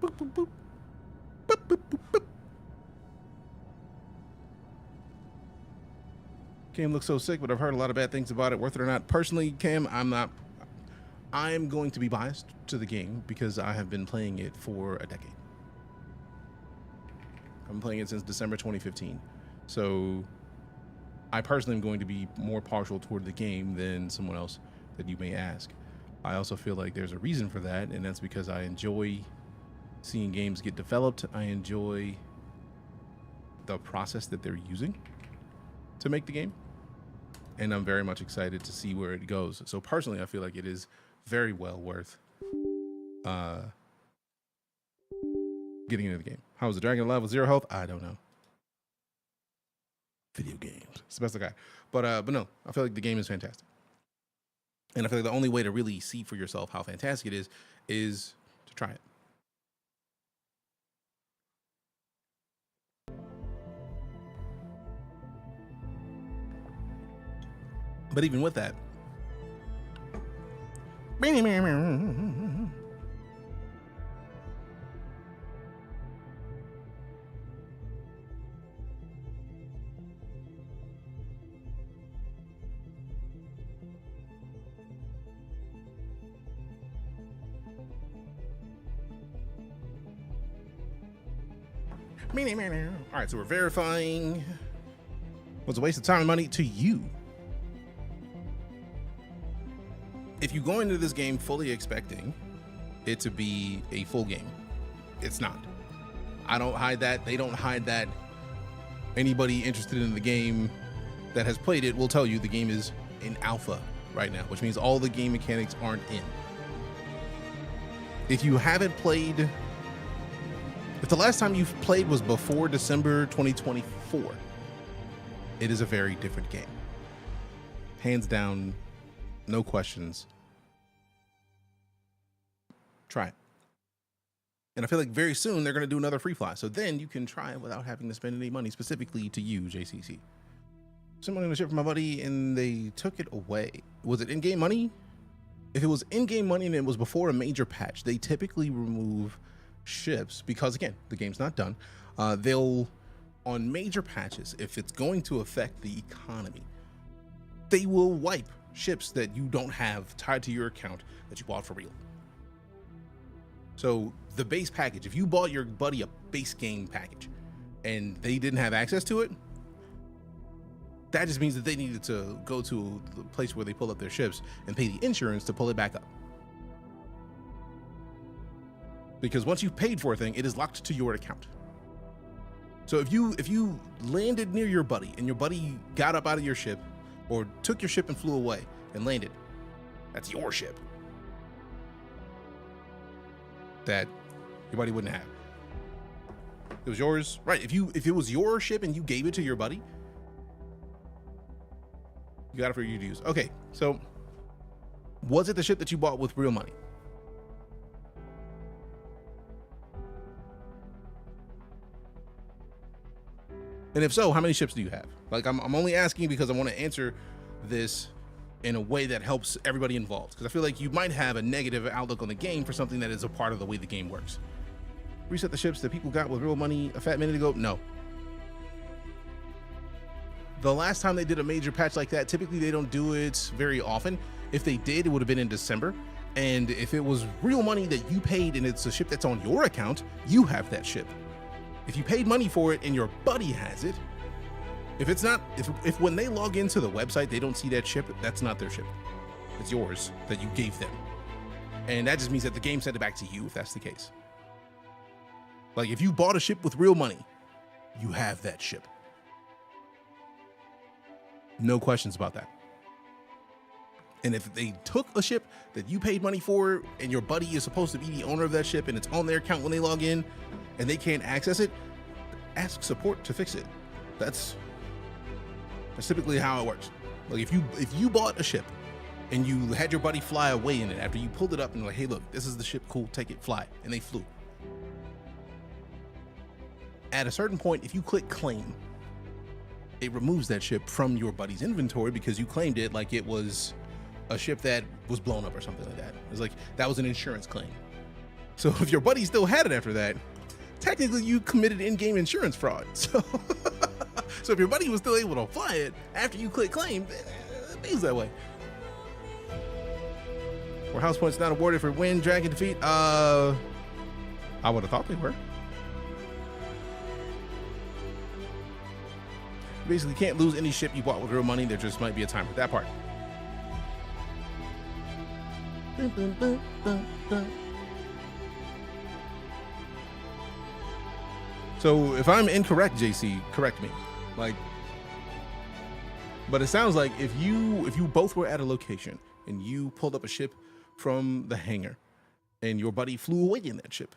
Boop, boop, boop. Boop, boop, boop, boop. Cam looks so sick, but I've heard a lot of bad things about it. Worth it or not? Personally, Cam, I'm not. I'm going to be biased to the game because I have been playing it for a decade. I've been playing it since December 2015. So I personally am going to be more partial toward the game than someone else that you may ask. I also feel like there's a reason for that, and that's because I enjoy seeing games get developed. I enjoy the process that they're using to make the game, and I'm very much excited to see where it goes. So personally, I feel like it is very well worth getting into the game. How was the dragon alive with 0 health? I don't know. Video games. It's the best I got. But no, I feel like the game is fantastic. And I feel like the only way to really see for yourself how fantastic it is to try it. But even with that, all right, so we're verifying. Was a waste of time and money to you. If you go into this game fully expecting it to be a full game, it's not. I don't hide that. They don't hide that. Anybody interested in the game that has played it will tell you the game is in alpha right now, which means all the game mechanics aren't in. If you haven't played, if the last time you've played was before December 2024, it is a very different game. Hands down, no questions. Try it. And I feel like very soon they're going to do another free fly. So then you can try it without having to spend any money, specifically to you, JCC. Someone in the ship for my buddy and they took it away. Was it in-game money? If it was in-game money and it was before a major patch, they typically remove ships because, again, the game's not done. They'll, on major patches, if it's going to affect the economy, they will wipe ships that you don't have tied to your account that you bought for real. So the base package, if you bought your buddy a base game package and they didn't have access to it, that just means that they needed to go to the place where they pull up their ships and pay the insurance to pull it back up. Because once you've paid for a thing, it is locked to your account. So if you landed near your buddy and your buddy got up out of your ship or took your ship and flew away and landed, that's your ship that your buddy wouldn't have. It was yours, right? If it was your ship and you gave it to your buddy, you got it for you to use. Okay, so was it the ship that you bought with real money? And if so, how many ships do you have? Like, I'm only asking because I want to answer this in a way that helps everybody involved. Because I feel like you might have a negative outlook on the game for something that is a part of the way the game works. Reset the ships that people got with real money a fat minute ago? No. The last time they did a major patch like that, typically they don't do it very often. If they did, it would have been in December. And if it was real money that you paid and it's a ship that's on your account, you have that ship. If you paid money for it and your buddy has it, if it's not, if when they log into the website, they don't see that ship, that's not their ship. It's yours that you gave them. And that just means that the game sent it back to you if that's the case. Like if you bought a ship with real money, you have that ship. No questions about that. And if they took a ship that you paid money for and your buddy is supposed to be the owner of that ship and it's on their account when they log in and they can't access it, ask support to fix it. That's typically how it works. Like if you bought a ship and you had your buddy fly away in it after you pulled it up and like, hey, look, this is the ship, cool, take it, fly, and they flew. At a certain point, if you click claim, it removes that ship from your buddy's inventory because you claimed it like it was a ship that was blown up or something like that. It's like that was an insurance claim. So if your buddy still had it after that, technically you committed in-game insurance fraud. So if your buddy was still able to fly it after you click claim, it means that way. Were house points not awarded for win, dragon defeat? I would have thought they were. You basically can't lose any ship you bought with real money. There just might be a timer. That part. So if I'm incorrect, JC, correct me. Like, but it sounds like if you both were at a location and you pulled up a ship from the hangar and your buddy flew away in that ship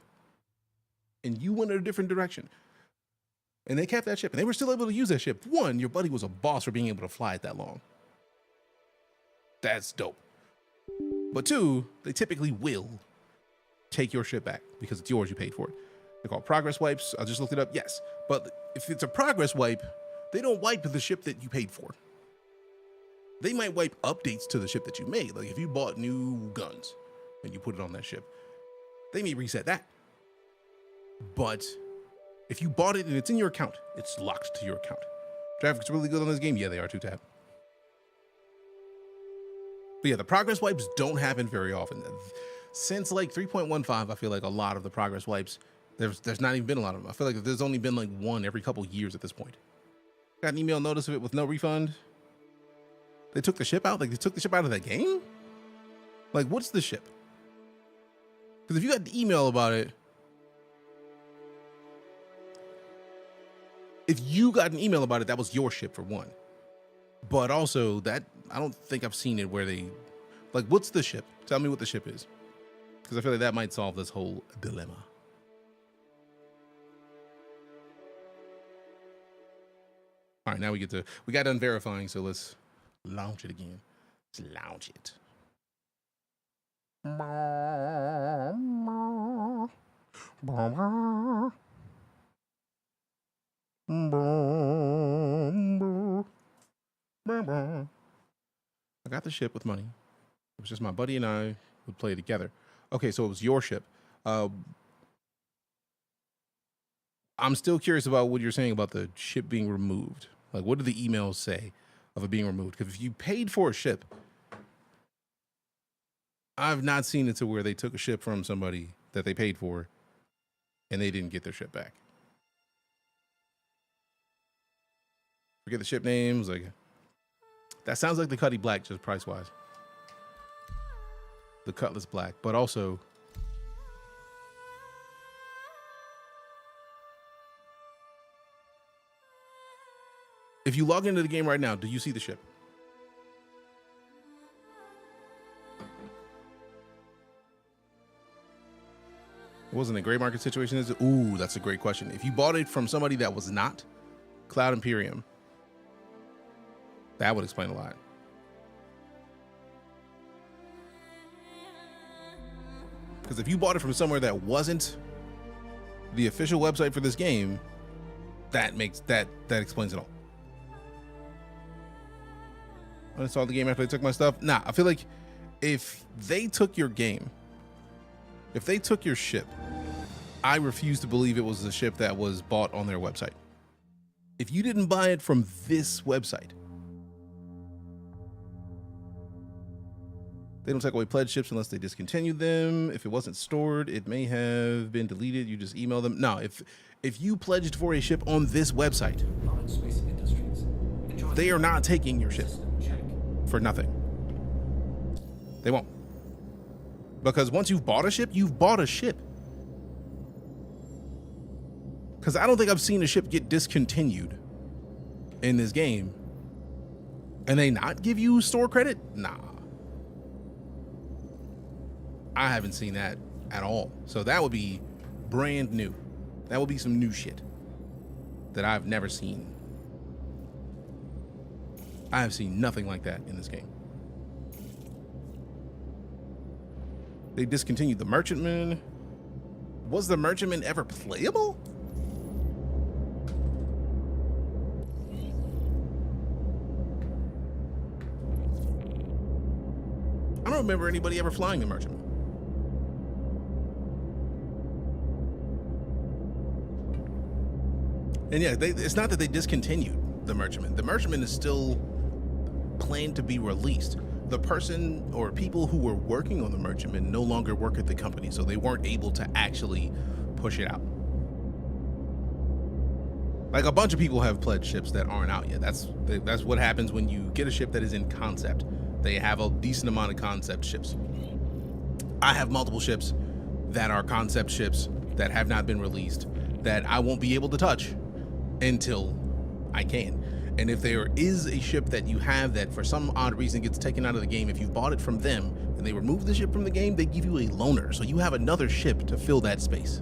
and you went in a different direction and they kept that ship and they were still able to use that ship. One, your buddy was a boss for being able to fly it that long. That's dope. But two, they typically will take your ship back because it's yours, you paid for it. They're called progress wipes. I just looked it up. Yes. But if it's a progress wipe, they don't wipe the ship that you paid for. They might wipe updates to the ship that you made. Like if you bought new guns and you put it on that ship, they may reset that. But if you bought it and it's in your account, it's locked to your account. Traffic's really good on this game. Yeah, they are too, Tab. But yeah, the progress wipes don't happen very often. Since like 3.15, I feel like a lot of the progress wipes, there's not even been a lot of them. I feel like there's only been like one every couple years at this point. Got an email notice of it with no refund. They took the ship out? Like they took the ship out of the game? Like what's the ship? Because if you got the email about it, if you got an email about it, that was your ship for one. But also that, I don't think I've seen it where they, like what's the ship? Tell me what the ship is. Because I feel like that might solve this whole dilemma. All right, now we got done verifying, so let's launch it again. Let's launch it. I got the ship with money. It was just my buddy and I would play together. Okay, so it was your ship. I'm still curious about what you're saying about the ship being removed. Like, what do the emails say of it being removed? Because if you paid for a ship, I've not seen it to where they took a ship from somebody that they paid for and they didn't get their ship back. Forget the ship names. Like, that sounds like the Cuddy Black, just price-wise. The Cutlass Black, but also if you log into the game right now, do you see the ship? It wasn't a gray market situation, is it? Ooh, that's a great question. If you bought it from somebody that was not Cloud Imperium, that would explain a lot. Because if you bought it from somewhere that wasn't the official website for this game, that explains it all. I installed the game after they took my stuff. Nah, I feel like if they took your game, if they took your ship, I refuse to believe it was the ship that was bought on their website. If you didn't buy it from this website, they don't take away pledged ships unless they discontinue them. If it wasn't stored, it may have been deleted. You just email them. No, if you pledged for a ship on this website, they are not taking your ship for nothing. They won't. Because once you've bought a ship, you've bought a ship. Because I don't think I've seen a ship get discontinued in this game and they not give you store credit. Nah. I haven't seen that at all. So that would be brand new. That would be some new shit that I've never seen. I have seen nothing like that in this game. They discontinued the Merchantman. Was the Merchantman ever playable? I don't remember anybody ever flying the Merchantman. And yeah, it's not that they discontinued the Merchantman. The Merchantman is still planned to be released. The person or people who were working on the Merchantman no longer work at the company, so they weren't able to actually push it out. Like a bunch of people have pledged ships that aren't out yet. That's what happens when you get a ship that is in concept. They have a decent amount of concept ships. I have multiple ships that are concept ships that have not been released that I won't be able to touch until I can. And if there is a ship that you have that for some odd reason gets taken out of the game, if you bought it from them and they remove the ship from the game, they give you a loaner. So you have another ship to fill that space.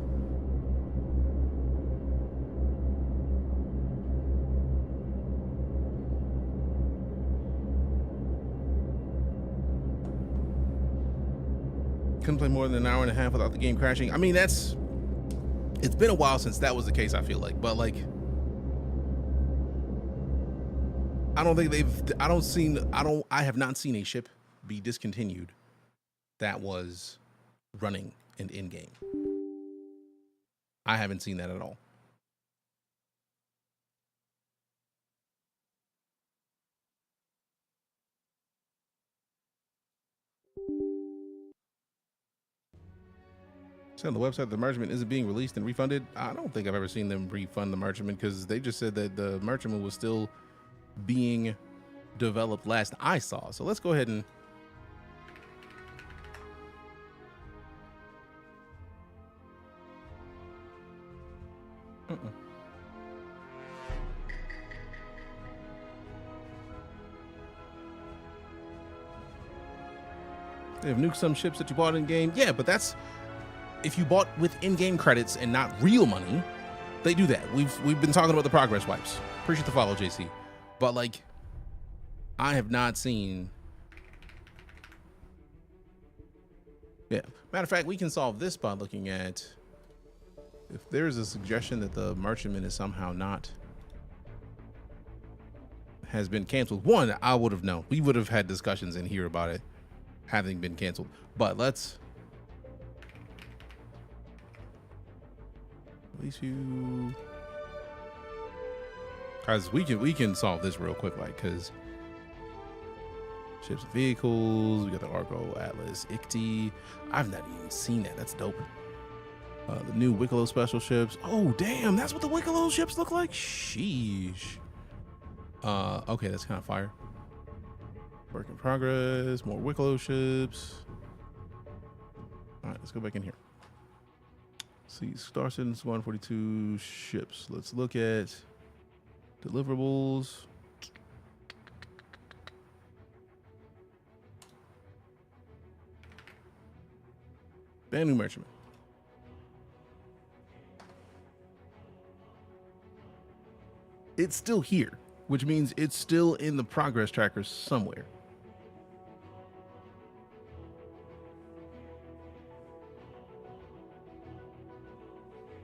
Couldn't play more than an hour and a half without the game crashing. I mean, it's been a while since that was the case, I feel like, but like, I have not seen a ship be discontinued that was running and in game. I haven't seen that at all. So on the website, the merchantman isn't being released and refunded. I don't think I've ever seen them refund the merchantman because they just said that the merchantman was still being developed last I saw. So let's go ahead and They have nuked some ships that you bought in game. Yeah, but that's if you bought with in-game credits and not real money, they do that. We've been talking about the progress wipes. Appreciate the follow, JC. But like, I have not seen. Yeah. Matter of fact, we can solve this by looking at if there's a suggestion that the merchantman is somehow not has been canceled. One, I would have known. We would have had discussions in here about it having been canceled. But let's at least you guys, we can solve this real quick, like, because ships and vehicles, we got the Argo, Atlas, Icti. I've not even seen that. That's dope. The new Wicklow special ships. Oh damn, that's what the Wicklow ships look like. Sheesh. Okay, that's kind of fire. Work in progress. More Wicklow ships. All right, let's go back in here. See, StarCitizen 142 ships. Let's look at deliverables. Brand new merchantman. It's still here, which means it's still in the progress tracker somewhere.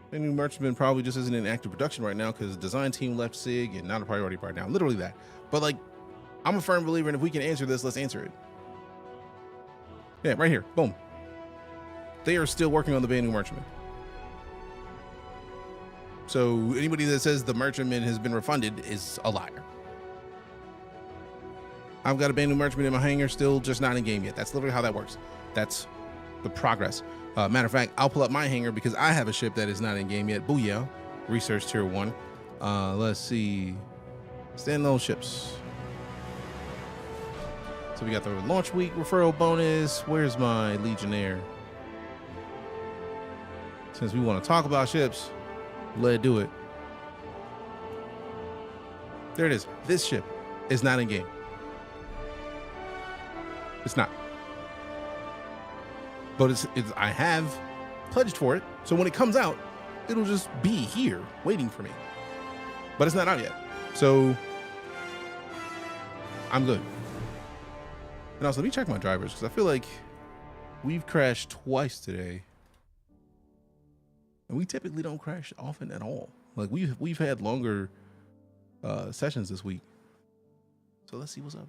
The new merchantman probably just isn't in active production right now because the design team left SIG and not a priority right now. Literally that. But like, I'm a firm believer in if we can answer this, let's answer it. Yeah, right here. Boom. They are still working on the brand new merchantman. So anybody that says the merchantman has been refunded is a liar. I've got a brand new merchantman in my hangar, still just not in game yet. That's literally how that works. That's the progress. Matter of fact, I'll pull up my hangar because I have a ship that is not in game yet. Booyah. Research tier 1. Let's see. Standalone ships. So we got the launch week referral bonus. Where's my Legionnaire? Since we want to talk about ships, let's do it. There it is. This ship is not in game. It's not. But it's I have pledged for it. So when it comes out, it'll just be here waiting for me. But it's not out yet. So I'm good. And also, let me check my drivers because I feel like we've crashed twice today. And we typically don't crash often at all. Like we've had longer sessions this week. So let's see what's up.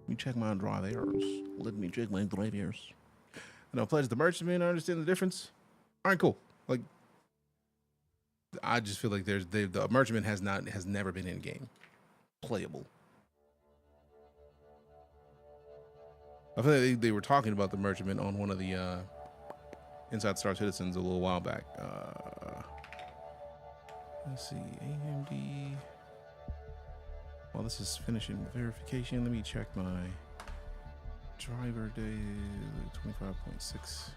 Let me check my drivers. Let me check my drivers. And I'll pledge the merchantman. I understand the difference. All right, cool. Like, I just feel like the merchantman has never been in game playable. I feel like they were talking about the merchantman on one of the Inside StarCitizens a little while back. Let's see, AMD. While this is finishing verification, let me check my Driver day 25.6.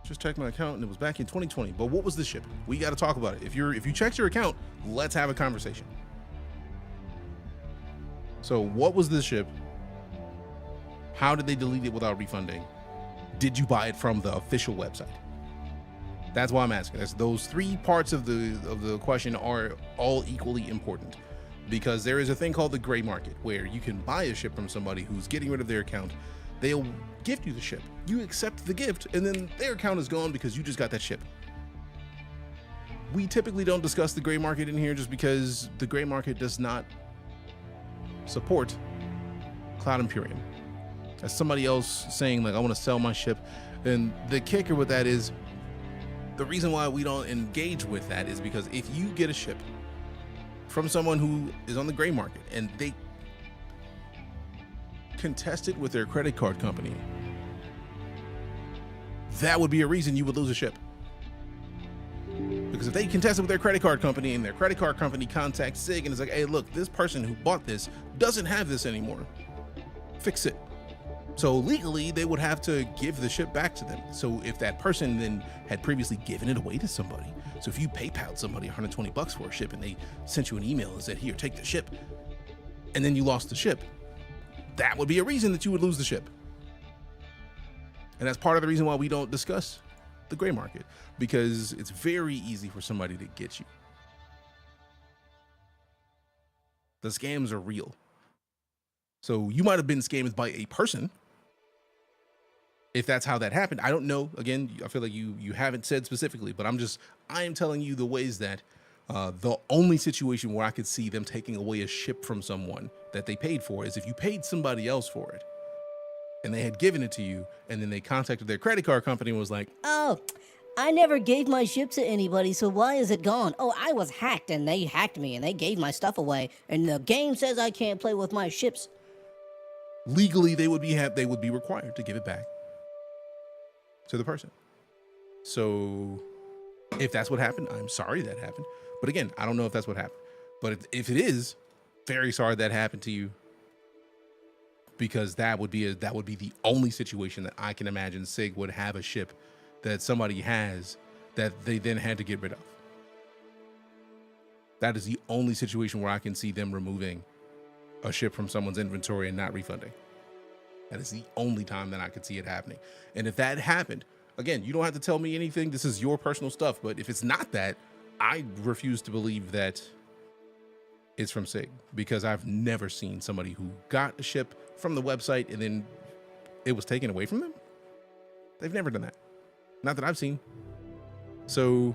Just checked my account and it was back in 2020. But what was the ship? We got to talk about it. If you checked your account, let's have a conversation. So what was the ship? How did they delete it without refunding? Did you buy it from the official website? That's why I'm asking. Those three parts of the question are all equally important, because there is a thing called the gray market where you can buy a ship from somebody who's getting rid of their account. They'll gift you the ship. You accept the gift, and then their account is gone because you just got that ship. We typically don't discuss the gray market in here just because the gray market does not support Cloud Imperium. As somebody else saying, like, I want to sell my ship. And the kicker with that is, the reason why we don't engage with that is because if you get a ship from someone who is on the gray market and they contest it with their credit card company, that would be a reason you would lose a ship. Because if they contest it with their credit card company and their credit card company contacts SIG and is like, hey, look, this person who bought this doesn't have this anymore, fix it. So legally, they would have to give the ship back to them. So if that person then had previously given it away to somebody, so if you PayPal'd somebody $120 for a ship and they sent you an email and said, here, take the ship, and then you lost the ship, that would be a reason that you would lose the ship. And that's part of the reason why we don't discuss the gray market, because it's very easy for somebody to get you. The scams are real. So you might have been scammed by a person. If that's how that happened, I don't know. Again, I feel like you haven't said specifically, but I am telling you the ways that the only situation where I could see them taking away a ship from someone that they paid for is if you paid somebody else for it and they had given it to you, and then they contacted their credit card company and was like, Oh, I never gave my ship to anybody, so why is it gone? Oh, I was hacked and they hacked me and they gave my stuff away, and the game says I can't play with my ships. legally they would be required to give it back to the person. So if that's what happened, I'm sorry that happened. But again, I don't know if that's what happened. But if it is, very sorry that happened to you, because that would be the only situation that I can imagine SIG would have a ship that somebody has that they then had to get rid of. That is the only situation where I can see them removing a ship from someone's inventory and not refunding. That is the only time that I could see it happening. And if that happened, again, you don't have to tell me anything. This is your personal stuff. But if it's not that, I refuse to believe that it's from SIG, because I've never seen somebody who got a ship from the website and then it was taken away from them. They've never done that. Not that I've seen. So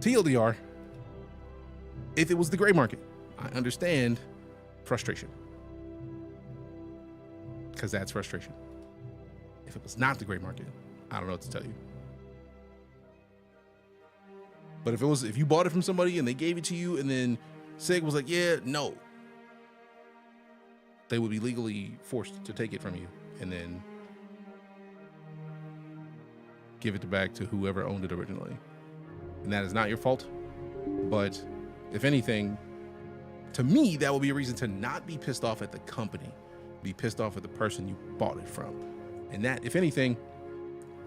TLDR, if it was the gray market, I understand frustration, because that's frustration. If it was not the gray market, I don't know what to tell you. But if you bought it from somebody and they gave it to you and then SIG was like, yeah, no, they would be legally forced to take it from you and then give it back to whoever owned it originally. And that is not your fault. But if anything, to me, that would be a reason to not be pissed off at the company, be pissed off at the person you bought it from. And that, if anything,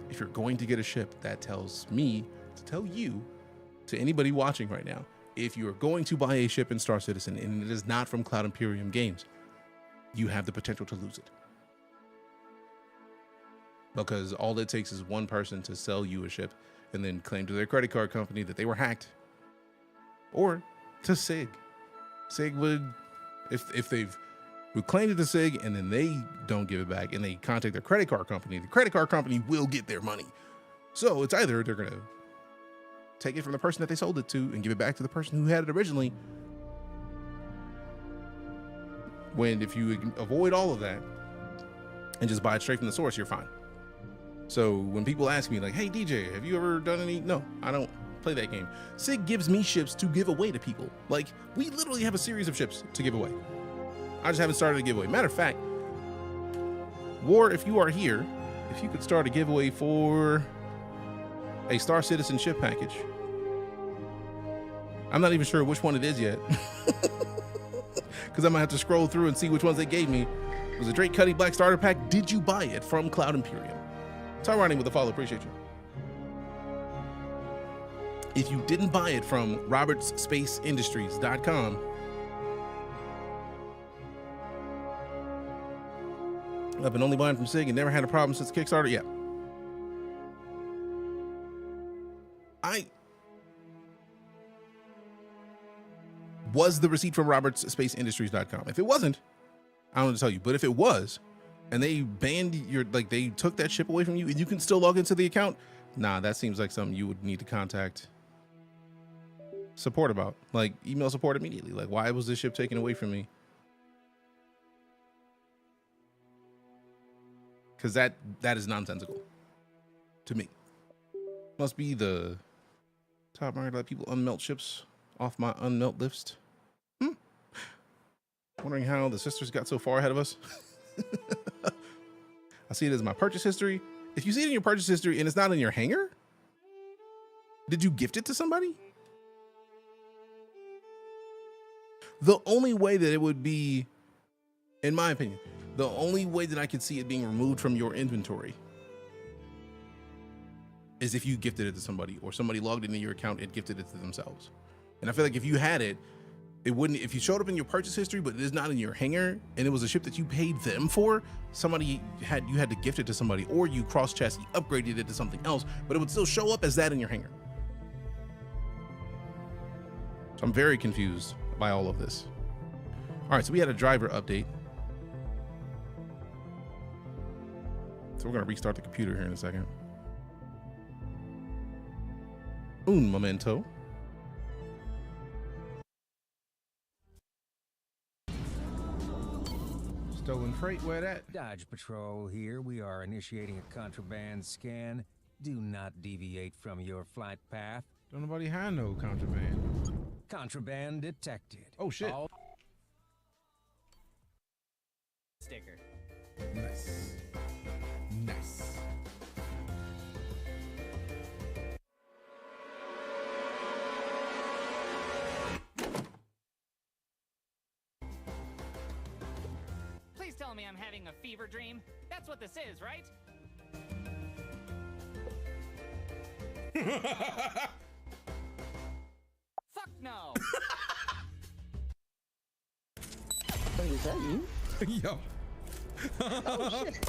if you're going to get a ship, that tells me to tell you, to anybody watching right now, if you're going to buy a ship in StarCitizen and it is not from Cloud Imperium Games, you have the potential to lose it. Because all it takes is one person to sell you a ship and then claim to their credit card company that they were hacked. Or to SIG. SIG would, if they've claimed it to SIG and then they don't give it back and they contact their credit card company, the credit card company will get their money. So it's either they're going to take it from the person that they sold it to and give it back to the person who had it originally. If you avoid all of that and just buy it straight from the source, you're fine. So when people ask me like, hey, DJ, have you ever done any? No, I don't play that game. SIG gives me ships to give away to people. Like, we literally have a series of ships to give away. I just haven't started a giveaway. Matter of fact, War, if you are here, if you could start a giveaway for a StarCitizen ship package, I'm not even sure which one it is yet. Because I'm going to have to scroll through and see which ones they gave me. It was a Drake Cuddy Black Starter Pack. Did you buy it from Cloud Imperium? Ty Ronnie with a follow. Appreciate you. If you didn't buy it from robertsspaceindustries.com, I've been only buying from SIG and never had a problem since Kickstarter. Yeah. Was the receipt from robertsspaceindustries.com? If it wasn't, I don't know what to tell you. But if it was, and they banned your, like they took that ship away from you and you can still log into the account, nah, that seems like something you would need to contact support about. Like email support immediately. Like, why was this ship taken away from me? Because that is nonsensical to me. Must be the top market let people unmelt ships off my unmelt list. Wondering how the sisters got so far ahead of us. I see it as my purchase history. If you see it in your purchase history and it's not in your hangar, did you gift it to somebody? The only way that it would be, in my opinion, the only way that I could see it being removed from your inventory is if you gifted it to somebody or somebody logged into your account and gifted it to themselves. And I feel like if you had it, it wouldn't, if you showed up in your purchase history, but it is not in your hangar and it was a ship that you paid them for, you had to gift it to somebody, or you cross chassis upgraded it to something else, but it would still show up as that in your hangar. So I'm very confused by all of this. All right, so we had a driver update. So we're gonna restart the computer here in a second. Un momento. Stolen freight, where that? Dodge Patrol here. We are initiating a contraband scan. Do not deviate from your flight path. Don't nobody have no contraband. Contraband detected. Oh shit. Sticker. Nice. Nice. Please tell me I'm having a fever dream. That's what this is, right? Fuck no. Wait, is that you? Yo. Oh shit.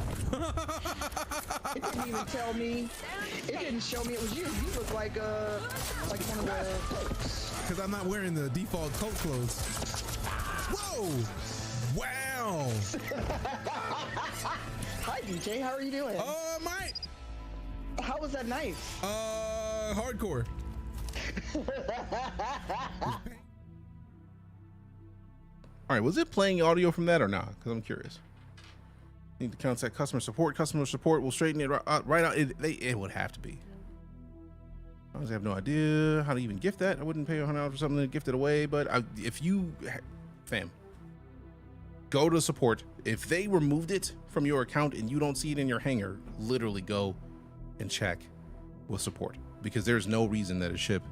It didn't even tell me. It didn't show me it was you. You look like one of the folks. Because I'm not wearing the default cult clothes. Whoa! Wow! Hi DJ, how are you doing? Mate. How was that knife? Hardcore. All right, was it playing audio from that or not? Because I'm curious. Need to contact customer support. Customer support will straighten it right out. It would have to be. I honestly have no idea how to even gift that. I wouldn't pay $100 for something to gift it away. But if you, fam, go to support. If they removed it from your account and you don't see it in your hangar, literally go and check with support, because there's no reason that a ship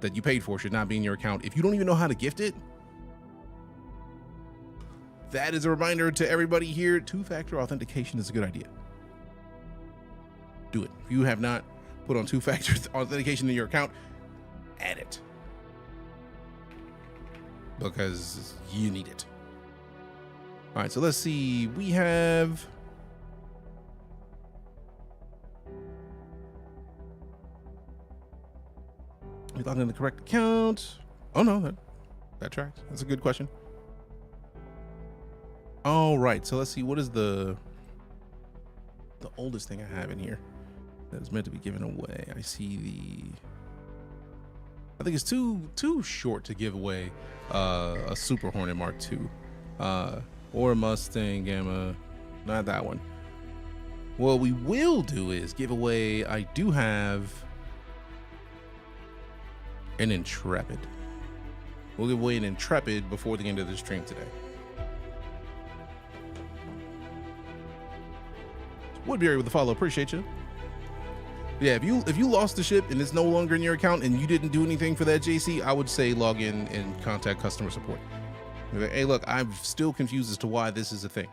that you paid for should not be in your account. If you don't even know how to gift it, that is a reminder to everybody here. Two-factor authentication is a good idea. Do it. If you have not put on two-factor authentication in your account, add it, because you need it. All right, so let's see. We have we logged in the correct account. Oh no, that tracks. That's a good question. All right, so let's see. What is the oldest thing I have in here that is meant to be given away? I see I think it's too short to give away a Super Hornet Mark II or a Mustang Gamma. Not that one. What we will do is give away, I do have an Intrepid. We'll give away an Intrepid before the end of the stream today. Woodbury with the follow, appreciate you. Yeah, if you lost the ship and it's no longer in your account and you didn't do anything for that JC, I would say log in and contact customer support. Like, hey, look, I'm still confused as to why this is a thing.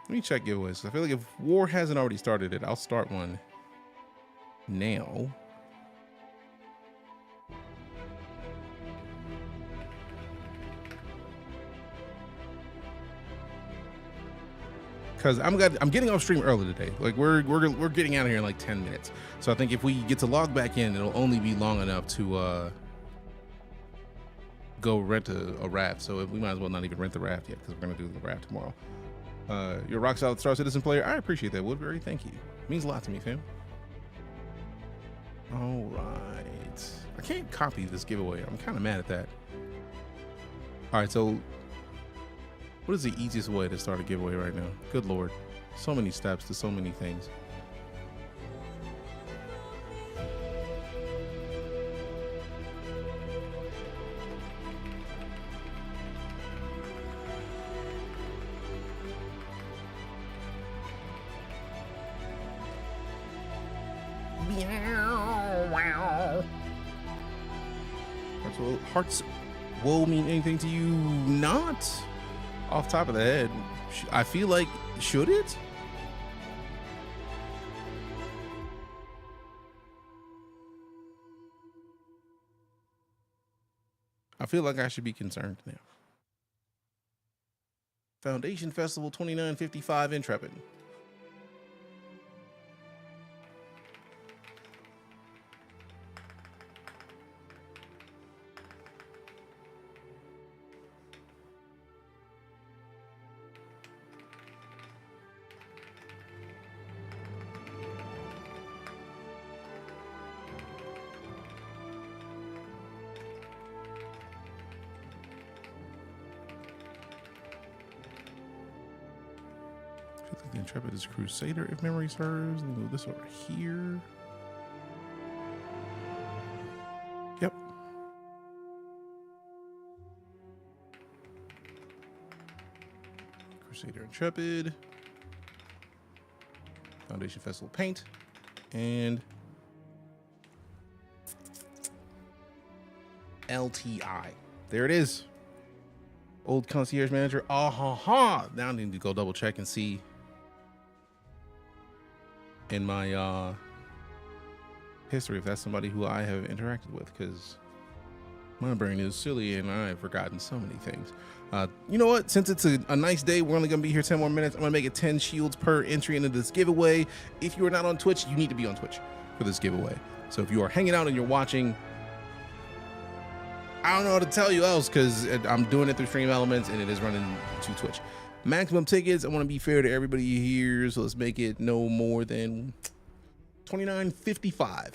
Let me check giveaways. I feel like if War hasn't already started it, I'll start one now. Because I'm getting off stream early today. Like we're getting out of here in like 10 minutes. So I think if we get to log back in, it'll only be long enough to go rent a raft. So we might as well not even rent the raft yet because we're gonna do the raft tomorrow. You're a rock solid StarCitizen player. I appreciate that, Woodbury. Thank you. It means a lot to me, fam. All right. I can't copy this giveaway. I'm kind of mad at that. All right, so what is the easiest way to start a giveaway right now? Good Lord. So many steps to so many things. Hearts will mean anything to you? Not off top of the head. I feel like, should it? I feel like I should be concerned now. Foundation Festival 2955 Intrepid. The Intrepid is Crusader, if memory serves. We'll move this over here. Yep. Crusader Intrepid. Foundation Festival paint. And LTI. There it is. Old concierge manager. Now I need to go double check and see in my history if that's somebody who I have interacted with, because my brain is silly and I've forgotten so many things. You know what, since it's a nice day, we're only gonna be here 10 more minutes. I'm gonna make it 10 shields per entry into this giveaway. If you are not on Twitch, you need to be on Twitch for this giveaway. So if you are hanging out and you're watching, I don't know how to tell you else, because I'm doing it through Stream Elements and it is running to Twitch. Maximum tickets, I want to be fair to everybody here, so let's make it no more than $29.55.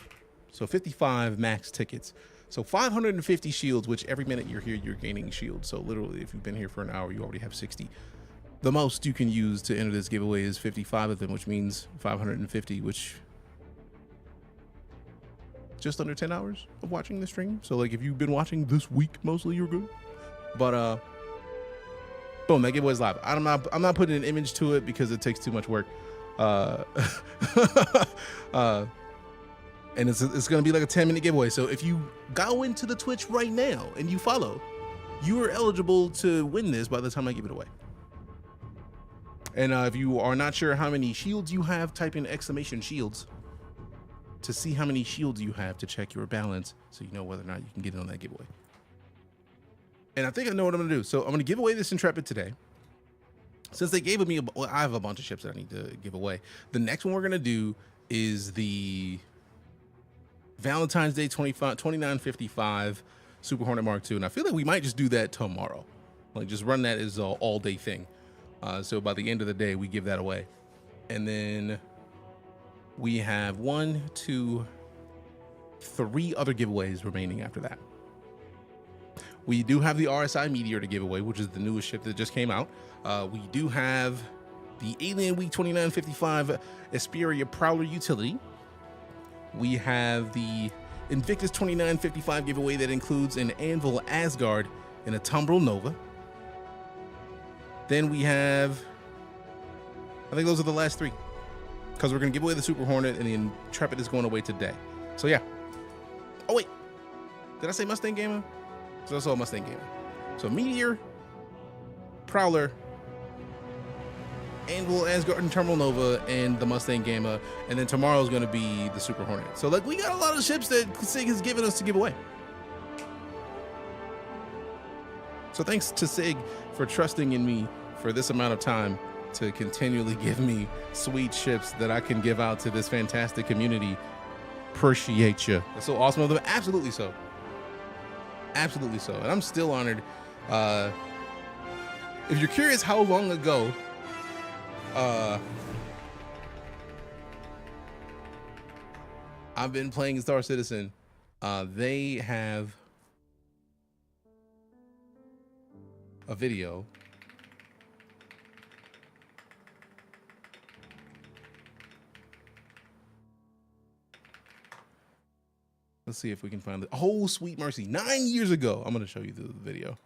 So 55 max tickets. So 550 shields, which every minute you're here, you're gaining shields. So literally, if you've been here for an hour, you already have 60. The most you can use to enter this giveaway is 55 of them, which means 550, which just under 10 hours of watching the stream. So like if you've been watching this week, mostly you're good. But boom, that giveaway is live. I'm not putting an image to it because it takes too much work. And it's gonna be like a 10-minute giveaway. So if you go into the Twitch right now and you follow, you are eligible to win this by the time I give it away. And if you are not sure how many shields you have, type in !shields to see how many shields you have to check your balance, so you know whether or not you can get in on that giveaway. And I think I know what I'm gonna do. So I'm gonna give away this Intrepid today. Since they gave me, well, I have a bunch of ships that I need to give away. The next one we're gonna do is the Valentine's Day 2955 Super Hornet Mark II. And I feel like we might just do that tomorrow. Like just run that as an all day thing. So by the end of the day, we give that away. And then we have 1, 2, 3 other giveaways remaining after that. We do have the RSI Meteor to give away, which is the newest ship that just came out. We do have the Alien Week 2955 Esperia Prowler Utility. We have the Invictus 2955 giveaway that includes an Anvil Asgard and a Tumbril Nova. Then we have I think those are the last 3. Because we're going to give away the Super Hornet, and the Intrepid is going away today. So, yeah. Oh, wait. Did I say Mustang Gamer? It's also a Mustang Gamer. So, Meteor, Prowler, Anvil, Asgard, and Terminal Nova, and the Mustang Gamma, and then tomorrow's going to be the Super Hornet. So, like, we got a lot of ships that SIG has given us to give away. So, thanks to SIG for trusting in me for this amount of time to continually give me sweet ships that I can give out to this fantastic community. Appreciate you. That's so awesome of them. Absolutely so. Absolutely so. And I'm still honored. If you're curious how long ago I've been playing StarCitizen, they have a video Let's see if we can find it. Oh, sweet mercy. 9 years ago. I'm going to show you the video.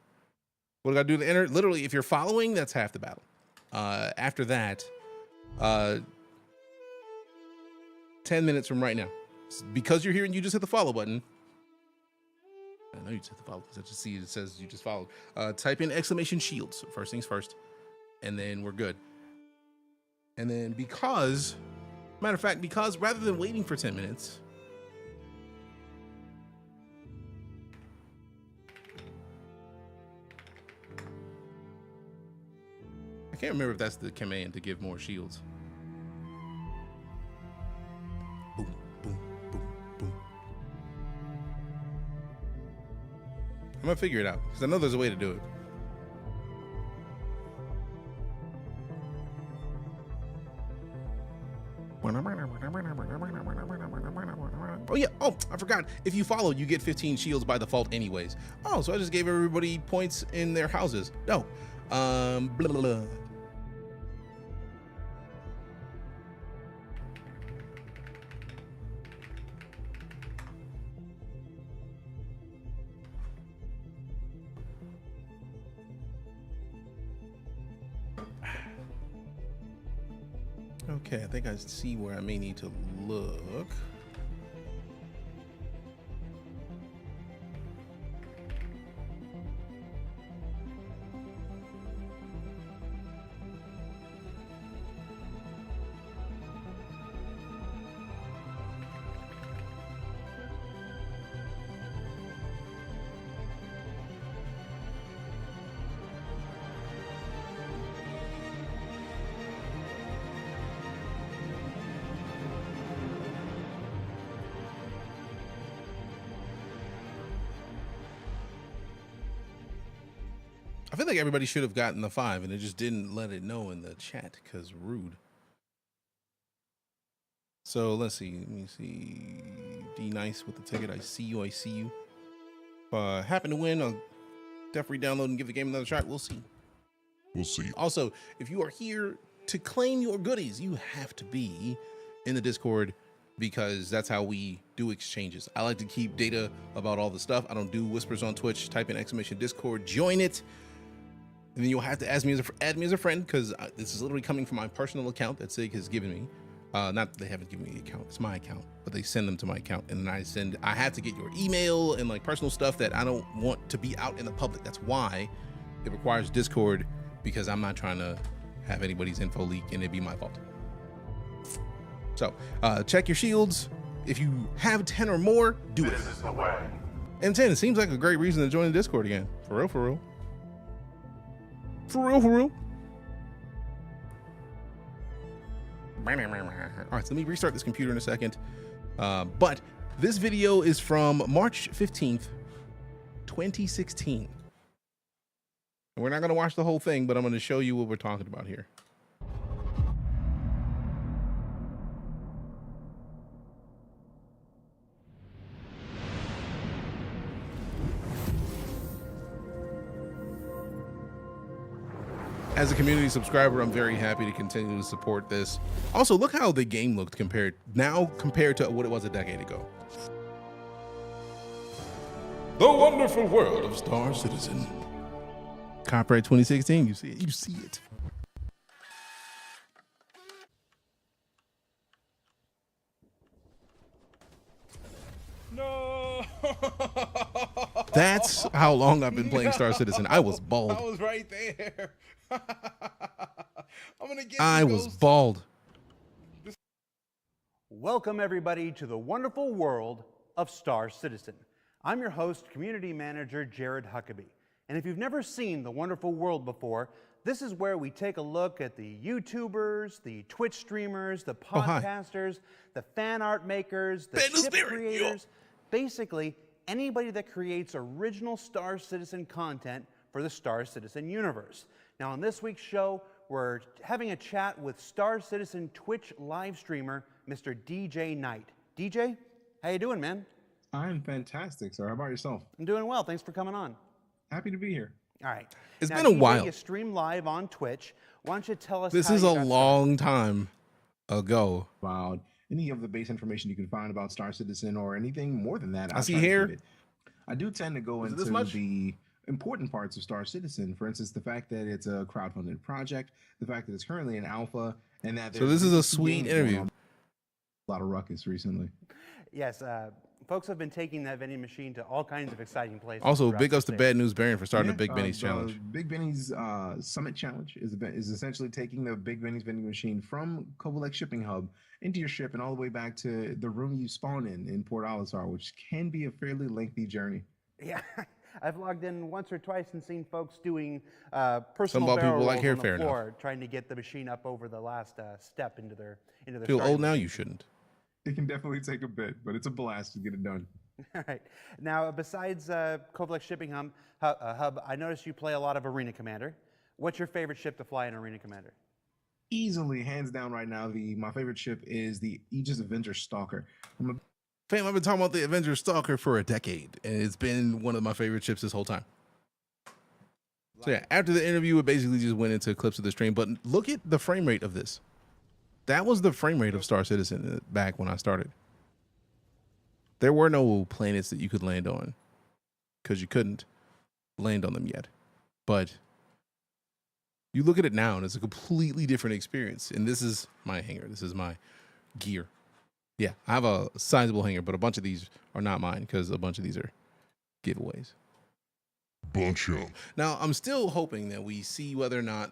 What do I got to do to enter? Literally, if you're following, that's half the battle. After that, 10 minutes from right now. Because you're here and you just hit the follow button. I know you just hit the follow because I just see it says you just followed. Type in !shields. First things first. And then we're good. And then because, matter of fact, because rather than waiting for 10 minutes, I can't remember if that's the command to give more shields. Boom, boom, boom, boom. I'm gonna figure it out because I know there's a way to do it. Oh yeah, oh, I forgot. If you follow, you get 15 shields by default anyways. Oh, so I just gave everybody points in their houses. No. Blah, blah, blah. Okay, I think I see where I may need to look. I feel like everybody should have gotten the 5 and it just didn't let it know in the chat because rude. So let's see. Let me see. D Nice with the ticket. I see you. I see you. If I happen to win, I'll definitely download and give the game another shot. We'll see. We'll see. Also, if you are here to claim your goodies, you have to be in the Discord because that's how we do exchanges. I like to keep data about all the stuff. I don't do whispers on Twitch. Type in !Discord, join it. And then you'll have to add me as a friend because this is literally coming from my personal account that SIG has given me. Not they haven't given me the account, it's my account, but they send them to my account. And then I have to get your email and like personal stuff that I don't want to be out in the public. That's why it requires Discord, because I'm not trying to have anybody's info leak and it'd be my fault. So check your shields. If you have 10 or more, do it. This is the way. And 10, it seems like a great reason to join the Discord again. For real, for real. For real, for real. All right, so let me restart this computer in a second. But this video is from March 15th, 2016. And we're not going to watch the whole thing, but I'm going to show you what we're talking about here. As a community subscriber, I'm very happy to continue to support this. Also, look how the game looked compared to what it was a decade ago. The wonderful world of StarCitizen. Copyright 2016, you see it. You see it. That's how long I've been playing Star Citizen. I was bald. I was right there. I'm gonna get I you, was Ghost. bald. Welcome, everybody, to the wonderful world of Star Citizen. I'm your host, Community Manager Jared Huckabee. And if you've never seen the wonderful world before, this is where we take a look at the YouTubers, the Twitch streamers, the podcasters, the fan art makers, the ship creators, basically anybody that creates original Star Citizen content for the Star Citizen universe. Now, on this week's show, we're having a chat with Star Citizen Twitch live streamer, Mr. DeejayKnight. DJ, how you doing, man? I'm fantastic, sir. How about yourself? I'm doing well. Thanks for coming on. Happy to be here. All right. It's now, been a DJ, while. You stream live on Twitch. Why don't you tell us This how is you a got long time ago. Wow. Any of the base information you can find about Star Citizen or anything more than that. I see here. I do tend to go into the important parts of Star Citizen. For instance, the fact that it's a crowdfunded project, the fact that it's currently in alpha, and that So this is a sweet interview. A lot of ruckus recently. Yes, folks have been taking that vending machine to all kinds of exciting places. Also, big ups to Bad News Baron for starting the Big Benny's the challenge. Big Benny's Summit Challenge is essentially taking the Big Benny's vending machine from Kovalek Shipping Hub into your ship and all the way back to the room you spawn in Port Olisar, which can be a fairly lengthy journey. Yeah, I've logged in once or twice and seen folks doing personal Some barrel people rolls like hair, on the fair enough. floor, trying to get the machine up over the last step into their Feel starting old now? position. You shouldn't. It can definitely take a bit, but it's a blast to get it done. All right. Now, besides Kovalek Shipping Hub, I noticed you play a lot of Arena Commander. What's your favorite ship to fly in Arena Commander? Easily, hands down, right now, my favorite ship is the Aegis Avenger Stalker. Fam, I've been talking about the Avenger Stalker for a decade, and it's been one of my favorite ships this whole time. So yeah, after the interview, it basically just went into clips of the stream. But look at the frame rate of this. That was the frame rate of Star Citizen back when I started. There were no planets that you could land on because you couldn't land on them yet. But you look at it now, and it's a completely different experience. And this is my hangar. This is my gear. Yeah, I have a sizable hangar, but a bunch of these are not mine because a bunch of these are giveaways. Bunch of. Now, I'm still hoping that we see whether or not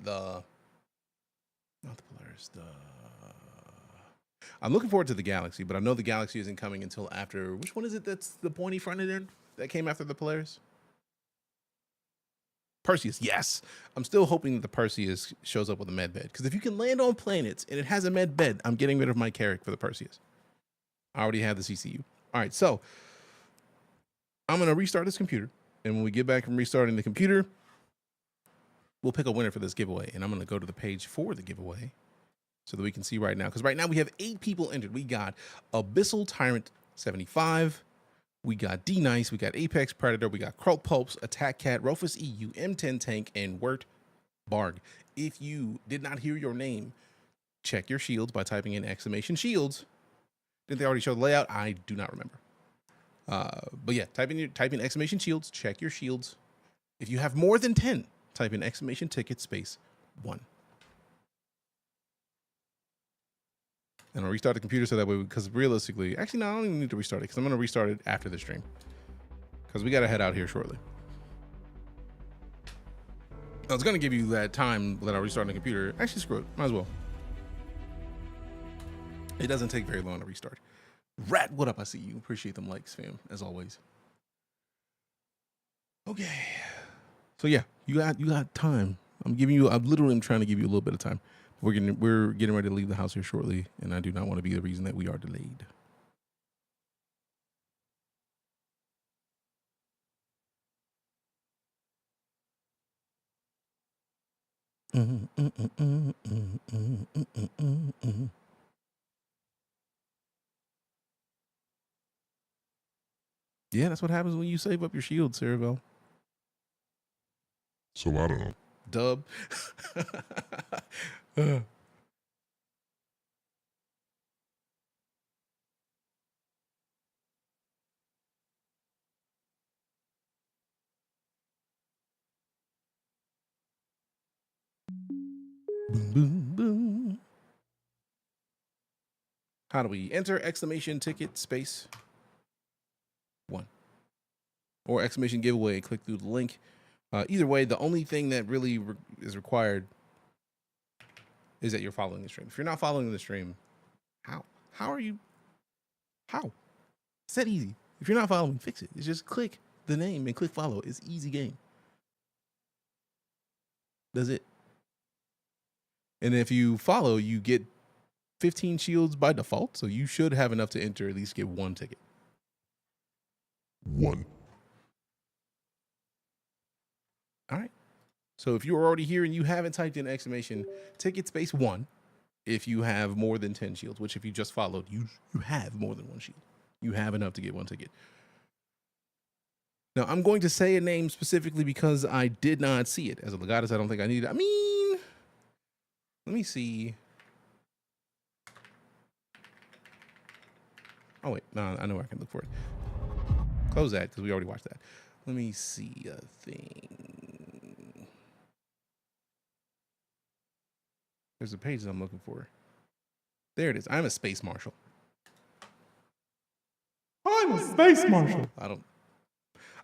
I'm looking forward to the Galaxy, but I know the Galaxy isn't coming until after, which one is it that's the pointy fronted in that came after the Polaris? Perseus, yes. I'm still hoping that the Perseus shows up with a med bed, because if you can land on planets and it has a med bed, I'm getting rid of my Carrack for the Perseus. I already have the CCU. All right, so I'm going to restart this computer, and when we get back from restarting the computer, we'll pick a winner for this giveaway, and I'm going to go to the page for the giveaway so that we can see right now, because right now we have 8 people entered. We got Abyssal Tyrant 75, we got D-Nice, we got Apex Predator, we got Krult Pulps, Attack Cat, Rofus EU, M10 Tank, and Wirt Barg. If you did not hear your name, check your shields by typing in !shields. Didn't they already show the layout? I do not remember. But yeah, type in !shields, check your shields. If you have more than 10, type in !ticket space 1. And I'll restart the computer so that way, because realistically, actually, no, I don't even need to restart it because I'm going to restart it after the stream because we got to head out here shortly. I was going to give you that time that I restart the computer. Actually, screw it. Might as well. It doesn't take very long to restart. Rat, what up? I see you. Appreciate them likes, fam, as always. Okay. So yeah, you got time. I'm literally trying to give you a little bit of time. We're getting ready to leave the house here shortly, and I do not want to be the reason that we are delayed. Yeah, that's what happens when you save up your shield, Cerebel. So I don't know. Dub. Boom, boom, boom. How do we enter !ticket space 1? or exclamation giveaway and click through the link. Either way, the only thing that really is required is that you're following the stream. If you're not following the stream, how are you? How? It's that easy. If you're not following, fix it. It's just click the name and click follow. It's easy game. Does it? And if you follow, you get 15 shields by default. So you should have enough to enter, at least get 1 ticket. 1. All right. So if you're already here and you haven't typed in exclamation ticket space 1, if you have more than 10 shields, which if you just followed, you have more than 1 shield. You have enough to get 1 ticket. Now, I'm going to say a name specifically because I did not see it. As a Legatus, I don't think I need it. I mean, let me see. Oh, wait. No, I know where I can look for it. Close that because we already watched that. Let me see a thing. There's a page that I'm looking for. There it is. I'm a space marshal. I'm a space marshal.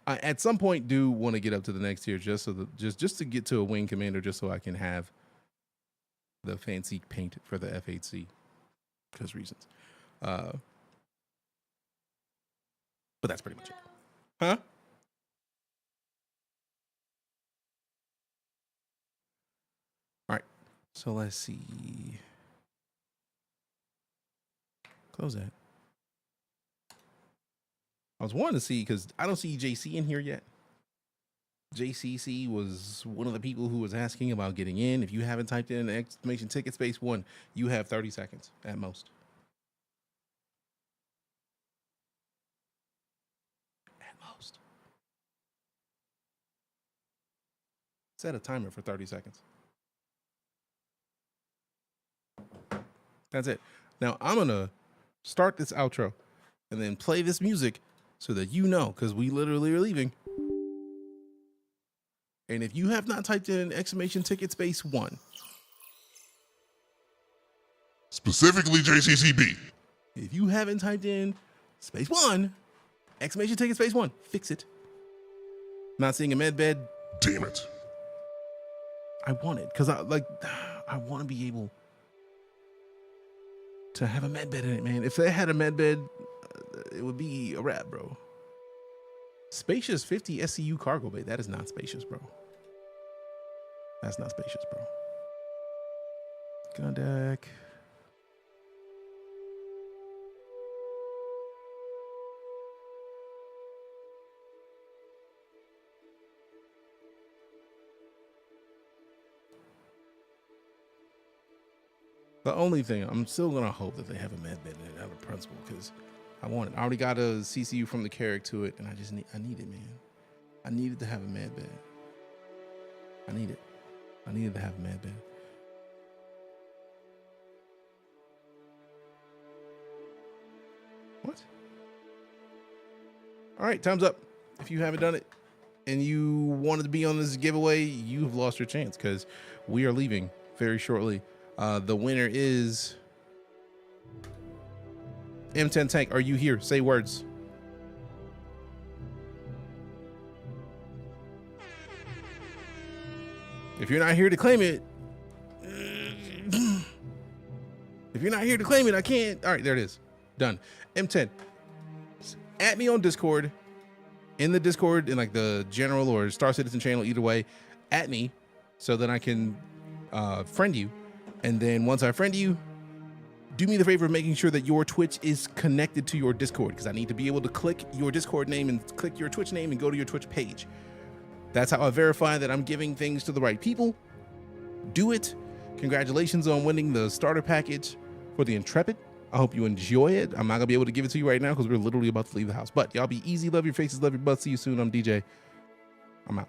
I at some point do want to get up to the next tier just so that just to get to a wing commander, just so I can have the fancy paint for the F8C because reasons. But that's pretty much it. Huh? All right. So let's see. Close that. I was wanting to see because I don't see JC in here yet. JCC was one of the people who was asking about getting in. If you haven't typed in exclamation ticket space 1, you have 30 seconds at most. At most. Set a timer for 30 seconds. That's it. Now I'm going to start this outro and then play this music so that you know, because we literally are leaving. And if you have not typed in exclamation ticket space 1, specifically JCCB, if you haven't typed in space 1, exclamation ticket space 1, fix it. Not seeing a med bed. Damn it. I want it because I want to be able to have a med bed in it, man. If they had a med bed, it would be a wrap, bro. Spacious 50 SCU cargo bay. That is not spacious, bro. That's not spacious, bro. Gun deck. The only thing, I'm still going to hope that they have a med bed in it out of principle because I want it. I already got a CCU from the Carrick to it, and I need it, man. I needed to have a med bed. I needed to have a med bed. What? All right, time's up. If you haven't done it and you wanted to be on this giveaway, you've lost your chance because we are leaving very shortly. The winner is M10 Tank. Are you here? Say words. If you're not here to claim it, I can't. All right, there it is. Done. M10. At me on Discord. In the Discord, in like the general or StarCitizen channel, either way, at me so that I can friend you. And then once I friend you, do me the favor of making sure that your Twitch is connected to your Discord because I need to be able to click your Discord name and click your Twitch name and go to your Twitch page. That's how I verify that I'm giving things to the right people. Do it. Congratulations on winning the starter package for the Intrepid. I hope you enjoy it. I'm not going to be able to give it to you right now because we're literally about to leave the house. But y'all be easy. Love your faces. Love your butts. See you soon. I'm DJ. I'm out.